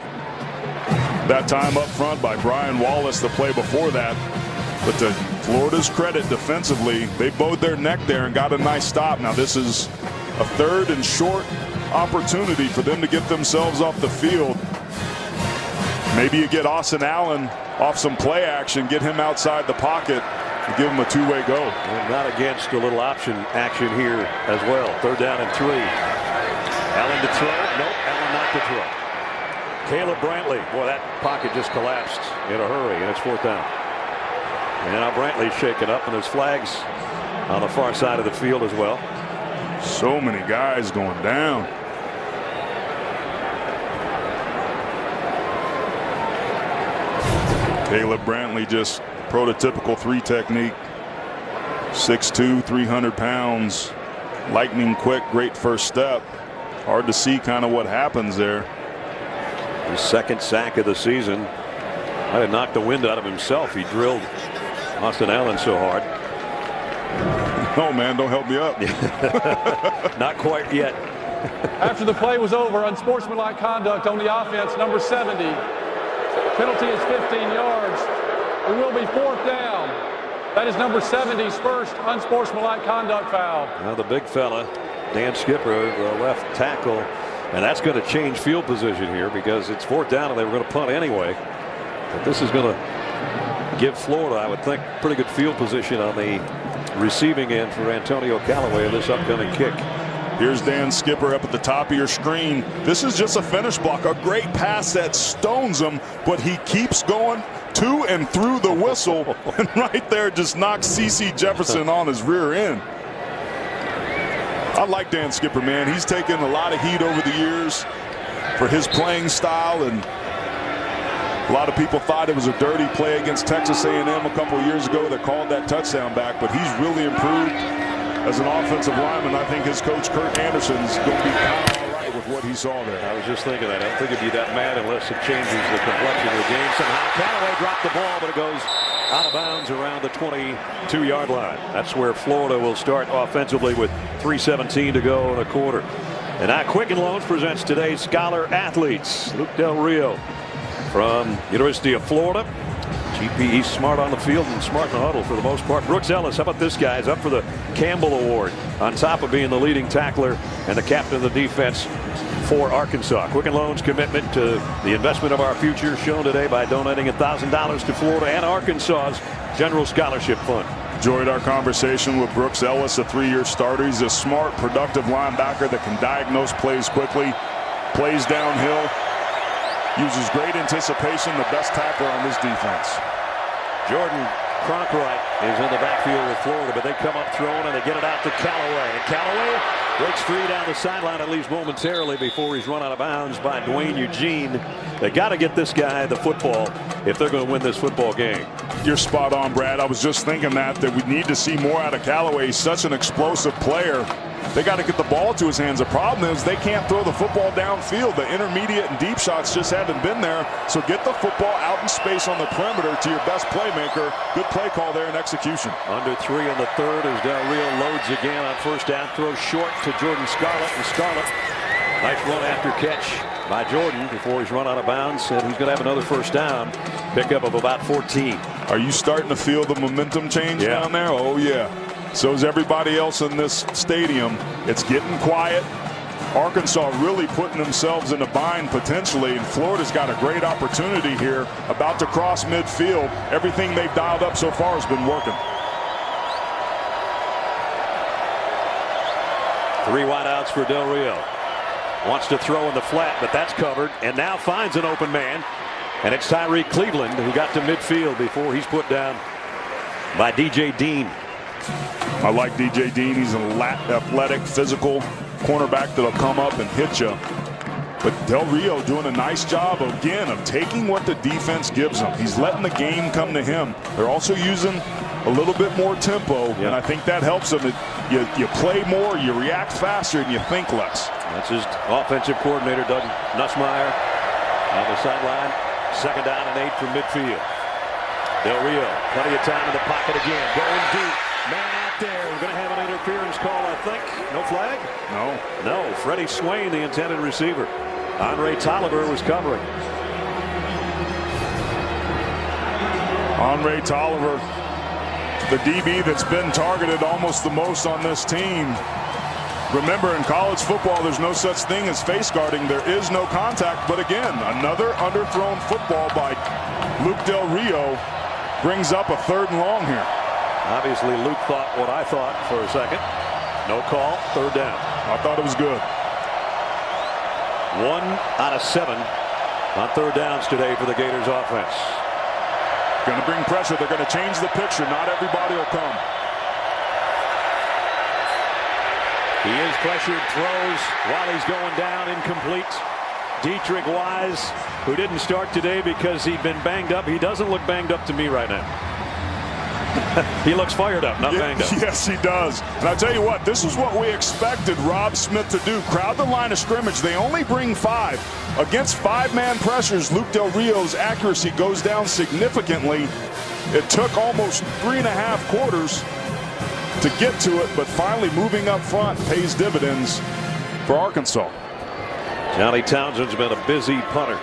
Speaker 4: That time up front by Brian Wallace, the play before that. But to Florida's credit defensively, they bowed their neck there and got a nice stop. Now this is a 3rd and short opportunity for them to get themselves off the field. Maybe you get Austin Allen off some play action, get him outside the pocket, and give him a 2-way go.
Speaker 3: And not against a little option action here as well. 3rd down and 3. Allen to throw. Nope, Allen not to throw. Caleb Brantley. Boy, that pocket just collapsed in a hurry, and it's 4th down. And now Brantley's shaken up, and there's flags on the far side of the field as well.
Speaker 4: So many guys going down. Caleb Brantley, just prototypical 3 technique. 6'2", 300 pounds. Lightning quick, great first step. Hard to see kind of what happens there.
Speaker 3: His 2nd sack of the season. Might have knocked the wind out of himself. He drilled Austin Allen so hard.
Speaker 4: Oh man, don't help me up.
Speaker 3: Not quite yet.
Speaker 6: After the play was over, unsportsmanlike conduct on the offense, number 70. Penalty is 15 yards. It will be 4th down. That is number 70's first unsportsmanlike conduct foul.
Speaker 3: Now the big fella, Dan Skipper, the left tackle, and that's going to change field position here because it's 4th down and they were going to punt anyway. But this is going to give Florida, I would think, pretty good field position on the receiving end for Antonio Callaway of this upcoming kick.
Speaker 4: Here's Dan Skipper up at the top of your screen. This is just a finish block, a great pass that stones him, but he keeps going to and through the whistle, and right there just knocks C.C. Jefferson on his rear end. I like Dan Skipper, man. He's taken a lot of heat over the years for his playing style, and a lot of people thought it was a dirty play against Texas A&M a couple of years ago that called that touchdown back, but he's really improved as an offensive lineman. I think his coach, Kurt Anderson's going to be kind of all right with what he saw there.
Speaker 3: I was just thinking that. I don't think he'd be that mad unless it changes the complexion of the game. Somehow Callaway dropped the ball, but it goes out of bounds around the 22-yard line. That's where Florida will start offensively with 3:17 to go in a quarter. And now Quicken Loans presents today's Scholar Athletes. Luke Del Rio from University of Florida. GPE smart on the field and smart in the huddle for the most part. Brooks Ellis, how about this guy? He's up for the Campbell Award on top of being the leading tackler and the captain of the defense for Arkansas. Quicken Loans' commitment to the investment of our future shown today by donating $1,000 to Florida and Arkansas's General Scholarship Fund.
Speaker 4: Enjoyed our conversation with Brooks Ellis, a 3-year starter. He's a smart, productive linebacker that can diagnose plays quickly, plays downhill, uses great anticipation, the best tackler on this defense.
Speaker 3: Jordan Cronkright is in the backfield with Florida, but they come up throwing and they get it out to Callaway. And Callaway breaks free down the sideline, at least momentarily, before he's run out of bounds by Dwayne Eugene. They got to get this guy the football if they're going to win this football game.
Speaker 4: You're spot on, Brad. I was just thinking that we need to see more out of Callaway. He's such an explosive player. They got to get the ball to his hands. The problem is they can't throw the football downfield. The intermediate and deep shots just haven't been there. So get the football out in space on the perimeter to your best playmaker. Good play call there and execution.
Speaker 3: Under 3 in the 3rd as Del Rio loads again on 1st down. Throw short to Jordan Scarlett. And Scarlett, nice run after catch by Jordan before he's run out of bounds. And he's going to have another 1st down. Pickup of about 14.
Speaker 4: Are you starting to feel the momentum change down there? Oh, yeah. So is everybody else in this stadium. It's getting quiet. Arkansas really putting themselves in a bind potentially, and Florida's got a great opportunity here, about to cross midfield. Everything they've dialed up so far has been working.
Speaker 3: 3 wideouts for Del Rio. Wants to throw in the flat, but that's covered, and now finds an open man. And it's Tyree Cleveland who got to midfield before he's put down by DJ Dean.
Speaker 4: I like DJ Dean. He's an athletic, physical cornerback that'll come up and hit you. But Del Rio doing a nice job, again, of taking what the defense gives him. He's letting the game come to him. They're also using a little bit more tempo, and I think that helps them. You play more, you react faster, and you think less.
Speaker 3: That's his offensive coordinator, Doug Nussmeier, on the sideline. 2nd down and 8 from midfield. Del Rio, plenty of time in the pocket again. Going deep. Man out there. We're going to have an interference call, I think. No flag? No. Freddie Swain, the intended receiver. Andre Tolliver was covering.
Speaker 4: Andre Tolliver, the DB that's been targeted almost the most on this team. Remember, in college football, there's no such thing as face guarding. There is no contact. But again, another underthrown football by Luke Del Rio brings up a 3rd and long here.
Speaker 3: Obviously, Luke thought what I thought for a second. No call, 3rd down.
Speaker 4: I thought it was good.
Speaker 3: 1 out of 7 on 3rd downs today for the Gators offense.
Speaker 4: Going to bring pressure. They're going to change the picture. Not everybody will come.
Speaker 3: He is pressured, throws while he's going down, incomplete. Dietrich Wise, who didn't start today because he'd been banged up. He doesn't look banged up to me right now. He looks fired up, not banged up.
Speaker 4: Yes, he does. And I tell you what, this is what we expected Rob Smith to do. Crowd the line of scrimmage. They only bring 5. Against 5-man pressures, Luke Del Rio's accuracy goes down significantly. It took almost 3.5 quarters to get to it, but finally moving up front pays dividends for Arkansas.
Speaker 3: Johnny Townsend's been a busy punter.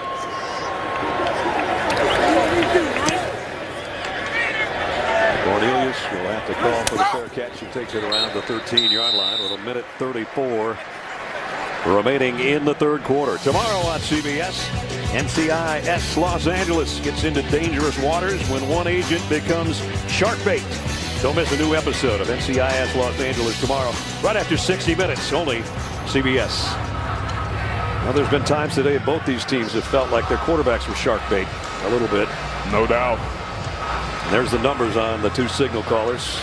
Speaker 3: Cornelius will have to call for the fair catch. He takes it around the 13-yard line with 1:34 remaining in the 3rd quarter. Tomorrow on CBS, NCIS Los Angeles gets into dangerous waters when one agent becomes shark bait. Don't miss a new episode of NCIS Los Angeles tomorrow, right after 60 minutes, only CBS. Well, there's been times today both these teams have felt like their quarterbacks were shark bait a little bit.
Speaker 4: No doubt.
Speaker 3: And there's the numbers on the 2 signal callers.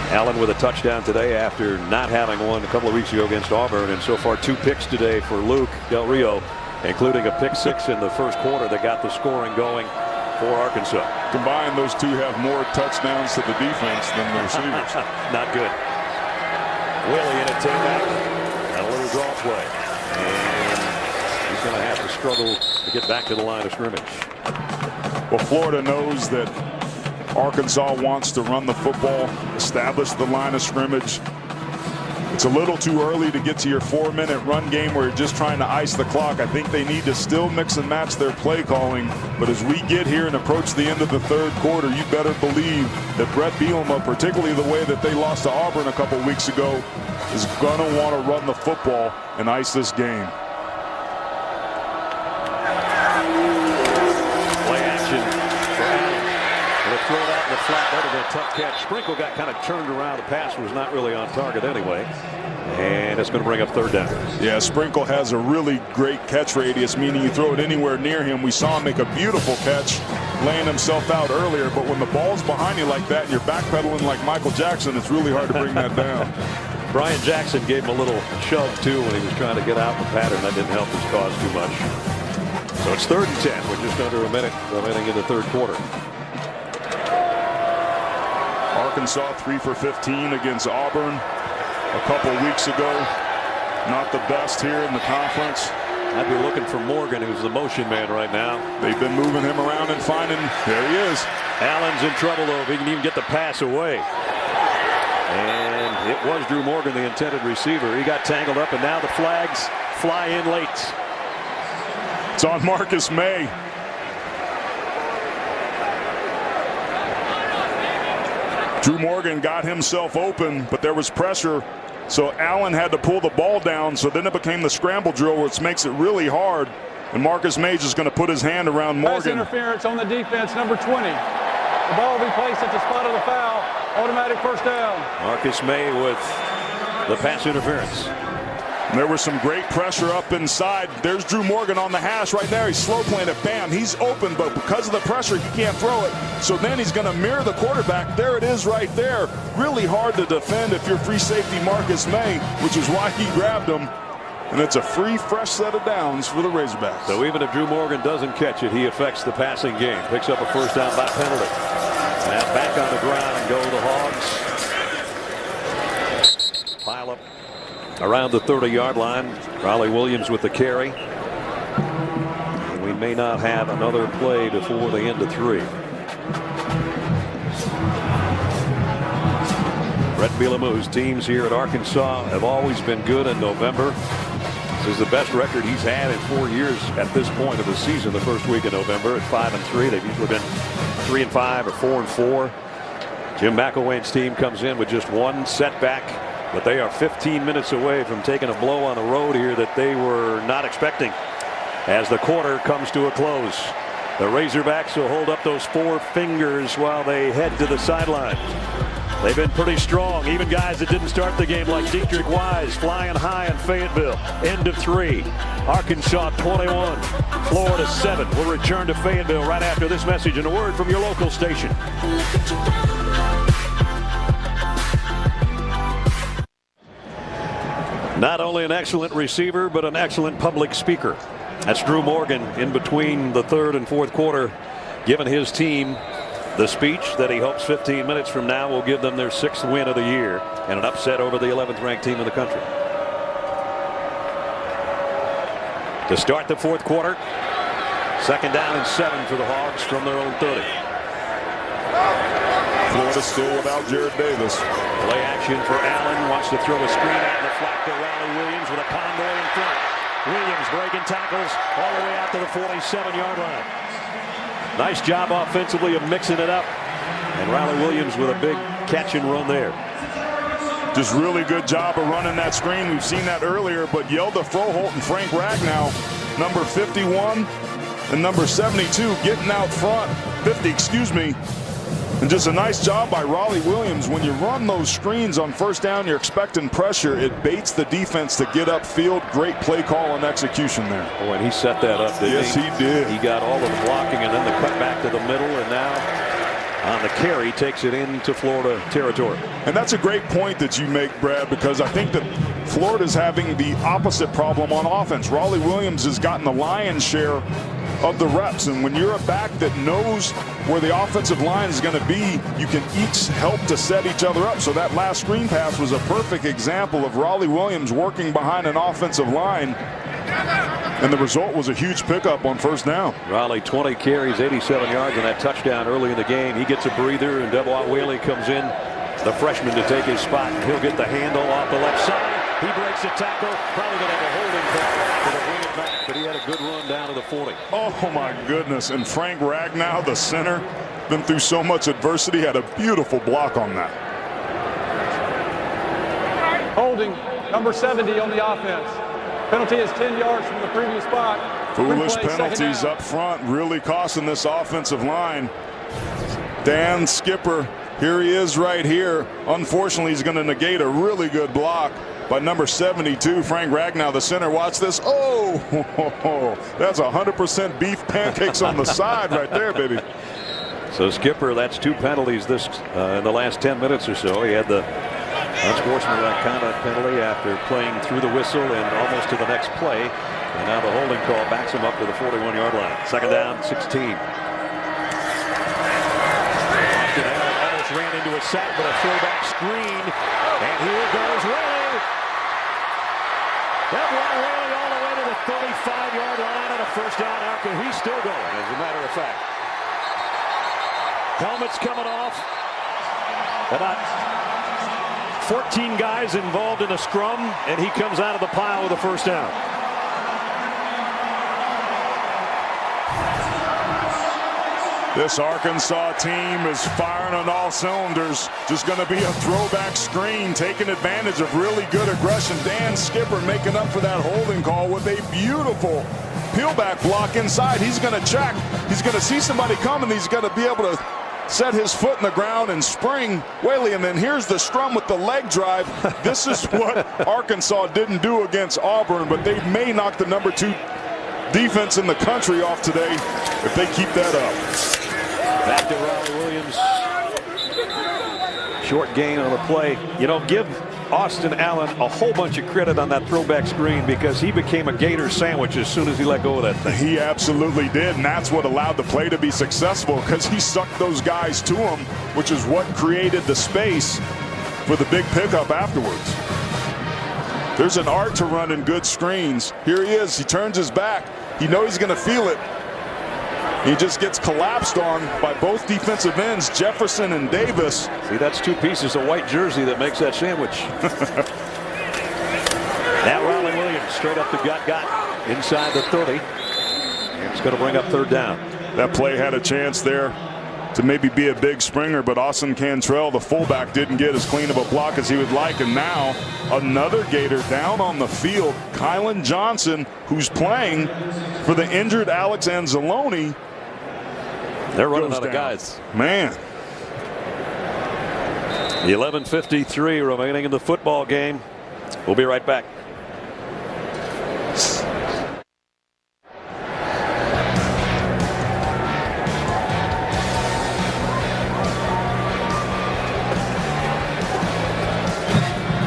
Speaker 3: Allen with a touchdown today after not having one a couple of weeks ago against Auburn, and so far 2 picks today for Luke Del Rio, including a pick 6 in the 1st quarter that got the scoring going for Arkansas.
Speaker 4: Combined, those 2 have more touchdowns to the defense than the receivers.
Speaker 3: Not good. Willie in a takeback and a little draw play, and he's going to have to struggle to get back to the line of scrimmage.
Speaker 4: Well, Florida knows that Arkansas wants to run the football, establish the line of scrimmage. It's a little too early to get to your 4-minute run game where you're just trying to ice the clock. I think they need to still mix and match their play calling. But as we get here and approach the end of the 3rd quarter, you better believe that Brett Bielema, particularly the way that they lost to Auburn a couple weeks ago, is going to want to run the football and ice this game.
Speaker 3: Throw it out in the flat, that was a tough catch. Sprinkle got kind of turned around. The pass was not really on target anyway. And it's going to bring up 3rd down.
Speaker 4: Yeah, Sprinkle has a really great catch radius, meaning you throw it anywhere near him. We saw him make a beautiful catch, laying himself out earlier. But when the ball's behind you like that and you're backpedaling like Michael Jackson, it's really hard to bring that down.
Speaker 3: Brian Jackson gave him a little shove, too, when he was trying to get out the pattern. That didn't help his cause too much. So it's 3rd and 10 with just under a minute remaining in the 3rd quarter.
Speaker 4: Arkansas 3 for 15 against Auburn a couple weeks ago. Not the best here in the conference.
Speaker 3: I'd be looking for Morgan, who's the motion man right now.
Speaker 4: They've been moving him around and finding. There he is.
Speaker 3: Allen's in trouble, though, if he can even get the pass away. And it was Drew Morgan, the intended receiver. He got tangled up, and now the flags fly in late.
Speaker 4: It's on Marcus May. Drew Morgan got himself open, but there was pressure, so Allen had to pull the ball down. So then it became the scramble drill, which makes it really hard. And Marcus May is going to put his hand around Morgan.
Speaker 6: Pass interference on the defense, number 20. The ball will be placed at the spot of the foul. Automatic 1st down.
Speaker 3: Marcus May with the pass interference.
Speaker 4: And there was some great pressure up inside. There's Drew Morgan on the hash right there. He's slow playing it. Bam, he's open, but because of the pressure, he can't throw it. So then he's going to mirror the quarterback. There it is right there. Really hard to defend if you're free safety Marcus May, which is why he grabbed him. And it's a free, fresh set of downs for the Razorbacks.
Speaker 3: So even if Drew Morgan doesn't catch it, he affects the passing game. Picks up a first down by penalty. Now back on the ground go the Hogs. Pile up around the 30-yard line. Raleigh Williams with the carry. And we may not have another play before the end of 3. Brett Bielema's teams here at Arkansas have always been good in November. This is the best record he's had in 4 years at this point of the season. The first week of November at 5-3. They've usually been 3-5 or 4-4. Jim McElwain's team comes in with just one setback, but they are 15 minutes away from taking a blow on the road here that they were not expecting. As the quarter comes to a close, the Razorbacks will hold up those 4 fingers while they head to the sideline. They've been pretty strong. Even guys that didn't start the game like Dietrich Wise flying high in Fayetteville. End of 3. Arkansas 21. Florida 7. We'll return to Fayetteville right after this message and a word from your local station. Not only an excellent receiver, but an excellent public speaker. That's Drew Morgan in between the 3rd and 4th quarter, giving his team the speech that he hopes 15 minutes from now will give them their 6th win of the year and an upset over the 11th ranked team in the country. To start the 4th quarter, 2nd down and 7 for the Hogs from their own 30.
Speaker 4: Florida still without Jared Davis.
Speaker 3: Play action for Allen. Wants to throw a screen out in the flat to Raleigh Williams with a convoy in front. Williams breaking tackles all the way out to the 47-yard line. Nice job offensively of mixing it up. And Raleigh Williams with a big catch and run there.
Speaker 4: Just really good job of running that screen. We've seen that earlier, but Yelda Froholt and Frank Ragnow, number 51 and number 72, getting out front. 50, excuse me. And just a nice job by Raleigh Williams. When you run those screens on 1st down, you're expecting pressure. It baits the defense to get upfield. Great play call and execution there.
Speaker 3: Oh, and he set that up, didn't he?
Speaker 4: Yes, he did.
Speaker 3: He got all of the blocking and then the cut back to the middle, and now on the carry takes it into Florida territory.
Speaker 4: And that's a great point that you make, Brad, because I think that Florida's having the opposite problem on offense. Raleigh Williams has gotten the lion's share of the reps, and when you're a back that knows where the offensive line is going to be, you can each help to set each other up. So that last screen pass was a perfect example of Raleigh Williams working behind an offensive line, and the result was a huge pickup on 1st down.
Speaker 3: Raleigh 20 carries, 87 yards, and that touchdown early in the game. He gets a breather, and Devois Whaley comes in, the freshman, to take his spot. He'll get the handle off the left side. He breaks the tackle. Probably going to have a holding call to bring it back, but he had a good run down to the 40.
Speaker 4: Oh my goodness. And Frank Ragnow, the center, been through so much adversity, had a beautiful block on that.
Speaker 6: Holding number 70 on the offense. Penalty is 10 yards from the previous spot.
Speaker 4: Foolish penalties up front really costing this offensive line. Dan Skipper, here he is right here. Unfortunately, he's going to negate a really good block by number 72, Frank Ragnow, the center. Watch this. Oh, that's 100% beef pancakes on the side right there, baby.
Speaker 3: So Skipper, that's 2 penalties this in the last 10 minutes or so. He had the unsportsmanlike conduct penalty after playing through the whistle and almost to the next play. And now the holding call backs him up to the 41-yard line. 2nd down, 16. Almost ran into a sack, but a throwback screen. And here goes Whaley. That one Whaley all the way to the 35-yard line and a 1st down outcome. He's still going, as a matter of fact. Helmets coming off. About 14 guys involved in a scrum, and he comes out of the pile with a 1st down.
Speaker 4: This Arkansas team is firing on all cylinders. Just going to be a throwback screen, taking advantage of really good aggression. Dan Skipper making up for that holding call with a beautiful peelback block inside. He's going to check. He's going to see somebody coming. He's going to be able to set his foot in the ground and spring Whaley. And then here's the scrum with the leg drive. This is what Arkansas didn't do against Auburn, but they may knock the number 2 defense in the country off today if they keep that up.
Speaker 3: Back to Raleigh Williams. Short gain on the play. You know, give Austin Allen a whole bunch of credit on that throwback screen because he became a Gator sandwich as soon as he let go of that thing.
Speaker 4: He absolutely did, and that's what allowed the play to be successful because he sucked those guys to him, which is what created the space for the big pickup afterwards. There's an art to running good screens. Here he is. He turns his back. He knows he's going to feel it. He just gets collapsed on by both defensive ends, Jefferson and Davis.
Speaker 3: See, that's two pieces of white jersey that makes that sandwich. Now Riley Williams straight up the got inside the 30. It's going to bring up third down.
Speaker 4: That play had a chance there to maybe be a big springer, but Austin Cantrell, the fullback, didn't get as clean of a block as he would like. And now another Gator down on the field, Kylan Johnson, who's playing for the injured Alex Anzalone.
Speaker 3: They're running out of guys.
Speaker 4: Man.
Speaker 3: 11:53 remaining in the football game. We'll be right back.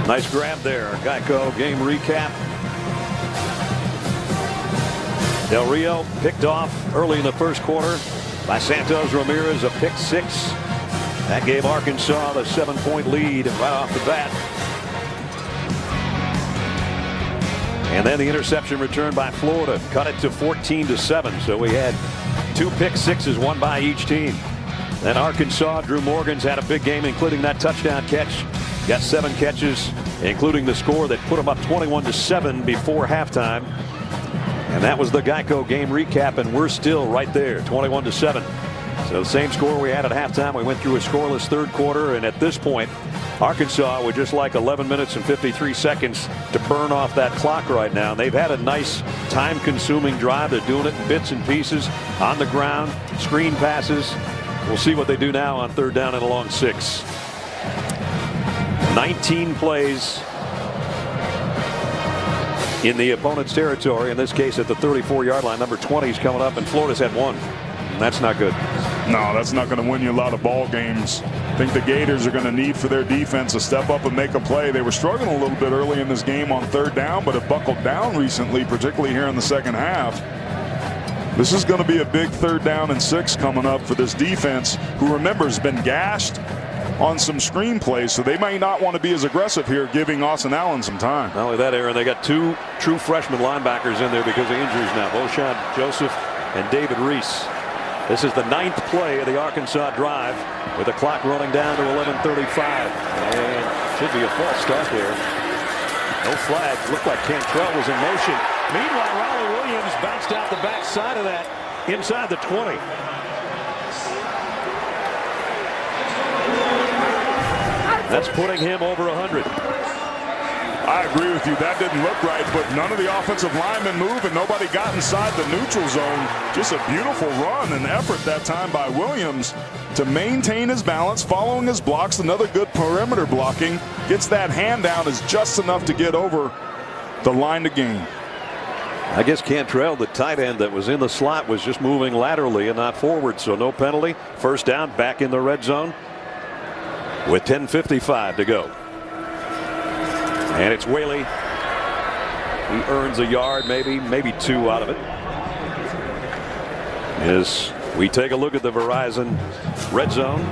Speaker 3: Nice grab there. Geico game recap. Del Rio picked off early in the first quarter by Santos Ramirez, a pick six. That gave Arkansas the 7-point lead right off the bat. And then the interception returned by Florida cut it to 14-7. So we had two pick sixes, one by each team. Then Arkansas, Drew Morgan's had a big game, including that touchdown catch. Got 7 catches, including the score that put them up 21-7 before halftime. And that was the Geico game recap, and we're still right there, 21-7. So the same score we had at halftime. We went through a scoreless third quarter, and at this point, Arkansas would just like 11 minutes and 53 seconds to burn off that clock right now. And they've had a nice time-consuming drive. They're doing it in bits and pieces, on the ground, screen passes. We'll see what they do now on third down and a long 6. 19 plays in the opponent's territory, in this case at the 34-yard line. Number 20 is coming up, and Florida's had 1. And that's not good.
Speaker 4: No, that's not going to win you a lot of ball games. I think the Gators are going to need for their defense to step up and make a play. They were struggling a little bit early in this game on third down, but have buckled down recently, particularly here in the second half. This is going to be a big third down and 6 coming up for this defense, who, remember, has been gashed on some screen plays, so they may not want to be as aggressive here, giving Austin Allen some time.
Speaker 3: Not only that, Aaron, they got 2 true freshman linebackers in there because of injuries now, Boshan Joseph and David Reese. This is the 9th play of the Arkansas drive, with the clock running down to 11:35. And should be a false start there. No flag. Looked like Cantrell was in motion. Meanwhile, Riley Williams bounced out the backside of that inside the 20. That's putting him over 100.
Speaker 4: I agree with you. That didn't look right, but none of the offensive linemen moved, and nobody got inside the neutral zone. Just a beautiful run and effort that time by Williams to maintain his balance, following his blocks. Another good perimeter blocking. Gets that hand down, is just enough to get over the line to gain.
Speaker 3: I guess Cantrell, the tight end that was in the slot, was just moving laterally and not forward, so no penalty. First down, back in the red zone with 10:55 to go. And it's Whaley. He earns a yard, maybe 2 out of it. As we take a look at the Verizon red zone.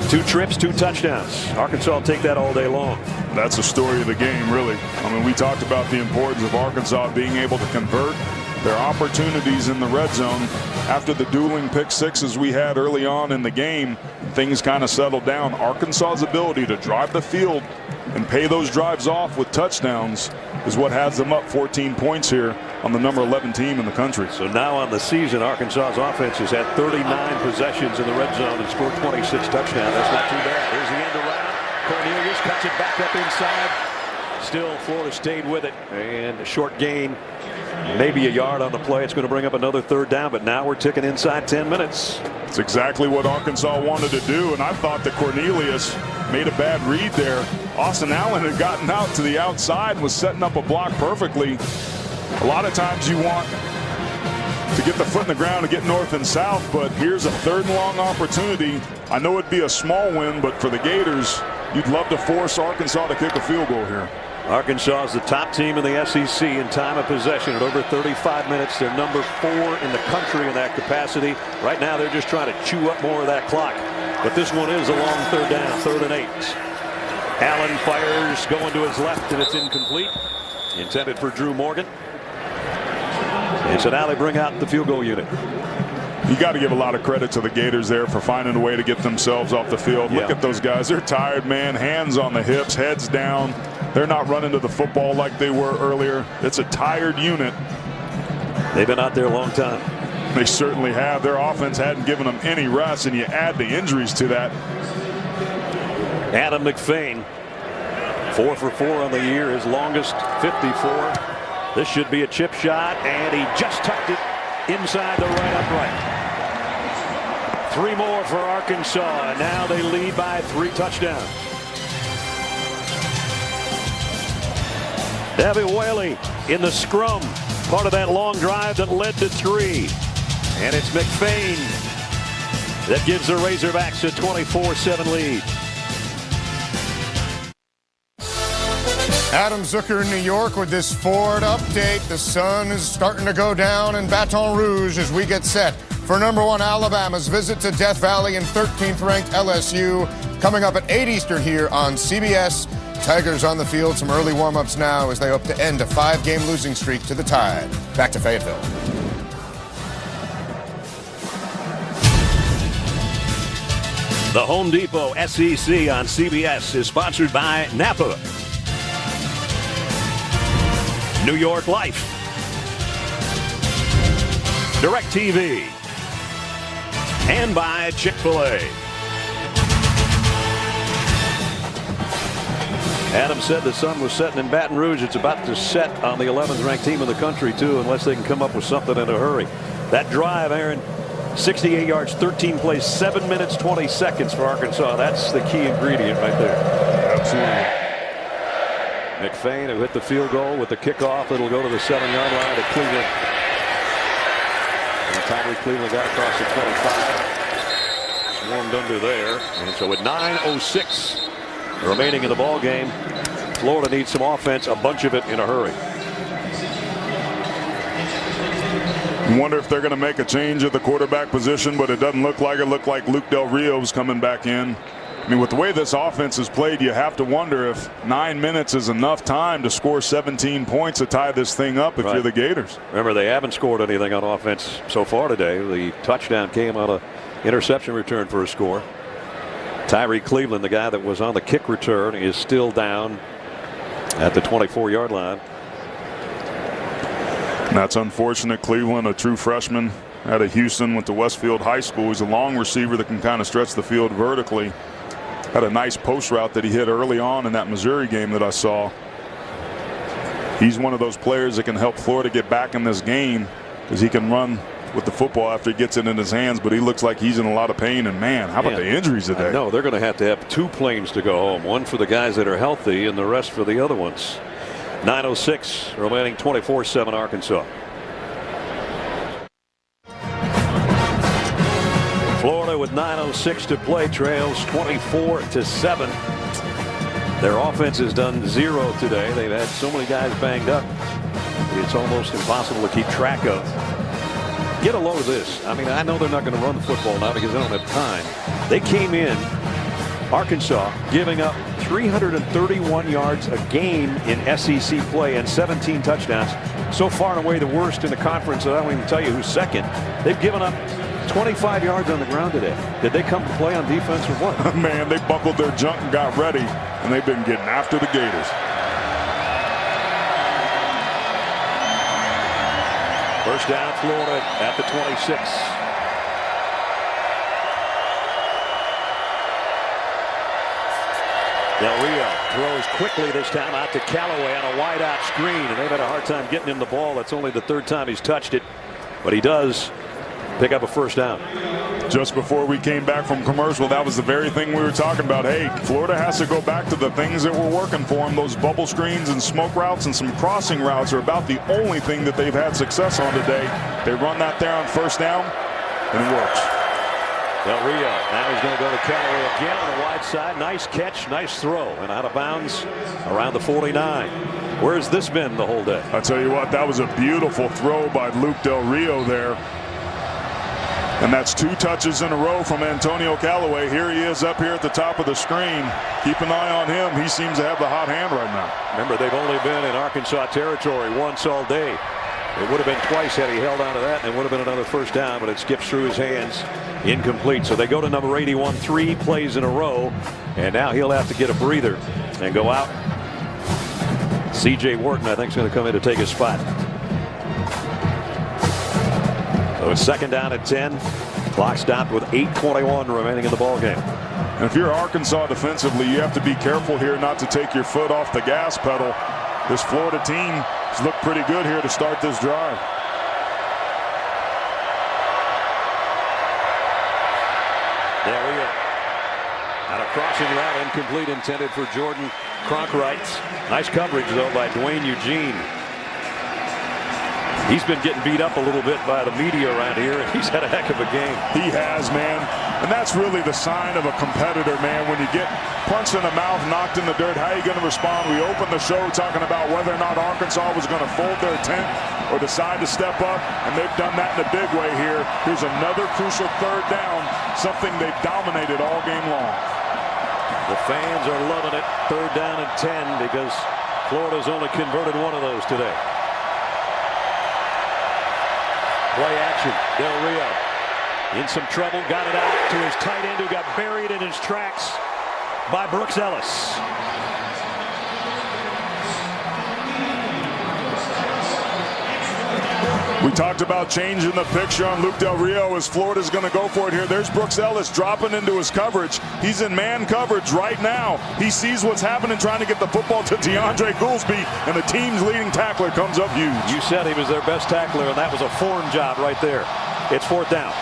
Speaker 3: 2 trips, 2 touchdowns. Arkansas will take that all day long.
Speaker 4: That's the story of the game, really. I mean, we talked about the importance of Arkansas being able to convert their opportunities in the red zone. After the dueling pick sixes we had early on in the game, things kind of settled down. Arkansas's ability to drive the field and pay those drives off with touchdowns is what has them up 14 points here on the number 11 team in the country.
Speaker 3: So now on the season, Arkansas's offense has had 39 possessions in the red zone and scored 26 touchdowns. That's not too bad. Here's the end around. Cornelius cuts it back up inside. Still, Florida stayed with it, and a short gain, maybe a yard on the play. It's going to bring up another third down, but now we're ticking inside 10 minutes.
Speaker 4: It's exactly what Arkansas wanted to do, and I thought that Cornelius made a bad read there. Austin Allen had gotten out to the outside and was setting up a block perfectly. A lot of times you want to get the foot in the ground and get north and south, but here's a 3rd and long opportunity. I know it'd be a small win, but for the Gators, you'd love to force Arkansas to kick a field goal here.
Speaker 3: Arkansas is the top team in the SEC in time of possession at over 35 minutes. They're number 4 in the country in that capacity. Right now they're just trying to chew up more of that clock. But this one is a long third down, 3rd and 8. Allen fires going to his left, and it's incomplete. Intended for Drew Morgan. And so now they bring out the field goal unit.
Speaker 4: You got to give a lot of credit to the Gators there for finding a way to get themselves off the field. Look at those guys. They're tired, man. Hands on the hips, heads down. They're not running to the football like they were earlier. It's a tired unit.
Speaker 3: They've been out there a long time.
Speaker 4: They certainly have. Their offense hadn't given them any rest, and you add the injuries to that.
Speaker 3: Adam McFain, 4 for 4 on the year, his longest 54. This should be a chip shot, and he just tucked it inside the right upright. 3 more for Arkansas, and now they lead by 3 touchdowns. Davy Whaley in the scrum, part of that long drive that led to 3. And it's McFain that gives the Razorbacks a 24-7 lead.
Speaker 8: Adam Zucker in New York with this Ford update. The sun is starting to go down in Baton Rouge as we get set for number 1 Alabama's visit to Death Valley and 13th ranked LSU. Coming up at 8 Eastern here on CBS. Tigers on the field. Some early warm-ups now as they hope to end a 5-game losing streak to the Tide. Back to Fayetteville.
Speaker 3: The Home Depot SEC on CBS is sponsored by Napa, New York Life, DirecTV, and by Chick-fil-A. Adam said the sun was setting in Baton Rouge. It's about to set on the 11th ranked team in the country too, unless they can come up with something in a hurry. That drive, Aaron, 68 yards, 13 plays, 7 minutes, 20 seconds for Arkansas. That's the key ingredient right there.
Speaker 4: Absolutely.
Speaker 3: McFain, who hit the field goal with the kickoff. It'll go to the 7-yard line to Cleveland. And Tyree Cleveland got across the 25. Swarmed under there. And so with 9:06 remaining in the ball game, Florida needs some offense, a bunch of it in a hurry.
Speaker 4: I wonder if they're going to make a change at the quarterback position, but it doesn't look like it. Looked like Luke Del Rio's coming back in. I mean, with the way this offense is played, you have to wonder if 9 minutes is enough time to score 17 points to tie this thing up if you're the Gators.
Speaker 3: Remember, they haven't scored anything on offense so far today. The touchdown came on an interception return for a score. Tyree Cleveland, the guy that was on the kick return, is still down at the 24-yard line.
Speaker 4: That's unfortunate. Cleveland, a true freshman out of Houston, went to Westfield High School. He's a long receiver that can kind of stretch the field vertically. Had a nice post route that he hit early on in that Missouri game that I saw. He's one of those players that can help Florida get back in this game because he can run with the football after he gets it in his hands, but he looks like he's in a lot of pain. And man, how about the injuries today?
Speaker 3: No, they're going to have 2 planes to go home, one for the guys that are healthy and the rest for the other ones. 9:06 remaining, 24-7 Arkansas. Florida with 9:06 to play trails 24-7. Their offense has done 0 today. They've had so many guys banged up, it's almost impossible to keep track of. Get a load of this. I mean, I know they're not going to run the football now because they don't have time. They came in, Arkansas, giving up 331 yards a game in SEC play and 17 touchdowns. So far and away the worst in the conference that I don't even tell you who's second. They've given up 25 yards on the ground today. Did they come to play on defense or what?
Speaker 4: Man, they buckled their junk and got ready, and they've been getting after the Gators.
Speaker 3: First down, Florida at the 26. Del Rio throws quickly this time out to Callaway on a wide-out screen, and they've had a hard time getting him the ball. That's only the 3rd time he's touched it, but he does pick up a first down.
Speaker 4: Just before we came back from commercial, that was the very thing we were talking about. Hey, Florida has to go back to the things that were working for them. Those bubble screens and smoke routes and some crossing routes are about the only thing that they've had success on today. They run that there on first down, and it works.
Speaker 3: Del Rio. Now he's going to go to Callaway again on the wide side. Nice catch, nice throw, and out of bounds around the 49. Where's this been the whole day?
Speaker 4: I tell you what, that was a beautiful throw by Luke Del Rio there. And that's 2 touches in a row from Antonio Callaway. Here he is up here at the top of the screen. Keep an eye on him. He seems to have the hot hand right now.
Speaker 3: Remember, they've only been in Arkansas territory once all day. It would have been twice had he held on to that, and it would have been another first down, but it skips through his hands. Incomplete. So they go to number 81, 3 plays in a row, and now he'll have to get a breather and go out. C.J. Wharton, I think, is going to come in to take his spot. So it's second down at 10. Clock stopped with 8:21 remaining in the ball game.
Speaker 4: And if you're Arkansas defensively, you have to be careful here not to take your foot off the gas pedal. This Florida team has looked pretty good here to start this drive.
Speaker 3: There we go. Out of crossing route, incomplete, intended for Jordan Cronkright. Nice coverage, though, by Dwayne Eugene. He's been getting beat up a little bit by the media around here, and he's had a heck of a game.
Speaker 4: He has, man. And that's really the sign of a competitor, man. When you get punched in the mouth, knocked in the dirt, how are you going to respond? We opened the show talking about whether or not Arkansas was going to fold their tent or decide to step up, and they've done that in a big way here. Here's another crucial third down, something they've dominated all game long.
Speaker 3: The fans are loving it. Third down and 10 because Florida's only converted one of those today. Play action. Del Rio in some trouble. Got it out to his tight end who got buried in his tracks by Brooks Ellis.
Speaker 4: We talked about changing the picture on Luke Del Rio as Florida's going to go for it here. There's Brooks Ellis dropping into his coverage. He's in man coverage right now. He sees what's happening, trying to get the football to DeAndre Goolsby, and the team's leading tackler comes up huge.
Speaker 3: You said he was their best tackler, and that was a form job right there. It's fourth down.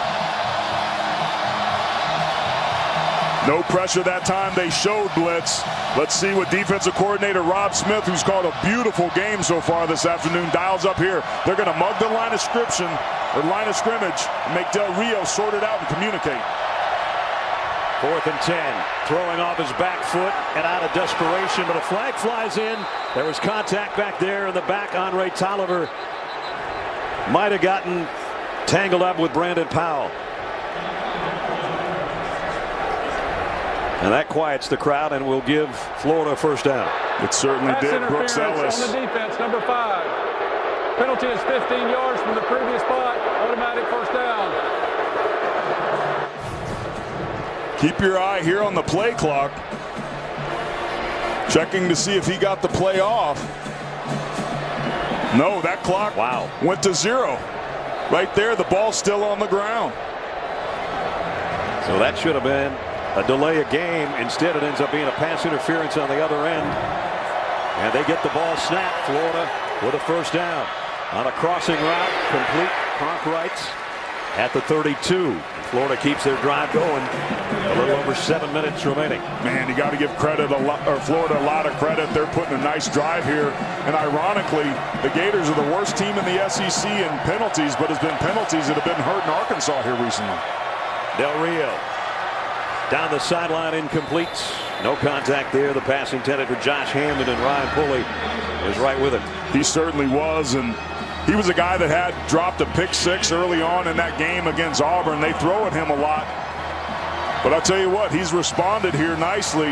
Speaker 4: No pressure that time. They showed blitz. Let's see what defensive coordinator Rob Smith, who's called a beautiful game so far this afternoon, dials up here. They're going to mug the line of scrimmage and make Del Rio sort it out and communicate.
Speaker 3: 4th and 10. Throwing off his back foot and out of desperation, but a flag flies in. There was contact back there in the back. Andre Tolliver might have gotten tangled up with Brandon Powell. And that quiets the crowd and will give Florida a first down.
Speaker 4: It certainly did. Brooks Ellis
Speaker 6: on the defense, number 5. Penalty is 15 yards from the previous spot. Automatic first down.
Speaker 4: Keep your eye here on the play clock. Checking to see if he got the play off. No, that clock went to 0. Right there, the ball's still on the ground.
Speaker 3: So that should have been a delay of game. Instead, it ends up being a pass interference on the other end. And they get the ball snapped. Florida with a first down on a crossing route. Complete. Cronkright at the 32. Florida keeps their drive going. A little over 7 minutes remaining.
Speaker 4: Man, you got to give Florida a lot of credit. They're putting a nice drive here. And ironically, the Gators are the worst team in the SEC in penalties, but it's been penalties that have been hurting Arkansas here recently.
Speaker 3: Del Rio down the sideline, incomplete. No contact there. The pass intended for Josh Hammond, and Ryan Pulley was right with it.
Speaker 4: He certainly was, and he was a guy that had dropped a pick 6 early on in that game against Auburn. They throw at him a lot. But I'll tell you what, he's responded here nicely.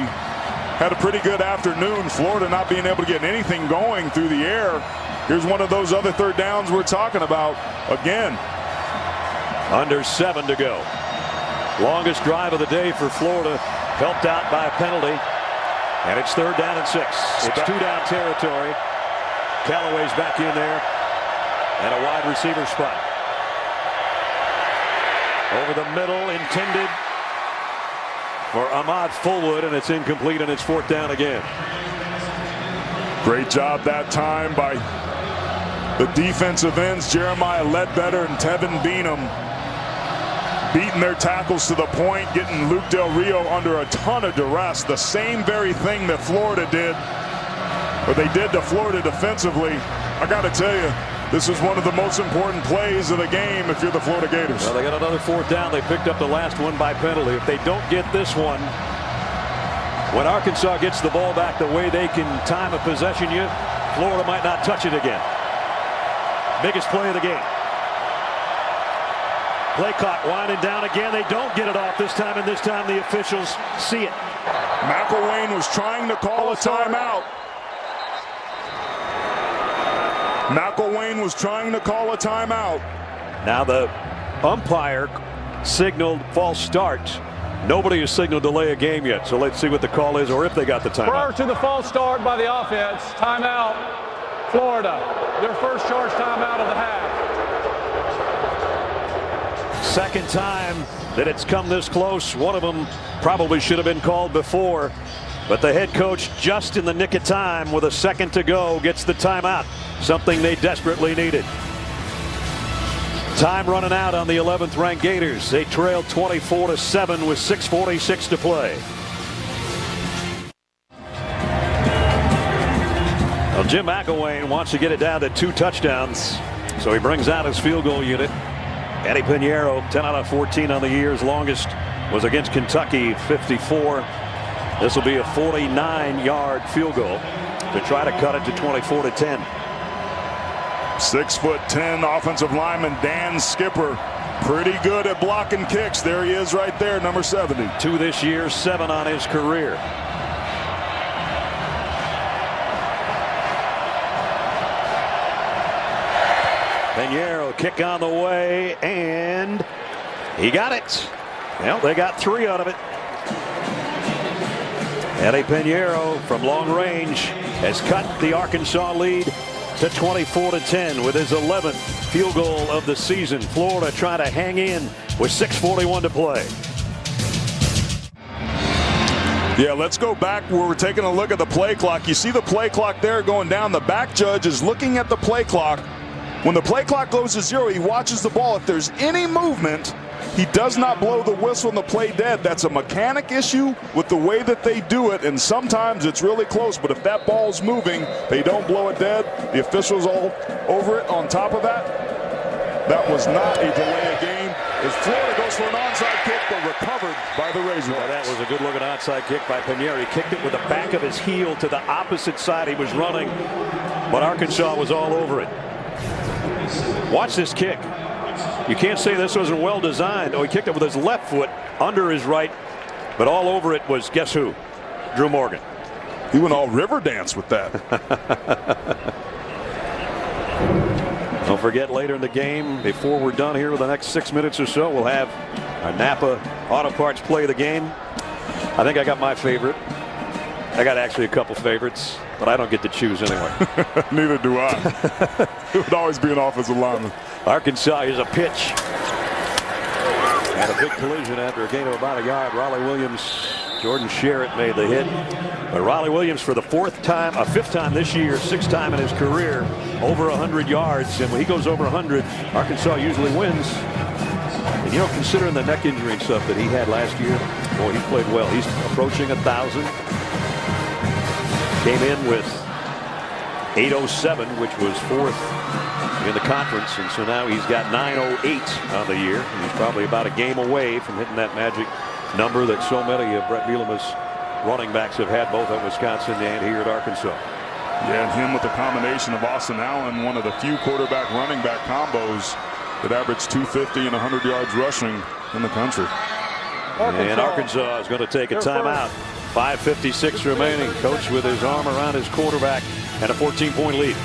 Speaker 4: Had a pretty good afternoon. Florida not being able to get anything going through the air. Here's one of those other third downs we're talking about again.
Speaker 3: Under 7 to go. Longest drive of the day for Florida, helped out by a penalty. And it's 3rd down and 6. It's 2-down territory. Callaway's back in there. And a wide receiver spot. Over the middle, intended for Ahmad Fullwood, and it's incomplete, and it's 4th down again.
Speaker 4: Great job that time by the defensive ends, Jeremiah Ledbetter and Tevin Beanham, beating their tackles to the point, getting Luke Del Rio under a ton of duress. The same very thing that Florida did, or they did to Florida defensively. I got to tell you, This is one of the most important plays of the game if you're the Florida Gators.
Speaker 3: Well, they got another 4th down. They picked up the last one by penalty. If they don't get this one, when Arkansas gets the ball back the way they can time a possession, Florida might not touch it again. Biggest play of the game. Play clock winding down again. They don't get it off this time, and this time the officials see it.
Speaker 4: McElwain was trying to call a timeout. McElwain was trying to call a timeout.
Speaker 3: Now the umpire signaled false start. Nobody has signaled delay a game yet, so let's see what the call is or if they got the timeout.
Speaker 6: Prior to the false start by the offense, timeout, Florida. Their first charge timeout of the half.
Speaker 3: Second time that it's come this close. One of them probably should have been called before, but the head coach, just in the nick of time with a second to go, gets the timeout, something they desperately needed. Time running out on the 11th ranked Gators. They trail 24-7 with 6:46 to play. Well, Jim McElwain wants to get it down to 2 touchdowns, so he brings out his field goal unit. Eddie Pinheiro, 10 out of 14 on the year. His longest was against Kentucky, 54. This will be a 49-yard field goal to try to cut it to 24-10.
Speaker 4: 6'10" offensive lineman Dan Skipper, pretty good at blocking kicks. There he is right there, number 70.
Speaker 3: 2 this year, 7 on his career. Pinheiro, kick on the way, and he got it. Well, they got 3 out of it. Eddie Pinheiro from long range has cut the Arkansas lead to 24-10 with his 11th field goal of the season. Florida trying to hang in with 6:41 to play.
Speaker 4: Yeah, let's go back where we're taking a look at the play clock. You see the play clock there going down. The back judge is looking at the play clock. When the play clock goes to 0, he watches the ball. If there's any movement, he does not blow the whistle and the play dead. That's a mechanic issue with the way that they do it, and sometimes it's really close. But if that ball's moving, they don't blow it dead. The officials all over it. On top of that, that was not a delay of game. As Florida goes for an onside kick, but recovered by the Razorbacks.
Speaker 3: Well, that was a good-looking onside kick by Pinheiro. He kicked it with the back of his heel to the opposite side. He was running, but Arkansas was all over it. Watch this kick. You can't say this wasn't well designed. Oh, he kicked it with his left foot under his right, but all over it was, guess who? Drew Morgan.
Speaker 4: He went all river dance with that.
Speaker 3: Don't forget, later in the game, before we're done here with the next 6 minutes or so, we'll have our Napa Auto Parts play of the game. I think I got my favorite. I got actually a couple favorites, but I don't get to choose anyway.
Speaker 4: Neither do I. It would always be an offensive lineman.
Speaker 3: Arkansas is a pitch. And a big collision after a gain of about a yard. Raleigh Williams, Jordan Sherritt made the hit. But Raleigh Williams for the 5th time this year, 6th time in his career, over 100 yards. And when he goes over 100, Arkansas usually wins. And you know, considering the neck injury and stuff that he had last year, boy, he played well. He's approaching 1,000. Came in with 807, which was 4th in the conference, and so now he's got 908 on the year. And he's probably about a game away from hitting that magic number that so many of Brett Bielema's running backs have had, both at Wisconsin and here at Arkansas.
Speaker 4: Yeah, and him with the combination of Austin Allen, one of the few quarterback running back combos that averaged 250 and 100 yards rushing in the country.
Speaker 3: And Arkansas is going to take a timeout. 5:56 remaining. Coach with his arm around his quarterback and a 14-point lead.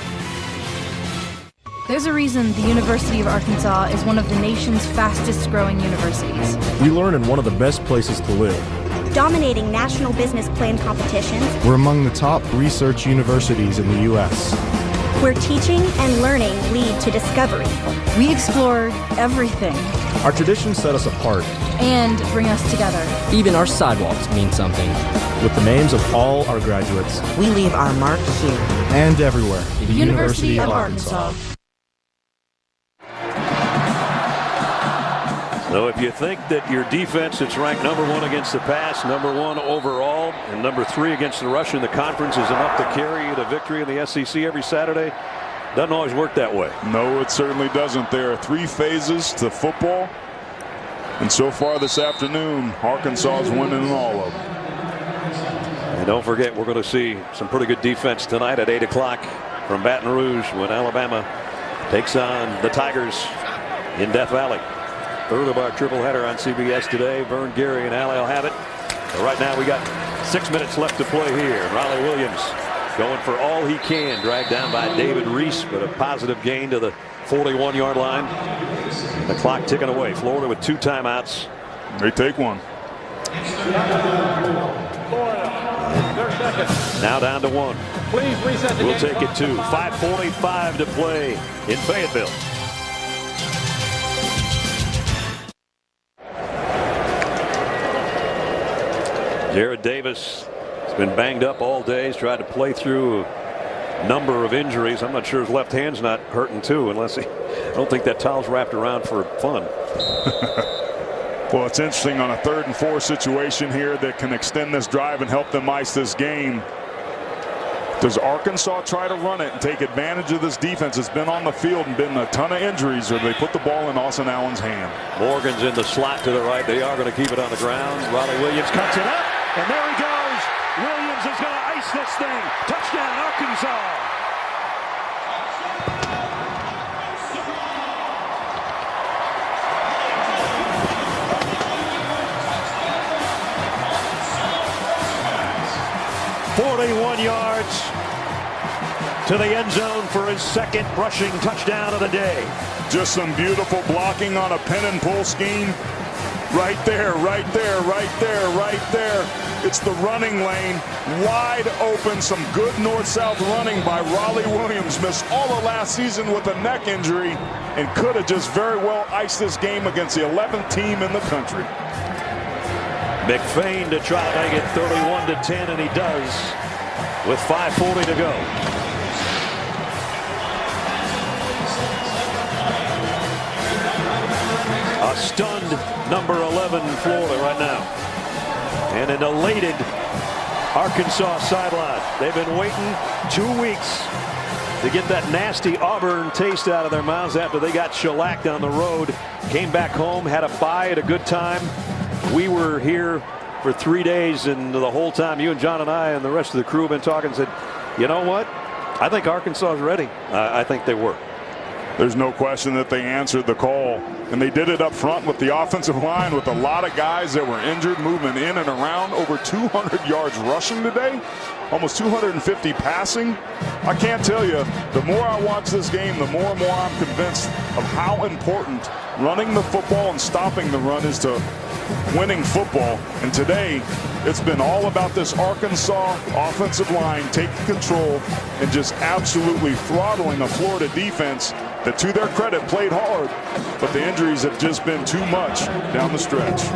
Speaker 11: There's a reason the University of Arkansas is one of the nation's fastest growing universities.
Speaker 12: We learn in one of the best places to live.
Speaker 13: Dominating national business plan competitions.
Speaker 12: We're among the top research universities in the U.S.
Speaker 13: Where teaching and learning lead to discovery.
Speaker 11: We explore everything.
Speaker 12: Our traditions set us apart.
Speaker 11: And bring us together.
Speaker 14: Even our sidewalks mean something.
Speaker 12: With the names of all our graduates.
Speaker 15: We leave our mark here.
Speaker 12: And everywhere.
Speaker 11: The University of Arkansas.
Speaker 3: So if you think that your defense that's ranked #1 against the pass, #1 overall, and #3 against the rush in the conference is enough to carry you to victory in the SEC every Saturday, Doesn't always work that way.
Speaker 4: No, it certainly doesn't. There are 3 phases to football, and so far this afternoon, Arkansas is winning in all of them.
Speaker 3: And don't forget, we're going to see some pretty good defense tonight at 8 o'clock from Baton Rouge when Alabama takes on the Tigers in Death Valley. Third of our triple header on CBS today. Vern, Gary, and Allie will have it. But right now we got 6 minutes left to play here. Riley Williams going for all he can. Dragged down by David Reese, but a positive gain to the 41-yard line. The clock ticking away. Florida with 2 timeouts.
Speaker 4: They take one.
Speaker 3: Now down to 1.
Speaker 6: Please reset the game.
Speaker 3: We'll take it to 5:45 to play in Fayetteville. Jared Davis has been banged up all day. He's tried to play through a number of injuries. I'm not sure his left hand's not hurting too, unless I don't think that towel's wrapped around for fun.
Speaker 4: Well, it's interesting on a 3rd and 4 situation here that can extend this drive and help them ice this game. Does Arkansas try to run it and take advantage of this defense that's been on the field and been a ton of injuries, or do they put the ball in Austin Allen's hand?
Speaker 3: Morgan's in the slot to the right. They are going to keep it on the ground. Riley Williams cuts it up, and there he goes. Williams is going to ice this thing. Touchdown, Arkansas. "41 yards to the end zone for his 2nd rushing touchdown of the day."
Speaker 4: Just some beautiful blocking on a pin and pull scheme. Right there, right there, right there, right there. It's the running lane, wide open. Some good north-south running by Raleigh Williams. Missed all of last season with a neck injury and could have just very well iced this game against the 11th team in the country.
Speaker 3: McFain to try to make it 31-10, and he does with 5:40 to go. A stunned number 11 Florida right now, and an elated Arkansas sideline. They've been waiting 2 weeks to get that nasty Auburn taste out of their mouths after they got shellacked on the road. Came back home, had a bye at a good time. We were here for 3 days, and the whole time you and John and I and the rest of the crew have been talking and said, you know what? I think Arkansas is ready. I think they were.
Speaker 4: There's no question that they answered the call, and they did it up front with the offensive line with a lot of guys that were injured, moving in and around. Over 200 yards rushing today, almost 250 passing. I can't tell you, the more I watch this game, the more and more I'm convinced of how important running the football and stopping the run is to winning football. And today, it's been all about this Arkansas offensive line taking control and just absolutely throttling a Florida defense that, to their credit, played hard, but the injuries have just been too much down the stretch.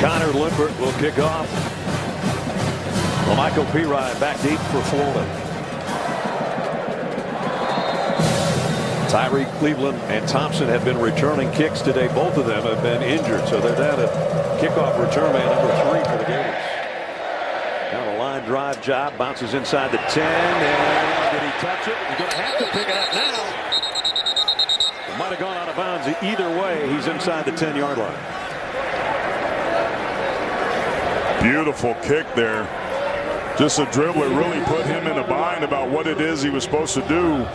Speaker 3: Connor Limpert will kick off. Well, Michael Pirine back deep for Florida. Tyree Cleveland and Thompson have been returning kicks today. Both of them have been injured, so they're down to kickoff return man number 3 for the Gators. Now a line drive job, bounces inside the 10, and did he touch it? He's going to have to pick it up now. It might have gone out of bounds. Either way, he's inside the 10-yard line.
Speaker 4: Beautiful kick there. Just a dribble. It really put him in a bind about what it is he was supposed to do.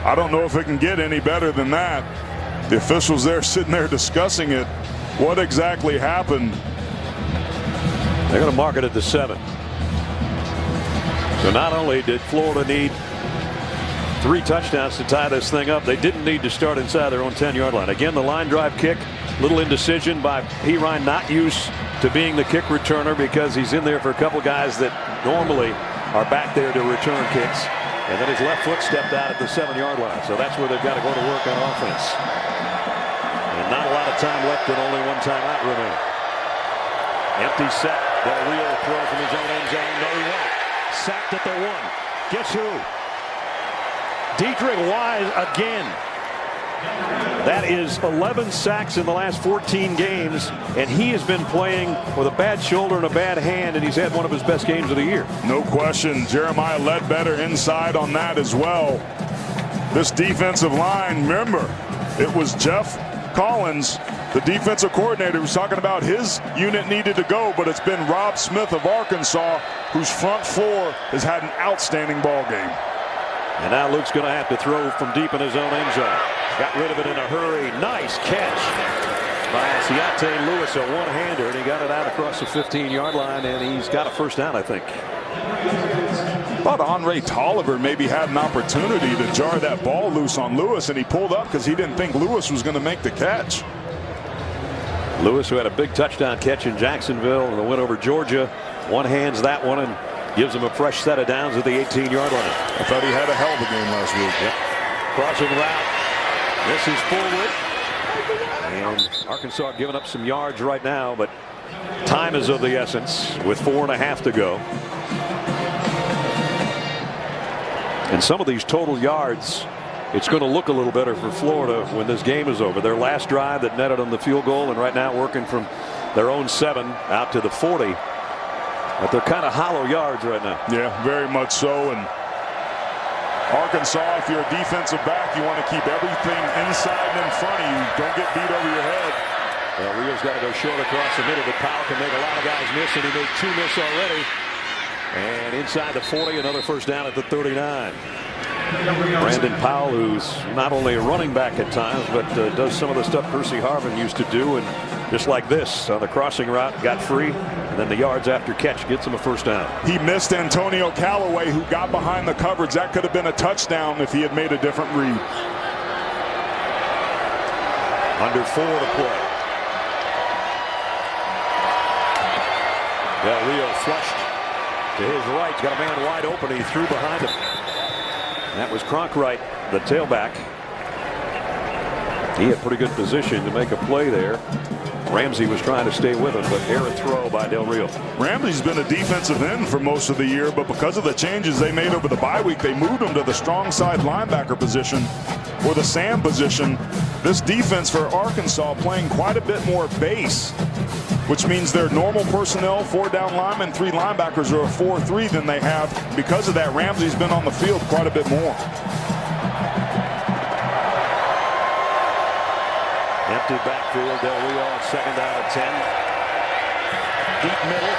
Speaker 4: I don't know if it can get any better than that. The officials there sitting there discussing it. What exactly happened?
Speaker 3: They're going to mark it at the 7. So not only did Florida need 3 touchdowns to tie this thing up, they didn't need to start inside their own 10-yard line. Again, the line drive kick, little indecision by Pirine, not used to being the kick returner because he's in there for a couple guys that normally are back there to return kicks. And then his left foot stepped out at the 7-yard line. So that's where they've got to go to work on offense. And not a lot of time left and only 1 timeout remaining. Empty set. Del Rio throw from his own end zone. No, he won't. Sacked at the 1. Guess who? Dietrich Wise again. That is 11 sacks in the last 14 games, and he has been playing with a bad shoulder and a bad hand, and he's had one of his best games of the year.
Speaker 4: No question. Jeremiah Ledbetter inside on that as well. This defensive line, remember, it was Jeff Collins, the defensive coordinator, who's talking about his unit needed to go, but it's been Rob Smith of Arkansas, whose front four has had an outstanding ball game.
Speaker 3: And now Luke's going to have to throw from deep in his own end zone. Got rid of it in a hurry. Nice catch by Siate Lewis, a one-hander, and he got it out across the 15-yard line, and he's got a first down, I think.
Speaker 4: Thought Andre Tolliver maybe had an opportunity to jar that ball loose on Lewis, and he pulled up because he didn't think Lewis was going to make the catch.
Speaker 3: Lewis, who had a big touchdown catch in Jacksonville and the win over Georgia, one-hands that one and gives him a fresh set of downs at the 18-yard line.
Speaker 4: I thought he had a hell of a game last week.
Speaker 3: Yep. Crossing route. This is forward. And Arkansas giving up some yards right now, but time is of the essence with 4.5 to go. And some of these total yards, it's going to look a little better for Florida when this game is over. Their last drive that netted them the field goal, and right now working from their own 7 out to the 40. But they're kind of hollow yards right now.
Speaker 4: Yeah, very much so. And Arkansas, if you're a defensive back, you want to keep everything inside and in front of you. Don't get beat over your head.
Speaker 3: Well, Rio's got to go short across the middle, but Powell can make a lot of guys miss, and he made 2 miss already. And inside the 40, another first down at the 39. Brandon Powell, who's not only a running back at times, but does some of the stuff Percy Harvin used to do, and just like this on the crossing route, got free, and then the yards after catch gets him a first down.
Speaker 4: He missed Antonio Callaway, who got behind the coverage. That could have been a touchdown if he had made a different read.
Speaker 3: Under 4 to play. Del Rio flushed to his right. He's got a man wide open. He threw behind him. That was Cronkright, the tailback. He had pretty good position to make a play there. Ramsey was trying to stay with him, but errant throw by Del Rio.
Speaker 4: Ramsey's been a defensive end for most of the year, but because of the changes they made over the bye week, they moved him to the strong side linebacker position or the Sam position. This defense for Arkansas playing quite a bit more base, which means their normal personnel, 4 down linemen, 3 linebackers, are a 4-3 than they have. Because of that, Ramsey's been on the field quite a bit more.
Speaker 3: Empty backfield. Del Rio on 2nd down and 10. Deep middle.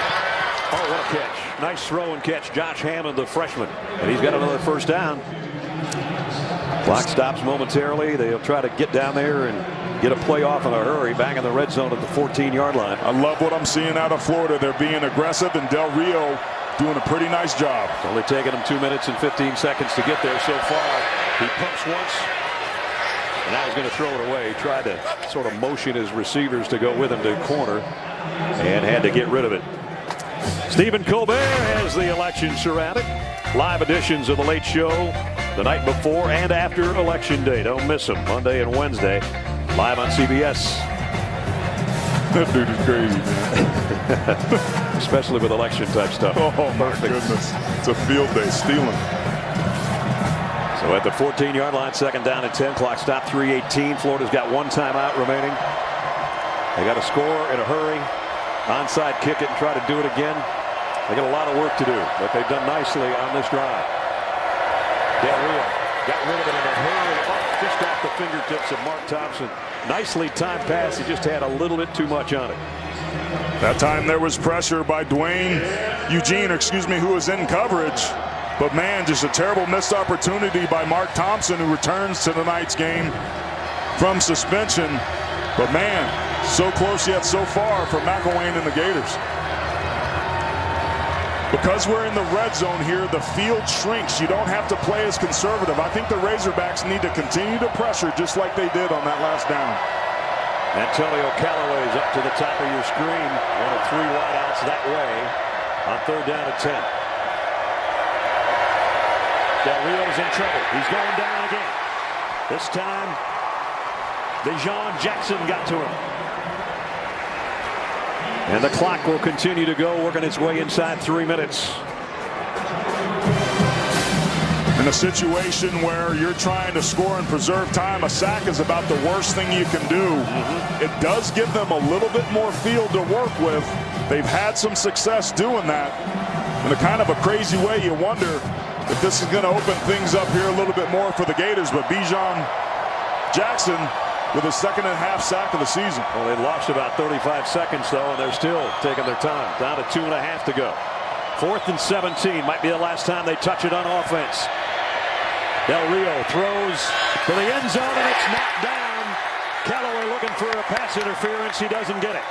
Speaker 3: Oh, what a catch. Nice throw and catch. Josh Hammond, the freshman. And he's got another first down. Clock stops momentarily. They'll try to get down there and get a play off in a hurry. Back in the red zone at the 14-yard line.
Speaker 4: I love what I'm seeing out of Florida. They're being aggressive, and Del Rio doing a pretty nice job.
Speaker 3: It's only taken him 2 minutes and 15 seconds to get there so far. He pumps once. And now he's going to throw it away. He tried to sort of motion his receivers to go with him to corner and had to get rid of it. Stephen Colbert has the election surrounded. Live editions of The Late Show the night before and after Election Day. Don't miss them. Monday and Wednesday. Live on CBS.
Speaker 4: That dude is crazy, man.
Speaker 3: Especially with election type stuff.
Speaker 4: Oh, my goodness. It's a field day. Stealing.
Speaker 3: So at the 14-yard line, 2nd down and 10. Clock stop 3:18. Florida's got 1 timeout remaining. They got to score in a hurry. Onside kick it and try to do it again. They got a lot of work to do, but they've done nicely on this drive. Del Rio got rid of it in a hurry. Oh, just off the fingertips of Mark Thompson. Nicely timed pass. He just had a little bit too much on it.
Speaker 4: That time there was pressure by Eugene, who was in coverage. But man, just a terrible missed opportunity by Mark Thompson, who returns to tonight's game from suspension. But man, so close yet so far for McElwain and the Gators. Because we're in the red zone here, the field shrinks. You don't have to play as conservative. I think the Razorbacks need to continue to pressure just like they did on that last down.
Speaker 3: Antonio Callaway's up to the top of your screen. 1 of 3 wideouts that way on 3rd down and 10. Del Rio's in trouble. He's going down again. This time, Dejon Jackson got to him. And the clock will continue to go, working its way inside 3 minutes.
Speaker 4: In a situation where you're trying to score and preserve time, a sack is about the worst thing you can do. It does give them a little bit more field to work with. They've had some success doing that. In a kind of a crazy way, you wonder if this is going to open things up here a little bit more for the Gators. But Bijan Jackson with his second and a half sack of the season.
Speaker 3: Well, they lost about 35 seconds, though, and they're still taking their time. Down to 2.5 to go. 4th and 17. Might be the last time they touch it on offense. Del Rio throws to the end zone, and it's knocked down. Callaway looking for a pass interference. He doesn't get it.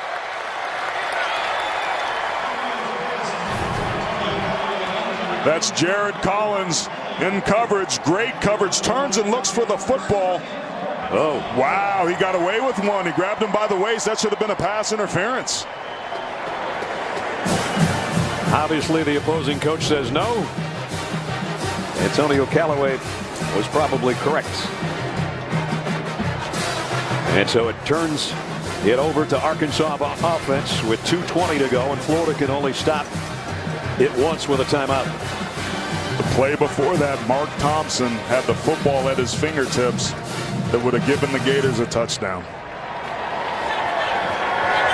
Speaker 4: That's Jared Collins in coverage. Great coverage. Turns and looks for the football.
Speaker 3: Oh,
Speaker 4: wow. He got away with one. He grabbed him by the waist. That should have been a pass interference.
Speaker 3: Obviously, the opposing coach says no. Antonio Callaway was probably correct. And so it turns it over to Arkansas offense with 2:20 to go, and Florida can only stop it once with a timeout.
Speaker 4: The play before that, Mark Thompson had the football at his fingertips that would have given the Gators a touchdown.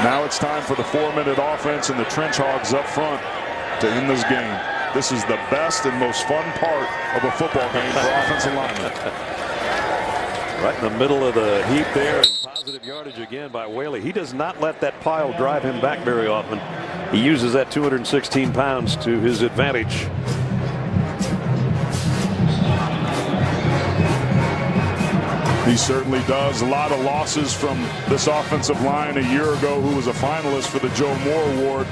Speaker 4: Now it's time for the 4-minute offense and the Trench Hogs up front to end this game. This is the best and most fun part of a football game for offensive linemen.
Speaker 3: Right in the middle of the heap there, and positive yardage again by Whaley. He does not let that pile drive him back very often. He uses that 216 pounds to his advantage.
Speaker 4: He certainly does. A lot of losses from this offensive line a year ago, who was a finalist for the Joe Moore Award,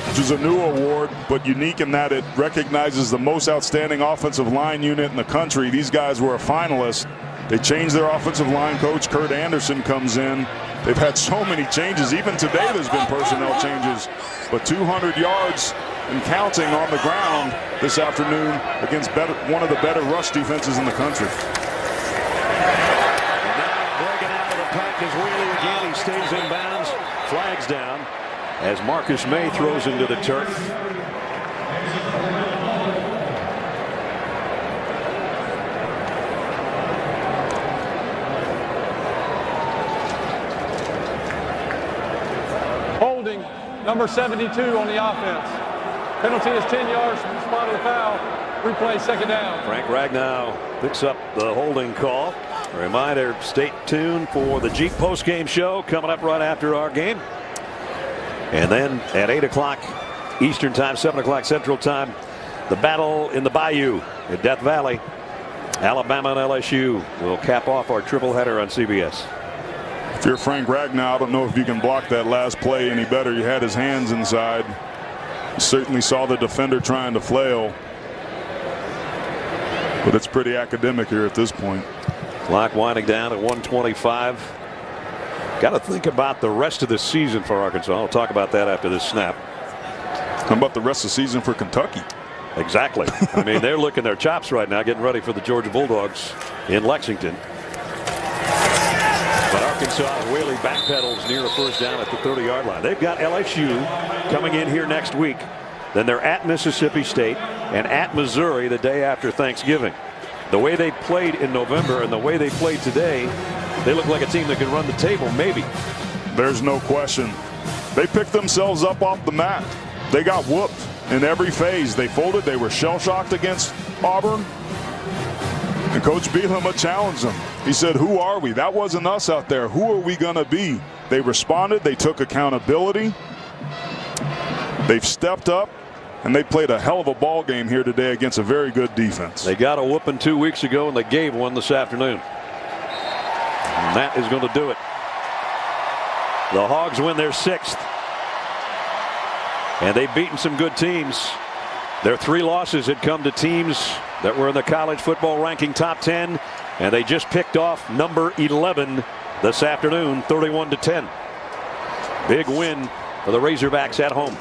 Speaker 4: which is a new award, but unique in that it recognizes the most outstanding offensive line unit in the country. These guys were a finalist. They changed their offensive line coach. Kurt Anderson comes in. They've had so many changes. Even today there's been personnel changes. But 200 yards and counting on the ground this afternoon against one of the better rush defenses in the country.
Speaker 3: Is Whaley again. He stays in bounds. Flags down as Marcus May throws into the turf.
Speaker 6: Holding number 72 on the offense. Penalty is 10 yards from the spot of the foul. Replay, second down.
Speaker 3: Frank Ragnow picks up the holding call. A reminder, stay tuned for the Jeep postgame show coming up right after our game. And then at 8 o'clock Eastern time, 7 o'clock Central time, the battle in the Bayou at Death Valley. Alabama and LSU will cap off our triple header on CBS.
Speaker 4: If you're Frank Ragnow, I don't know if you can block that last play any better. You had his hands inside. You certainly saw the defender trying to flail. But it's pretty academic here at this point.
Speaker 3: Clock winding down at 1:25. Got to think about the rest of the season for Arkansas. I'll talk about that after this snap.
Speaker 4: How about the rest of the season for Kentucky?
Speaker 3: Exactly. I mean, they're licking their chops right now, getting ready for the Georgia Bulldogs in Lexington. But Arkansas, Whaley backpedals near a first down at the 30-yard line. They've got LSU coming in here next week. Then they're at Mississippi State and at Missouri the day after Thanksgiving. The way they played in November and the way they played today, they look like a team that can run the table, maybe.
Speaker 4: There's no question. They picked themselves up off the mat. They got whooped in every phase. They folded. They were shell-shocked against Auburn. And Coach Bielema challenged them. He said, who are we? That wasn't us out there. Who are we going to be? They responded. They took accountability. They've stepped up. And they played a hell of a ball game here today against a very good defense.
Speaker 3: They got a whooping 2 weeks ago, and they gave one this afternoon. And that is going to do it. The Hogs win their 6th. And they've beaten some good teams. Their 3 losses had come to teams that were in the college football ranking top 10. And they just picked off number 11 this afternoon, 31-10. Big win for the Razorbacks at home.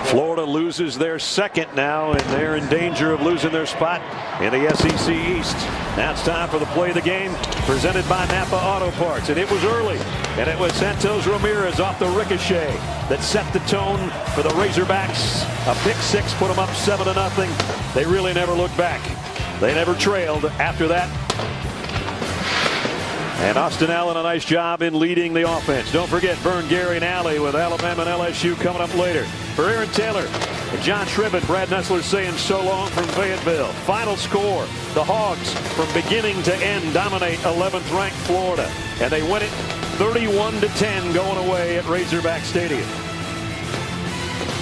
Speaker 3: Florida loses their second now, and they're in danger of losing their spot in the SEC East. Now it's time for the play of the game, presented by Napa Auto Parts. And it was early, and it was Santos Ramirez off the ricochet that set the tone for the Razorbacks. A pick six put them up 7-0. They really never looked back. They never trailed after that. And Austin Allen, a nice job in leading the offense. Don't forget Vern, Gary, and Alley with Alabama and LSU coming up later. For Aaron Taylor and John Shribbett, Brad Nessler saying so long from Fayetteville. Final score, the Hogs from beginning to end dominate 11th ranked Florida. And they win it 31-10 going away at Razorback Stadium.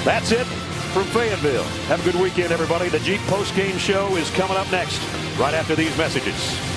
Speaker 3: That's it from Fayetteville. Have a good weekend, everybody. The Jeep postgame show is coming up next, right after these messages.